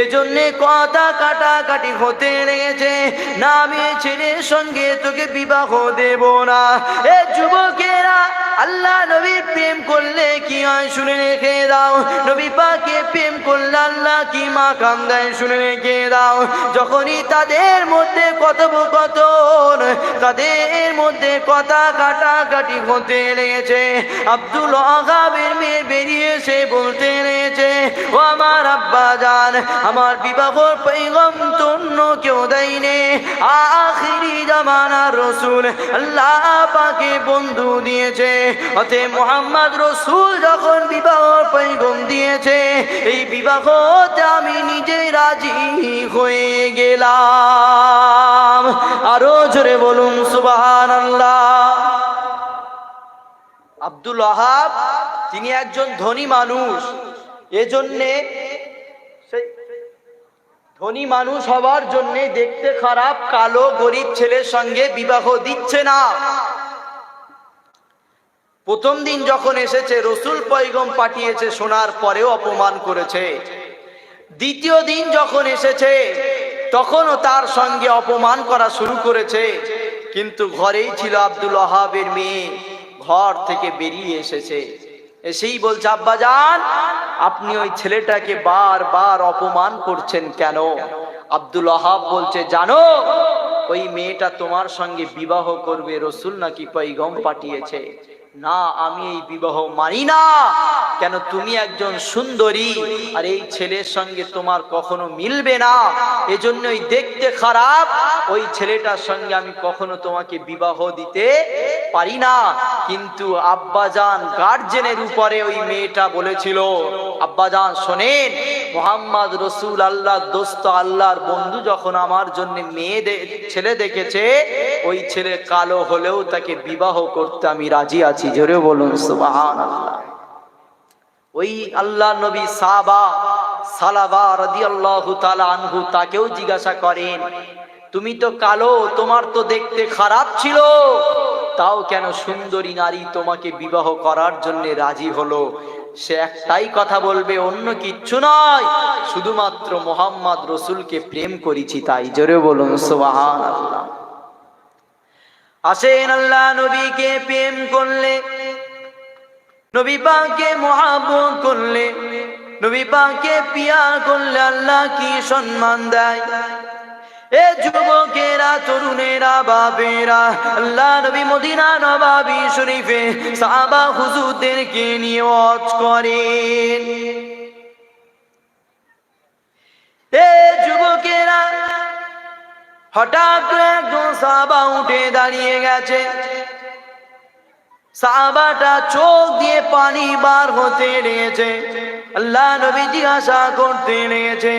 এজন্য কথা কাটাকাটি হতে লেগেছে, না আমি ছেলের সঙ্গে তোকে বিবাহ দেব না। এ যুবকেরা, আল্লাহ নবী প্রেম করলে কি হয় শুনে রেখে দাও, নবী পাকে প্রেম করলে আল্লাহ কি মাকাম দেয় শুনে রেখে দাও। যখনই তাদের মধ্যে কথোপকথন, তাদের মধ্যে কথা কাটাকাটি হতে লেগেছে, আব্দুল ওয়াহাবের মেয়ে বেরিয়ে এসে বলতে লেগেছে, ও আমার আব্বা জান, আমার বিবাহর পয়গম তো অন্য কেউ দেয়নি। আখিরি জামানার রসুল আল্লাহ পাকে বন্ধু দিয়েছে। অতএব মুহাম্মদ রসুল যখন বিবাহ পয়গম দিয়েছে, এই বিবাহতে আমি নিজে রাজি হয়ে গেলাম। আরো জোরে বলুন সুবহানাল্লাহ। আব্দুল ওয়াহাব তিনি একজন ধনী মানুষ, এজন্যে ধনী মানুষ হওয়ার জন্য দেখতে খারাপ কালো গরিব ছেলের সঙ্গে বিবাহ দিচ্ছে না। প্রথম দিন যখন এসেছে রসুল পয়গম পাঠিয়েছে, শোনার পরেও অপমান করেছে। দ্বিতীয় দিন যখন এসেছে তখনও তার সঙ্গে অপমান করা শুরু করেছে। কিন্তু ঘরেই ছিল আব্দুল ওয়াহাবের মেয়ে, ঘর থেকে বেরিয়ে এসেছে। এসেই বলছে, আব্বাজান আপনি ওই ছেলেটাকে বারবার অপমান করছেন কেন? আব্দুল ওয়াহাব বলছে, জানো ওই মেয়েটা তোমার সঙ্গে বিবাহ করবে, রসুল নাকি পয়গম পাঠিয়েছে। না, আমি এই বিবাহ মানি না। কেন? তুমি একজন সুন্দরী, আর এই ছেলের সঙ্গে তোমার কখনো মিলবে না, এজন্যই দেখতে খারাপ ওই ছেলেটার সঙ্গে আমি কখনো তোমাকে বিবাহ দিতে পারি না। কিন্তু আব্বাজান গার্জেনের উপরে ওই মেয়েটা বলেছিল, আব্বাজান শোনেন, মুহাম্মদ রসুল আল্লাহর দোস্ত, আল্লাহর বন্ধু যখন আমার জন্য ছেলে দেখেছে, ওই ছেলে কালো হলেও তাকে বিবাহ করতে আমি রাজি আছি। জোরে বলুন সুবহানাল্লাহ। ওই আল্লাহ নবী সালাবা রাদিয়াল্লাহু তাআলা আনহু তাকেও জিজ্ঞাসা করেন, তুমি তো কালো, তোমার তো দেখতে খারাপ ছিল, তাও কেন সুন্দরী নারী তোমাকে বিবাহ করার জন্য রাজি হলো? সে একটাই কথা বলবে, অন্য কিচ্ছু নয়, শুধুমাত্র মুহাম্মদ রসুলকে প্রেম করেছি তাই। জোরে বলুন সুবহানাল্লাহ। আসেন, আল্লাহ নবীকে প্রেম করলে, নবী পাককে মুহাব্বত করলে, নবী পাককে পিয়ার করলে আল্লাহ কি সম্মান দেয়। এ যুবকেরা, তরুণেরা, বাবেরা, আল্লাহ নবী মদিনা নবাবী শরীফে সাহাবা হুজুরদেরকে নিয়ে ওয়াজ করেন। এ যুবকেরা, হঠাৎ একজন সাহাবা উঠে দাঁড়িয়ে গেছে। সাহাবাটা চোখ দিয়ে পানি বার হতে লেগেছে। আল্লাহ নবী জিজ্ঞাসা করতে লেগেছে,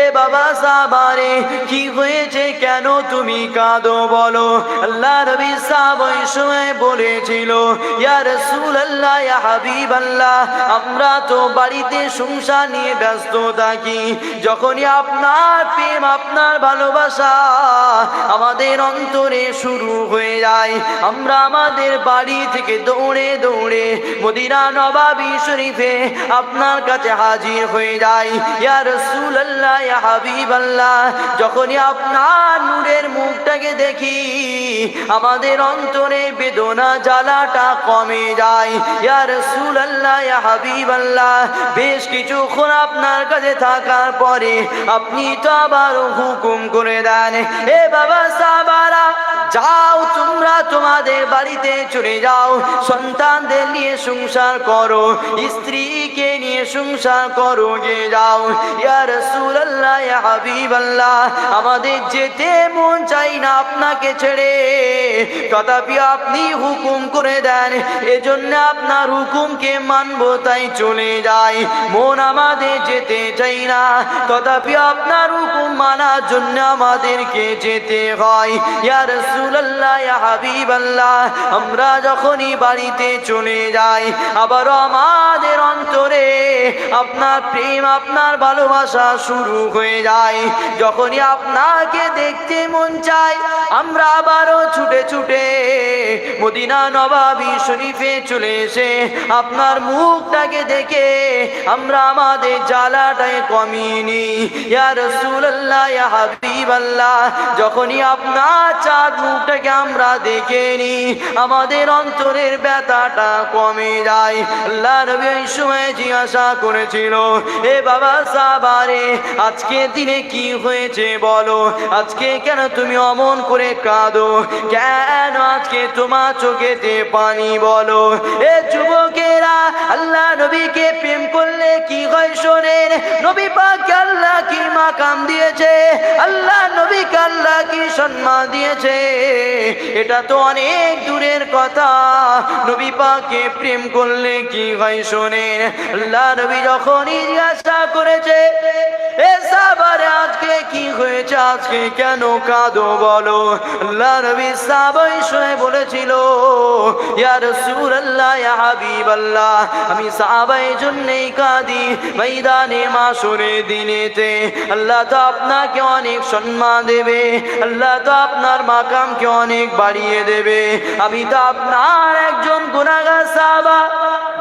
এ বাবা সাহাবারে কি হয়েছে, কেন তুমি কাঁদো বলো? আল্লাহ নবী সাহাবা ওই সময় বলেছিল, ইয়া রাসূলুল্লাহ, ইয়া হাবিবাল্লাহ, আমরা তো বাড়িতে সংসার নিয়ে ব্যস্ত থাকি, যখনই আপনার প্রেম, আপনার ভালোবাসা আমাদের অন্তরে শুরু হয়ে যায়, আমরা আমাদের বাড়ি থেকে দৌড়ে দৌড়ে মদিনা নবাবী শরীফে আপনার কাছে হাজির হয়ে যাই। ইয়া রাসূলুল্লাহ, ইয়া হাবিবাল্লাহ, যখনই আপনার নূরের মুখটাকে দেখি আমাদের অন্তরে বেদনা জ্বালাটা কমে যায়। ইয়া রাসূলুল্লাহ, ইয়া হাবিবাল্লাহ, বেশ কিছুক্ষণ আপনার কাছে থাকার পরে আপনি তো আবার হুকুম করে দেন, এ বাবা সাহাবারা, যাও তোমরা তোমাদের বাড়িতে চলে যাও, সন্তানদের নিয়ে সংসার করো, স্ত্রীকে নিয়ে সংসার করো, গে যাও। ইয়া রাসূলুল্লাহ, ইয়া হাবিবাল্লাহ, আমাদের যেতে মন চাই না আপনাকে ছেড়ে, তথাপি আপনি হুকুম করে দেন, এজন্য আপনার হুকুমকে মানবো তাই চলে যাই। মন আমাদের যেতে চাই না, তথাপি আপনার হুকুম মানার জন্য আমাদেরকে যেতে হয়। ইয়া রাসূলুল্লাহ, ইয়া হাবিবাল্লাহ, আমরা যখনই বাড়িতে চলে যাই, আবারও আমাদের অন্তরে আপনার প্রেম, আপনার ভালোবাসা শুরু হয়ে যায়। যখনই আপনাকে দেখতে মন চায়, আমরা আবারও ছুটে ছুটে মদিনা নবাবী শরীফে চলে এসে আপনার মুখটাকে দেখে আমরা আমাদের জ্বালাটায় কমিয়ে নিই। ইয়া রাসূলুল্লাহ, ইয়া হাবিবাল্লাহ, যখনই আপনার চাঁদ মুখটাকে আমরা দেখে নিই, আমাদের অন্তরের ব্যথাটা কমে যায়। আল্লাহ নবী ওই সময় জিজ্ঞাসা করেছিল, এ বাবা সাহাবারে, আজকে দিনে কি হয়েছে বলো? আজকে কেন তুমি অমন করে কাঁদো? কেন আজকে তোমার চোখেতে পানি বলো? এ যুবকেরা, আল্লাহ নবীকে প্রেম করলে কি হয় শোনেন। নবী পাক আল্লাহ কি মাকাম দিয়েছে, আল্লাহ নবীকে কি সম্মান দিয়েছে এটা তো অনেক দূরের কথা। নবী পাককে প্রেম করলে কি হয় শোনেন। আল্লাহ নবী যখনই জিজ্ঞাসা করেছে এ সাহাবারে আজকে কি হয়েছে, আজকে কেন কাঁদো বলো, আল্লাহ নবী সাহাবাই শুনে বলেছিল ইয়া রাসূলুল্লাহ ইয়া হাবিবাল্লাহ, আমি সাহাবাই জন্যই কাঁদি। ময়দানে মাশরের দিনেতে আল্লাহ তো আপনাকে অনেক সম্মান দেবে, আল্লাহ তো আপনার মাকামকে অনেক বাড়িয়ে দেবে। আমি তো আপনার একজন গুনাহগার সাহাবা,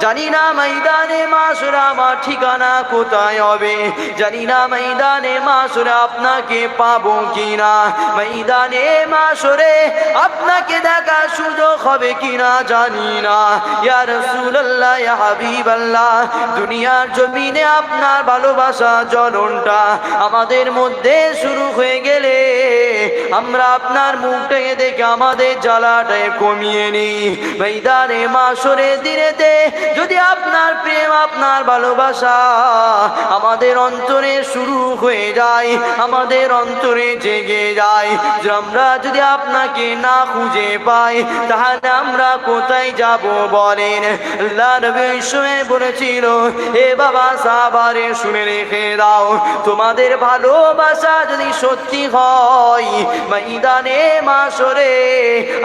জানি না ময়দানে মাশরে আমার ঠিকানা কোথায় হবে, জানি না ময়দানে মাশরে আপনাকে পাবো কিনা, ময়দানে মাশরে আপনাকে দেখা সুযোগ হবে কিনা জানি না। ইয়া রাসূলুল্লাহ ইয়া হাবিবাল্লাহ, দুনিয়ার জমিনে আপনার ভালোবাসা জ্বলনটা আমাদের মধ্যে শুরু হয়ে গেলে আমরা আপনার মুখটাকে দেখে আমাদের জ্বালাটা কমিয়ে নিই। ময়দানে মাশরের দিনেতে যদি আপনার প্রেম আপনার ভালোবাসা আমাদের অন্তরে শুরু হয়ে যায়, আমাদের অন্তরে জেগে যায়, যে আমরা যদি আপনাকে না খুঁজে পাই তাহলে আমরা কোথায় যাব বলেন। আল্লাহ নবী শুনে বলেছিল এ বাবা সাহাবারে শুনে রেখে দাও, তোমাদের ভালোবাসা যদি সত্যি হয় ময়দানে মাশরে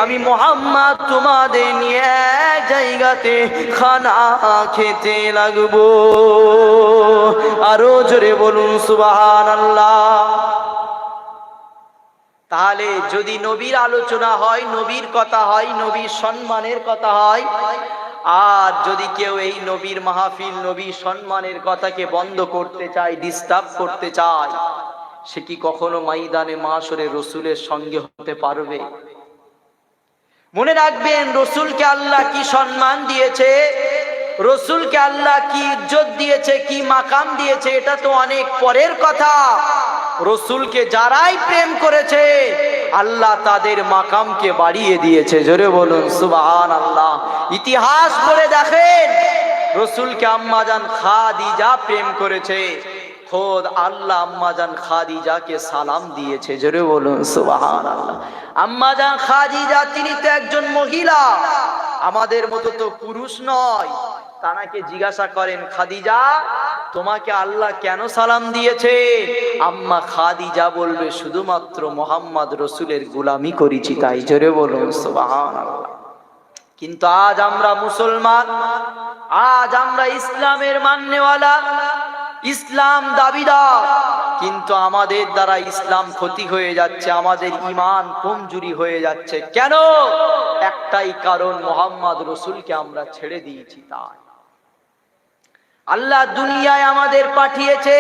আমি মুহাম্মদ তোমাদের নিয়ে এক জায়গাতে খানা খেতে লাগবো। আরো জোরে বলুন সুবহানাল্লাহ। তাহলে যদি নবীর আলোচনা হয়, নবীর কথা হয়, নবীর সম্মানের কথা হয়, আর যদি কেউ এই নবীর মাহফিল নবীর সম্মানের কথাকে বন্ধ করতে চায়, ডিস্টার্ব করতে চায়, সে কি কখনো ময়দানে মাশরে রসুলের সঙ্গে হতে পারবে? মনে রাখবেন রসুলকে আল্লাহ কি সম্মান দিয়েছে, রসুলকে আল্লাহ কি ইজ্জত দিয়েছে, কি মাকাম দিয়েছে, এটা তো অনেক পরের কথা। রসুলকে যারাই প্রেম করেছে আল্লাহ তাদের মাকামকে বাড়িয়ে দিয়েছে। জোরে বলুন সুবহানাল্লাহ। ইতিহাস পড়ে দেখেন রসুলকে আম্মাজান খাদিজা প্রেম করেছে, খোদ আল্লাহ আম্মাজান খাদিজাকে সালাম দিয়েছে। জোরে বলুন সুবহানাল্লাহ। আম্মাজান খাদিজা তিনি তো একজন মহিলা, আমাদের মতো তো পুরুষ নয়। তানাকে জিজ্ঞাসা করেন খাদিজা তোমাকে আল্লাহ কেন সালাম দিয়েছে? আম্মা খাদিজা বলবে শুধুমাত্র মোহাম্মদ রসুলের গোলামি করেছি তাই। জোরে বলুন সুবহানাল্লাহ। কিন্তু আজ আমরা মুসলমান, আজ আমরা ইসলামের মাননেওয়ালা, ইসলাম দাবিদার, কিন্তু আমাদের দ্বারা ইসলাম ক্ষতি হয়ে যাচ্ছে, আমাদের ঈমান কমজোরি হয়ে যাচ্ছে। কেন? একটাই কারণ, মোহাম্মদ রসুলকে আমরা ছেড়ে দিয়েছি তাই। আল্লাহ দুনিয়ায় আমাদের পাঠিয়েছে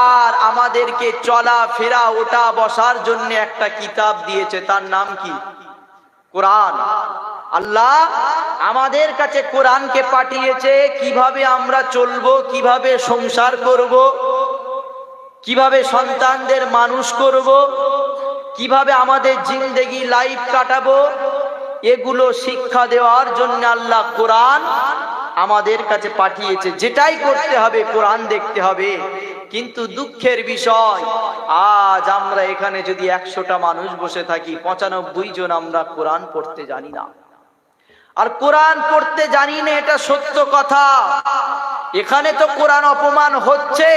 আর আমাদেরকে চলা ফেরা ওঠা বসার জন্য একটা কিতাব দিয়েছে, তার নাম কি? কোরআন। আল্লাহ আমাদের কাছে কোরআনকে পাঠিয়েছে কিভাবে আমরা চলবো, কিভাবে সংসার করব, কিভাবে সন্তানদের মানুষ করব, কিভাবে আমাদের জিন্দেগি লাইফ কাটাবো, এগুলো শিক্ষা দেওয়ার জন্য আল্লাহ কোরআন আমাদের কাছে পাঠিয়েছে। যেটাই করতে হবে কোরআন দেখতে হবে। কিন্তু দুঃখের বিষয়, আজ আমরা এখানে যদি 100টা মানুষ বসে থাকি, 95 জন আমরা কোরআন পড়তে জানি না। আর কোরআন পড়তে জানি না এটা সত্য কথা। এখানে তো কোরআন অপমান হচ্ছে।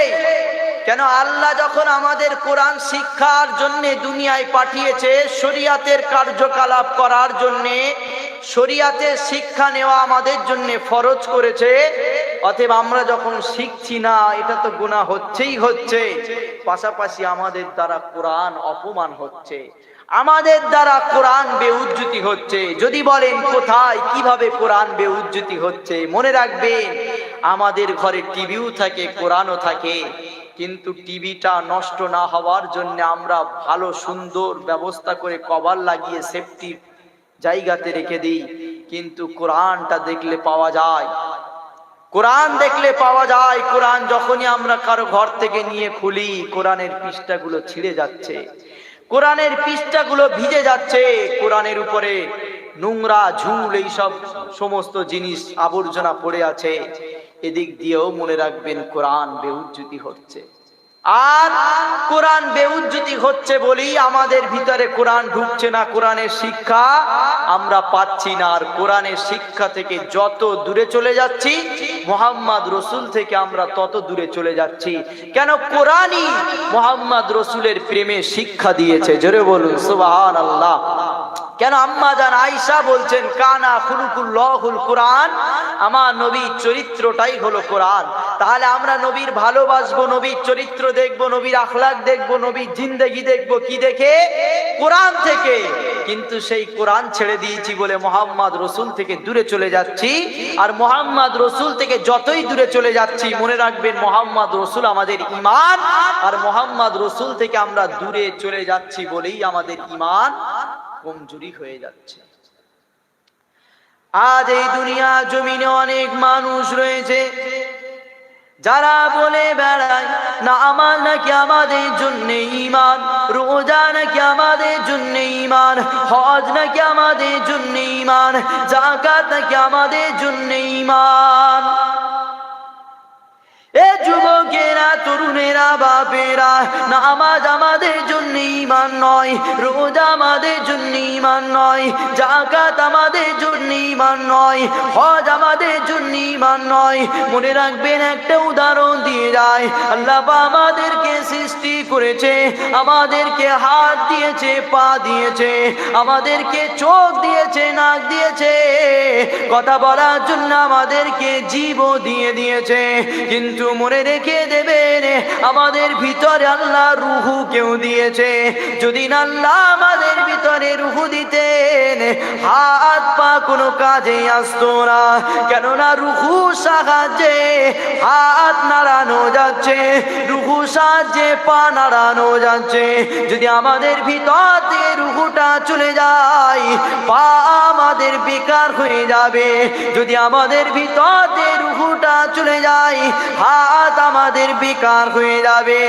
কেন? আল্লাহ যখন আমাদের কোরআন শিক্ষার জন্য দুনিয়ায় পাঠিয়েছে, শরিয়াতের কার্যকলাপ করার জন্য, শরিয়াতের শিক্ষা নেওয়া আমাদের জন্য ফরজ করেছে। অতএব আমরা যখন শিখছি না, এটা তো গুনাহ হচ্ছেই হচ্ছে, পাশাপাশি আমাদের দ্বারা কোরআন অপমান হচ্ছে, আমাদের দ্বারা কোরআন বেউজ্জতি হচ্ছে। যদি বলেন কোথায়, কিভাবে কোরআন বেউজ্জতি হচ্ছে, মনে রাখবেন আমাদের ঘরে টিভিও থাকে, কোরআনও থাকে, কিন্তু টিভিটা নষ্ট না হওয়ার জন্য আমরা ভালো সুন্দর ব্যবস্থা করে কভার লাগিয়ে সেফটি জায়গাতে রেখে দিই। কিন্তু কোরআনটা দেখলে পাওয়া যায়, কোরআন দেখলে পাওয়া যায়। কোরআন যখনই আমরা কারো ঘর থেকে নিয়ে খুলি, কোরআনের পৃষ্ঠাগুলো ছিঁড়ে যাচ্ছে, কোরআনের পৃষ্ঠাগুলো ভিজে যাচ্ছে, কোরআনের উপরে নোংরা ঝুল এইসব সমস্ত জিনিস আবর্জনা পড়ে আছে। এদিক দিয়েও মনে রাখবেন কোরআন বেউজ্জতি হচ্ছে। আর কোরআন বেউজ্জতি হচ্ছে বলেই আমাদের ভিতরে কোরআন ঢুকছে না, কোরআনের শিক্ষা আমরা পাচ্ছি না। আর কোরআনের শিক্ষা থেকে যত দূরে চলে যাচ্ছি, মুহাম্মদ রসুল থেকে আমরা তত দূরে চলে যাচ্ছি। কেন? কোরআনই মুহাম্মদ রসুলের প্রেমে শিক্ষা দিয়েছে। জোরে বলুন সুবহানাল্লাহ। কেন? আম্মা জান আয়েশা বলছেন, কানা খুলুকুল্লাহুল কোরআন, আমার নবীর চরিত্রটাই হলো কোরআন। তাহলে আমরা নবীর ভালোবাসবো, নবীর চরিত্র দেখবো, নবীর আখলাক দেখবো, নবীর জিন্দেগি দেখবো কি দেখে? কোরআন থেকে। কিন্তু সেই কোরআন ছেড়ে দিয়েছি বলে মুহাম্মদ রসুল থেকে দূরে চলে যাচ্ছি। আর মুহাম্মদ রসুল থেকে যতই দূরে চলে যাচ্ছি, মনে রাখবেন মুহাম্মদ রসুল আমাদের ঈমান, আর মুহাম্মদ রসুল থেকে আমরা দূরে চলে যাচ্ছি বলেই আমাদের ঈমান কমজোরি হয়ে যাচ্ছে। আজ এই দুনিয়া জমিনে অনেক মানুষ রয়েছে যারা বলে বেড়ায় নামাজ নাকি আমাদের জন্য ঈমান, রোজা নাকি আমাদের জন্য ঈমান, হজ নাকি আমাদের জন্য ঈমান, যাকাত নাকি আমাদের জন্য ঈমান। এ যুবকেরা, তরুণেরা, বাপেরা, নামাজ আমাদের জন্য ঈমান নয়, রোজা আমাদের জন্য ঈমান নয়, যাকাত আমাদের জন্য ঈমান নয়, হজ আমাদের জন্য ঈমান নয়। মনে রাখবেন, একটা উদাহরণ দিয়ে যায়, আল্লাহ আমাদেরকে সৃষ্টি করেছে, আমাদেরকে হাত দিয়েছে, পা দিয়েছে, আমাদেরকে চোখ দিয়েছে, নাক দিয়েছে, কথা বলার জন্য আমাদেরকে জীবও দিয়ে দিয়েছে। কিন্তু মনে রেখে দেবেন, আমাদের ভিতরে আল্লাহ রুহু কেউ দিয়েছে। যদি না আল্লাহ আমাদের ভিতরে রুহু দিতেন, হাত পা কোনো কাজে আসতো না। কেননা রুহু সাহায্যে হাত নাড়ানো যাচ্ছে, রুহু সাহায্যে পা নাড়ানো যাচ্ছে। যদি আমাদের ভিতর থেকে রুহুটা চলে যায়, পা আমাদের বেকার হয়ে যাবে। যদি আমাদের ভিতর থেকে রুহুটা চলে যায়, হাত আমাদের বেকার হয়ে যাবে।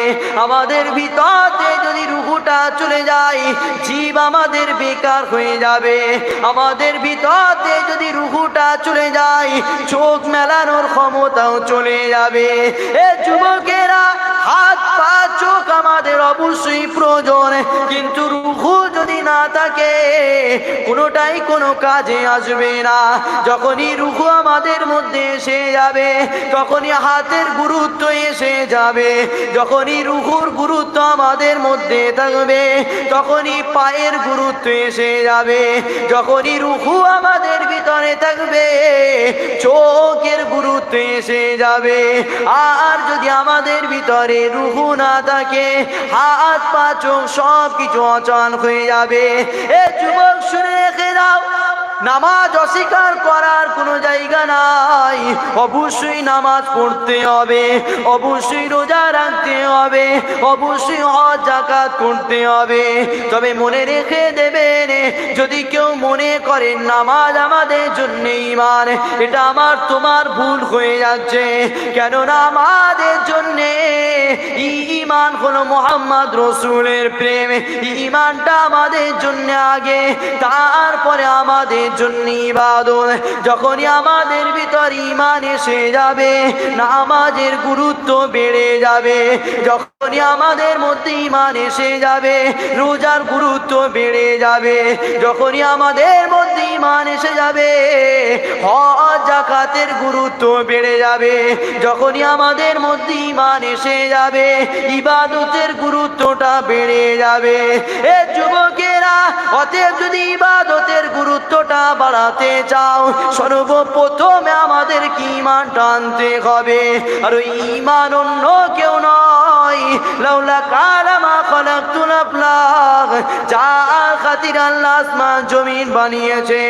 আমাদের ভিতরে যদি রুহুটা চলে যায়, জীব আমাদের বেকার হয়ে যাবে। আমাদের ভিতরে যদি রুহুটা চলে যায়, চোখ মেলানোর ক্ষমতাও চলে যাবে। এ যুবকেরা, হাত পা চোখ আমাদের অবশ্যই প্রয়োজন, কিন্তু রুহু যদি না থাকে কোনোটাই কোনো কাজে আসবে না। যখনই রুহু আমাদের মধ্যে এসে যাবে, তখনই হাতের গুরুত্ব এসে যাবে। যখনই রুহুর গুরুত্ব আমাদের মধ্যে থাকবে, তখনই পায়ের গুরুত্ব এসে যাবে। যখনই রুহু আমাদের ভিতরে থাকবে, চোখের গুরুত্ব এসে যাবে। আর যদি আমাদের ভিতরে রুহু না থাকে, হাত পা চোখ সব কিছু অচল হয়ে যাবে। এ যুবক, শুনে রেখে দাও, নামাজ অস্বীকার করার কোনো জায়গা নাই। অবশ্যই নামাজ পড়তে হবে, অবশ্যই রোজা রাখতে হবে, অবশ্যই হজ যাকাত করতে হবে। তবে মনে রেখে দেবেন, যদি কেউ মনে করে নামাজ আমাদের জন্য ঈমান, এটা আমার তোমার ভুল হয়ে যাচ্ছে। কেননা আমাদের জন্য ঈমান হলো মুহাম্মদ রসুলের প্রেম। ঈমানটা আমাদের জন্য আগে, তারপরে আমাদের জন্য ইবাদত। যখনই আমাদের ভিতর ঈমান এসে যাবে, নামাজের গুরুত্ব বেড়ে যাবে। যখনই আমাদের মধ্যে ঈমান এসে যাবে, রোজার গুরুত্ব বেড়ে যাবে। যখনই আমাদের মধ্যে ঈমান এসে যাবে, হজ যাকাতের গুরুত্ব বেড়ে যাবে। যখনই আমাদের মধ্যে ঈমান এসে যাবে, ইবাদতের গুরুত্বটা বেড়ে যাবে। এ যুবকেরা, অতএব যদি ইবাদতের গুরুত্বটা বাড়াতে চাও, সর্বপ্রথমে আমাদের কি ঈমানটা আনতে হবে। আর ওই ঈমান অন্য কেউ নয়, লাউলা কালামা খালাকতুল আফলাক, যার খাতির আল্লাহ আসমান জমিন বানিয়েছে,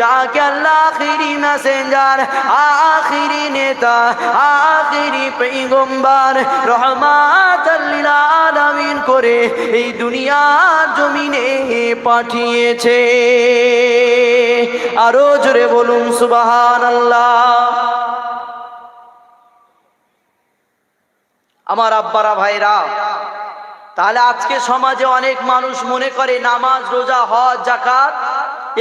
যাকে আল্লাহ আখিরি মেসেঞ্জার, আখিরি নেতা, আখিরি পয়গম্বর, রহমাতাল লিল আলামিন করে এই দুনিয়ার জমিনে পাঠিয়েছে। আরো জোরে বলুন সুবহানাল্লাহ। আমার আব্বারা, ভাইরা, তাহলে আজকে সমাজে অনেক মানুষ মনে করে নামাজ, রোজা, হজ, যাকাত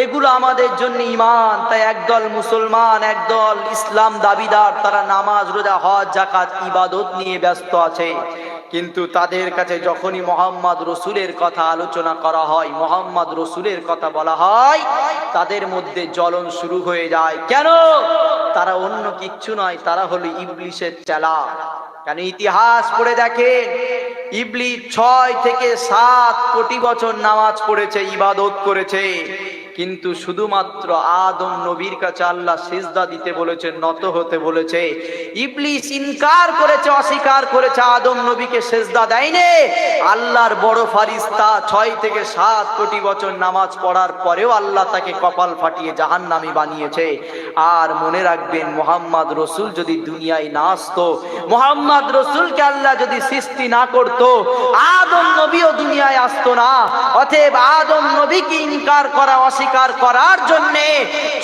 এগুলো আমাদের জন্য ঈমান। তাই একদল মুসলমান, একদল ইসলাম দাবিদার, তারা নামাজ, রোজা, হজ, যাকাত, ইবাদত নিয়ে ব্যস্ত আছে। কিন্তু তাদের কাছে যখনই মোহাম্মদ রসুলের কথা আলোচনা করা হয়, মোহাম্মদ রসুলের কথা বলা হয়, তাদের মধ্যে জ্বলন শুরু হয়ে যায়। কেন? তারা অন্য কিচ্ছু নয়, তারা হলো ইবলিসের চেলা। কেন? ইতিহাস পড়ে দেখেন, ইবলিস 6 থেকে 7 কোটি বছর নামাজ পড়েছে, ইবাদত করেছে, কিন্তু শুধুমাত্র আদম নবীর কাছে আল্লাহ সিজদা দিতে বলেছে, নত হতে বলেছে। ইবলিস ইনকার করেছে, অস্বীকার করেছে, আদম নবীকে সিজদা দেয়নি। আল্লাহর বড় ফারিস্তা 6 থেকে 7 কোটি বছর নামাজ পড়ার পরেও আল্লাহ তাকে কপাল ফাটিয়ে জাহান্নামী বানিয়েছে। আর মনে রাখবেন, মোহাম্মদ রসুল যদি দুনিয়ায় না আসতো, মোহাম্মদ রসুলকে আল্লাহ যদি সৃষ্টি না করতো, আদম নবীও দুনিয়ায় আসতো না। অতএব আদম নবীকে ইনকার করা, অস্বীকার করার জন্য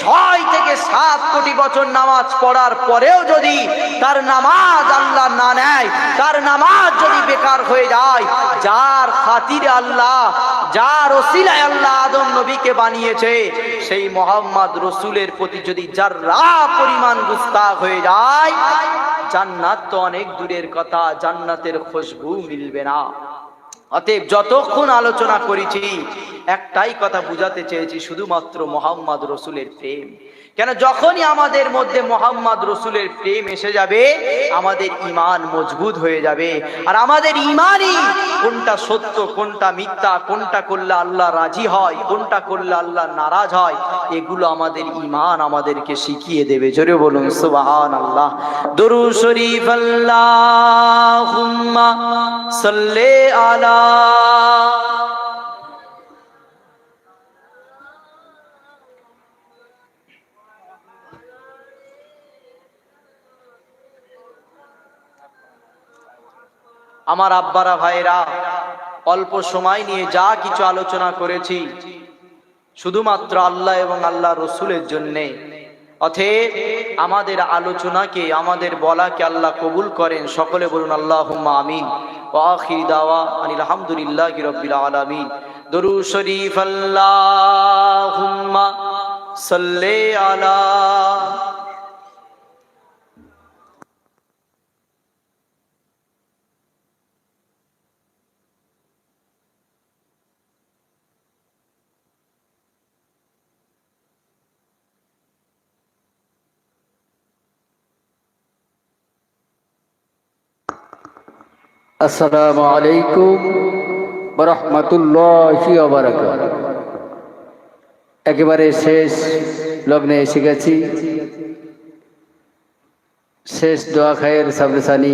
6 থেকে 7 কোটি বছর নামাজ পড়ার পরেও যদি তার নামাজ আল্লাহ না নেয়, তার নামাজ যদি বেকার হয়ে যায়, যার খাতিরে আল্লাহ, যার ওসিলায় আল্লাহ আদম নবীকে বানিয়েছে, সেই মোহাম্মদ রসুলের প্রতি যদি যাররা পরিমাণ গুস্তাখ হয়ে যায়, জান্নাত তো অনেক দূরের কথা, জান্নাতের খুশবু মিলবে না। অতএব যতক্ষণ আলোচনা করেছি, একটাই কথা বুঝাতে চেয়েছি, শুধুমাত্র মোহাম্মদ রসুলের প্রেম। কেন? যখনই আমাদের মধ্যে মোহাম্মদ রসুলের প্রেম এসে যাবে, আমাদের ঈমান মজবুত হয়ে যাবে। আর আমাদের ঈমানই কোনটা সত্য, কোনটা মিথ্যা, কোনটা করলে আল্লাহ রাজি হয়, কোনটা করলে আল্লাহ নারাজ হয়, এগুলো আমাদের ঈমান আমাদেরকে শিখিয়ে দেবে। জোরে বলুন সুবহানাল্লাহ। দরুদ শরীফ আল্লাহুম্মা সাল্লি আলা। আমার আব্বারা, ভাইরা, অল্প সময় নিয়ে যা কিছু আলোচনা করেছি, শুধুমাত্র আল্লাহ এবং আল্লাহ রসুলের জন্যে। অতএব আমাদের আলোচনাকে, আমাদের বলাকে আল্লাহ কবুল করেন। সকলে বলুন আল্লাহুম্মা আমিন। ওয়া আখির দাওয়া আনিল হামদুলিল্লাহি রাব্বিল আলামিন। দরুদ শরীফ আল্লাহুম্মা সাল্লি আলা। আসসালামু আলাইকুম ওয়া রাহমাতুল্লাহি ওয়া বারাকাতুহু। একেবারে শেষ লগ্নে এসে গেছি। শেষ দোয়া খায়ের সাবরেসানি